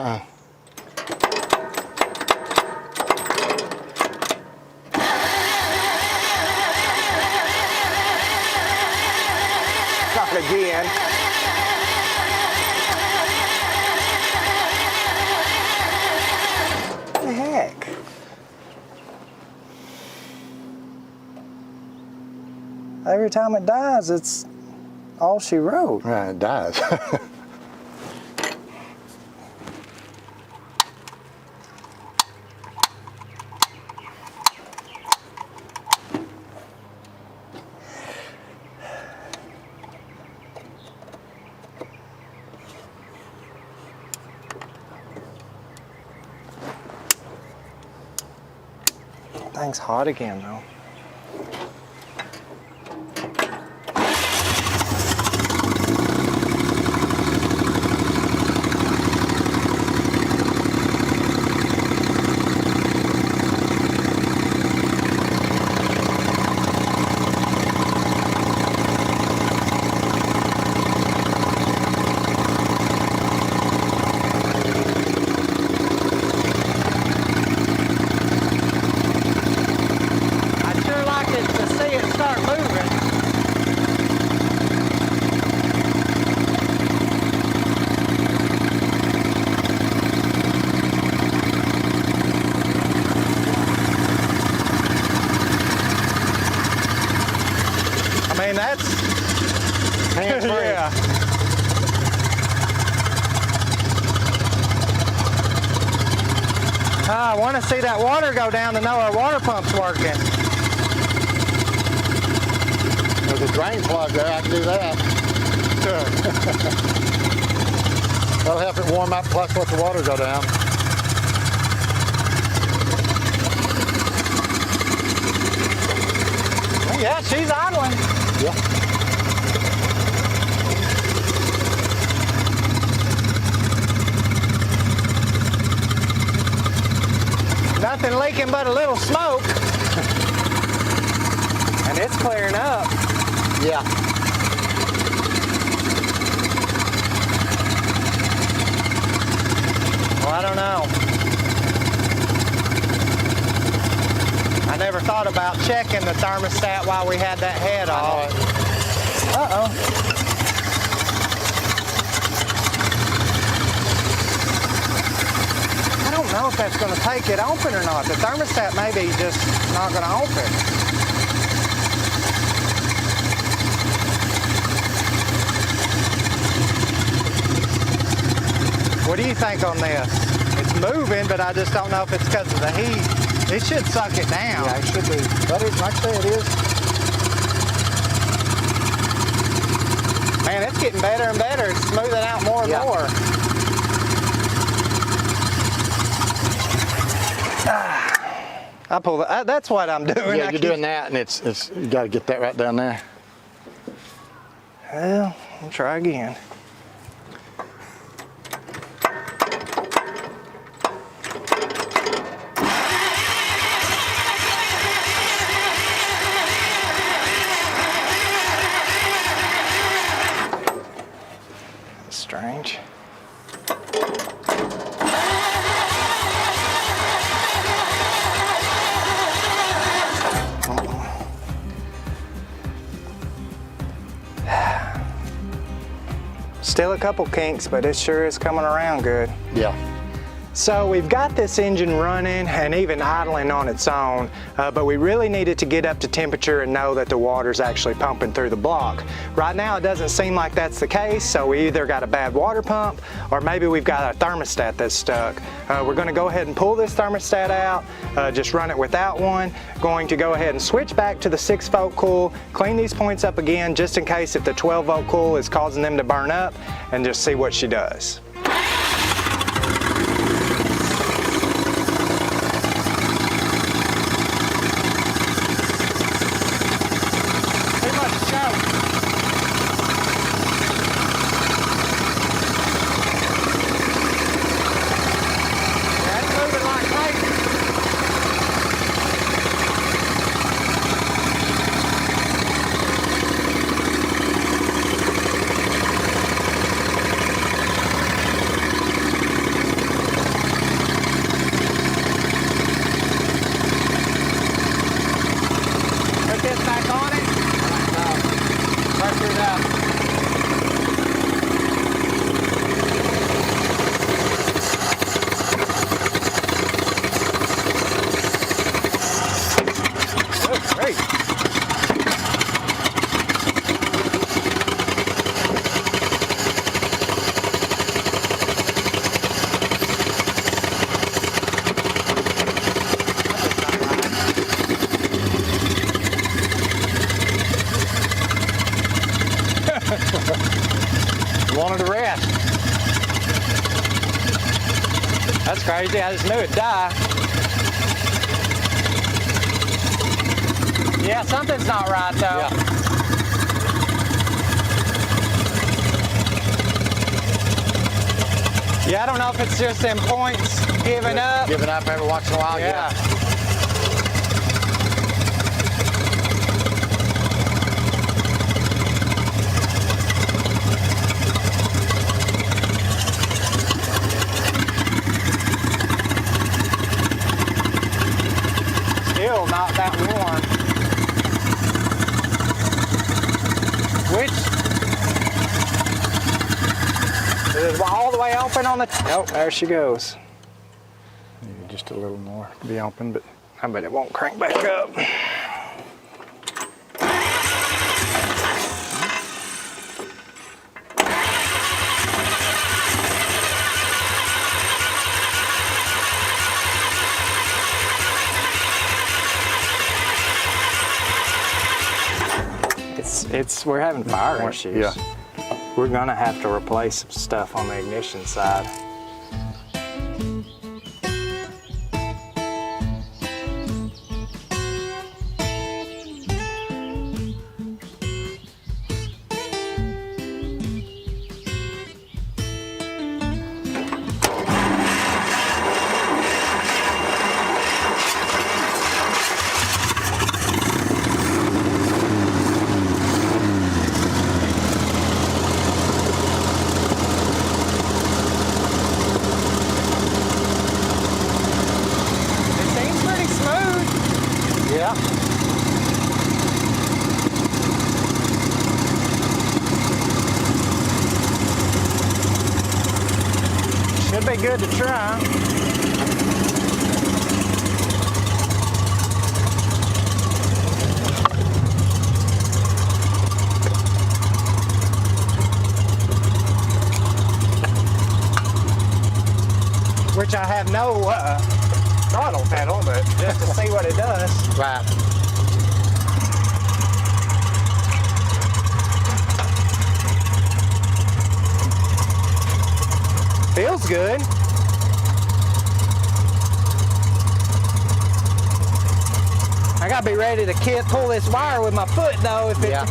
Not again. What the heck? Every time it dies, it's all she wrote. Right, it dies. Thing's hot again though. I'd sure like it to see it start moving. I mean, that's Hands-free. yeah. I want to see that water go down to know our water pump's working. There's a drain plug there. I can do that. That'll help it warm up, plus let the water go down. Yeah, she's idling. Yeah. Nothing leaking but a little smoke. And it's clearing up. Yeah. Well, I don't know. I never thought about checking the thermostat while we had that head on. Uh-oh. I don't know if that's going to take it open or not. The thermostat may be just not going to open. What do you think on this? It's moving, but I just don't know if it's because of the heat. It should suck it down. Yeah, it should be. But it, like I say, it is. Man, it's getting better and better. It's smoothing out more and more. I pull it. That's what I'm doing. Yeah, you're doing that, and it's you got to get that right down there. Well, I'll try again. Strange. Still a couple kinks, but it sure is coming around good. Yeah. So we've got this engine running and even idling on its own, but we really needed to get up to temperature and know that the water's actually pumping through the block. Right now it doesn't seem like that's the case, so we either got a bad water pump or maybe we've got a thermostat that's stuck. We're going to go ahead and pull this thermostat out, just run it without one. Going to go ahead and switch back to the 6-volt coil, clean these points up again just in case if the 12-volt coil is causing them to burn up, and just see what she does. Wanted to rest. That's crazy. I just knew it'd die. Yeah, something's not right though. Yeah. Yeah, I don't know if it's just them points giving up. Giving up every once in a while. Yeah. Still not that warm. Which is it all the way open on the? Oh, there she goes. Maybe just a little more to be open, but I bet it won't crank back up. We're having fire issues. yeah. We're gonna have to replace some stuff on the ignition side. Yeah. Should be good to try. Which I have no throttle pedal, but just to see what it does. Right. Feels good. I gotta be ready to pull this wire with my foot though. If it, Yeah.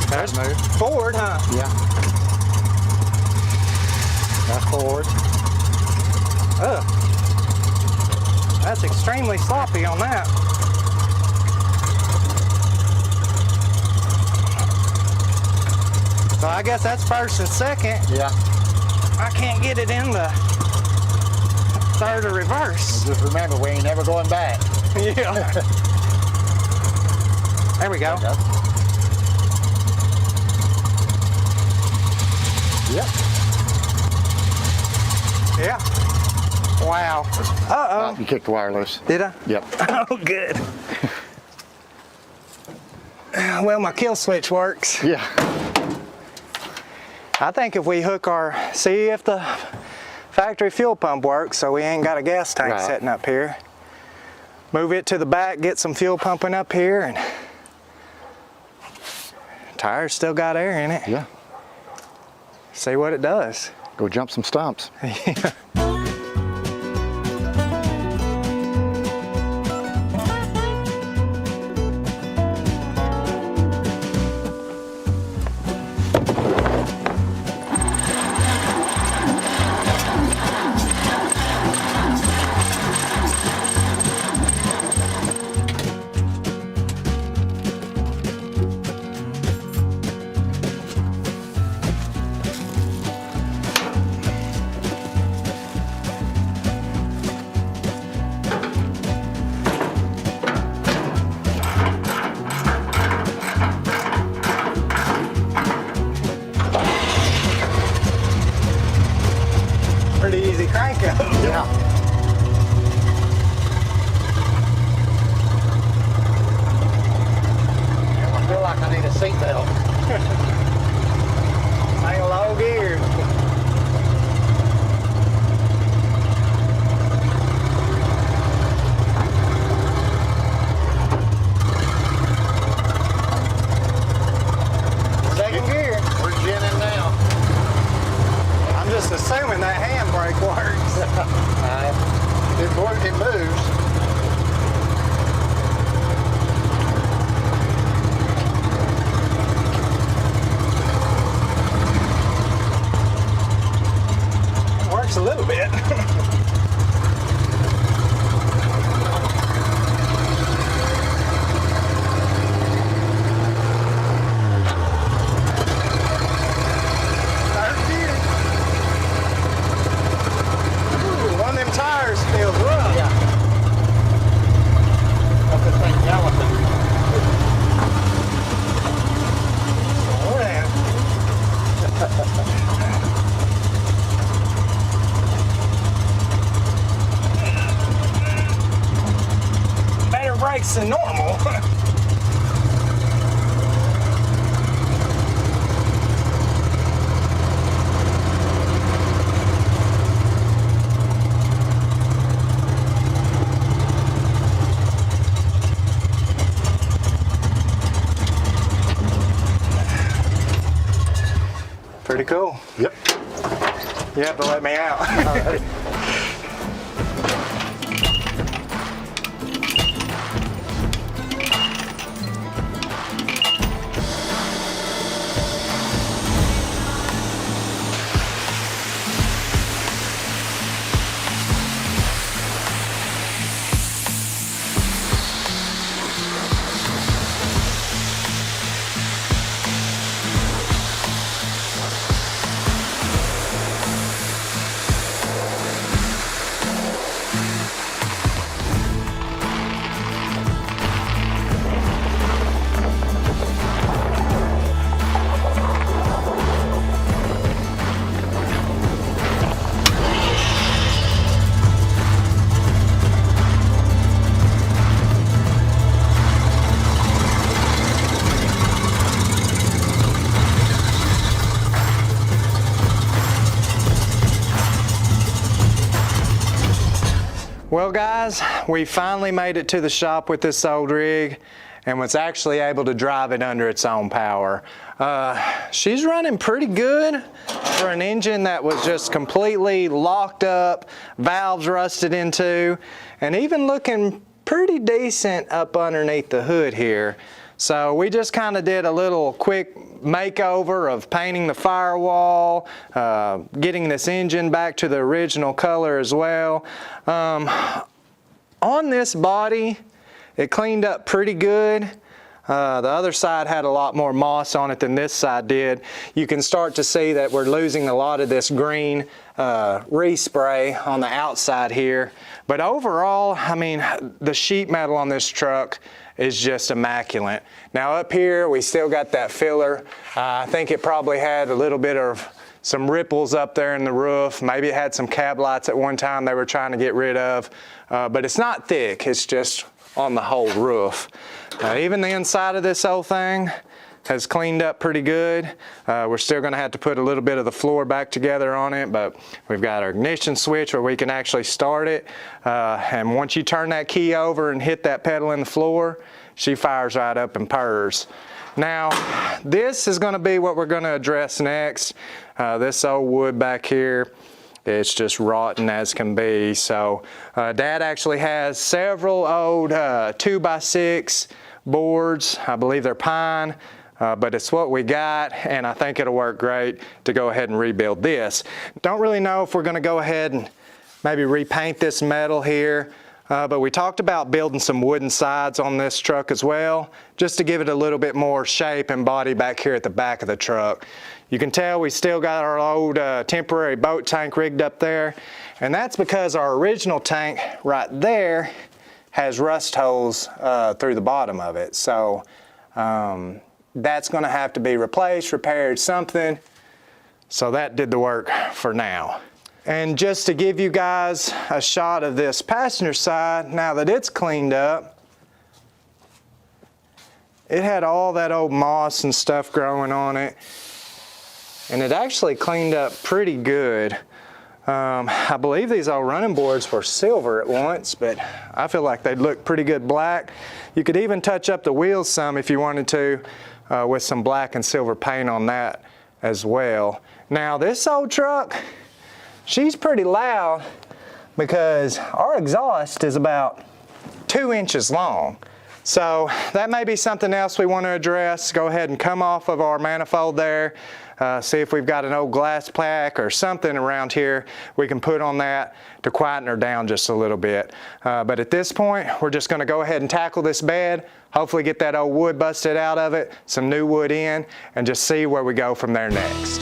There's move. forward, huh? Yeah. That's forward. Ugh. That's extremely sloppy on that. So I guess that's first and second. Yeah. I can't get it in the third or reverse. Just remember, we ain't never going back. Yeah. There we go. Okay. Yep. Yeah. Wow. Uh-oh. You kicked the wire loose. Did I? Yep. Oh, good. Well, my kill switch works. Yeah. I think if we hook see if the factory fuel pump works, so we ain't got a gas tank Right. sitting up here. Move it to the back, get some fuel pumping up here, and tires still got air in it. Yeah. See what it does. Go jump some stumps. Pretty easy crank up. Yeah. I feel like I need a seatbelt. Ain't a low gear. Second gear. We're ginning now. I'm just assuming that handbrake works. It moves. It works a little bit. Third gear. Ooh, one of them tires feels rough. Yeah. Hope this thing's galloping. Slow down. Better brakes than normal. Pretty cool. Yep. You have to let me out. Well guys, we finally made it to the shop with this old rig and was actually able to drive it under its own power. She's running pretty good for an engine that was just completely locked up, valves rusted into, and even looking pretty decent up underneath the hood here. So we just kind of did a little quick makeover of painting the firewall, getting this engine back to the original color as well. On this body, it cleaned up pretty good. The other side had a lot more moss on it than this side did. You can start to see that we're losing a lot of this green respray on the outside here. But overall, I mean, the sheet metal on this truck is just immaculate. Now up here, we still got that filler. I think it probably had a little bit of some ripples up there in the roof. Maybe it had some cab lights at one time they were trying to get rid of. But it's not thick, it's just on the whole roof. Even the inside of this whole thing has cleaned up pretty good. We're still gonna have to put a little bit of the floor back together on it, but we've got our ignition switch where we can actually start it. And once you turn that key over and hit that pedal in the floor, she fires right up and purrs. Now, this is gonna be what we're gonna address next. This old wood back here, it's just rotten as can be. So Dad actually has several old 2x6 boards. I believe they're pine. But it's what we got, and I think it'll work great to go ahead and rebuild this. Don't really know if we're gonna go ahead and maybe repaint this metal here, but we talked about building some wooden sides on this truck as well, just to give it a little bit more shape and body back here at the back of the truck. You can tell we still got our old temporary boat tank rigged up there, and that's because our original tank right there has rust holes through the bottom of it. So that's gonna have to be replaced, repaired, something. So that did the work for now. And just to give you guys a shot of this passenger side, now that it's cleaned up, it had all that old moss and stuff growing on it. And it actually cleaned up pretty good. I believe these old running boards were silver at once, but I feel like they'd look pretty good black. You could even touch up the wheels some if you wanted to, with some black and silver paint on that as well. Now this old truck, she's pretty loud because our exhaust is about 2 inches long. So that may be something else we want to address. Go ahead and come off of our manifold there. See if we've got an old glass plaque or something around here we can put on that to quieten her down just a little bit. But at this point, we're just going to go ahead and tackle this bed, hopefully get that old wood busted out of it, some new wood in, and just see where we go from there next.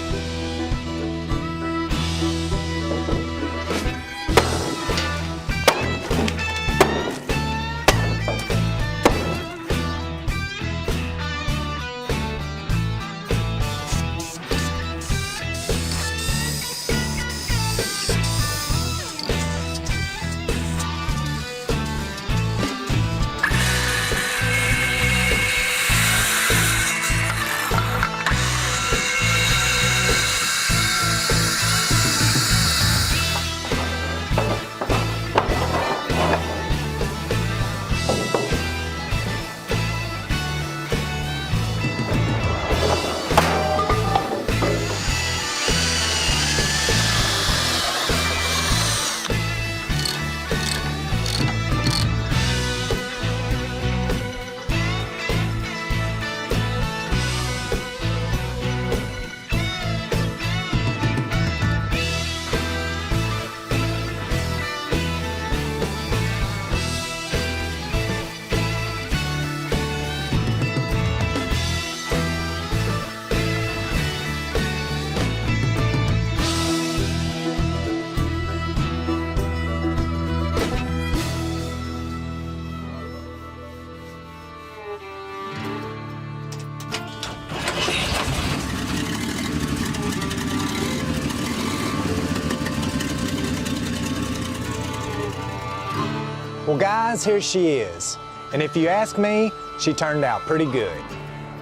Well guys, here she is. And if you ask me, she turned out pretty good.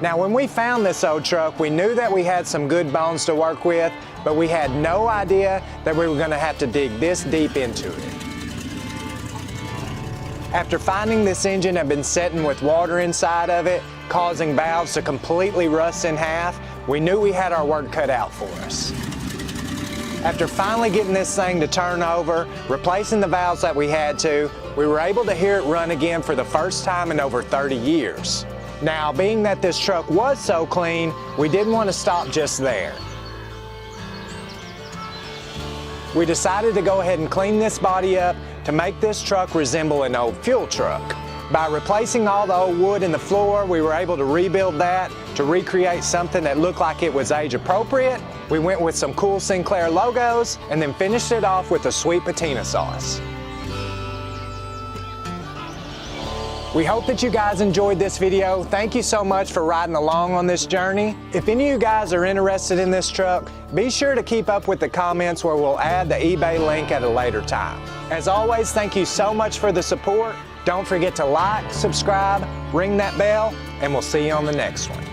Now when we found this old truck, we knew that we had some good bones to work with, but we had no idea that we were going to have to dig this deep into it. After finding this engine had been sitting with water inside of it, causing valves to completely rust in half, we knew we had our work cut out for us. After finally getting this thing to turn over, replacing the valves that we had to, we were able to hear it run again for the first time in over 30 years. Now, being that this truck was so clean, we didn't want to stop just there. We decided to go ahead and clean this body up to make this truck resemble an old fuel truck. By replacing all the old wood in the floor, we were able to rebuild that to recreate something that looked like it was age appropriate. We went with some cool Sinclair logos and then finished it off with a sweet patina sauce. We hope that you guys enjoyed this video. Thank you so much for riding along on this journey. If any of you guys are interested in this truck, be sure to keep up with the comments where we'll add the eBay link at a later time. As always, thank you so much for the support. Don't forget to like, subscribe, ring that bell, and we'll see you on the next one.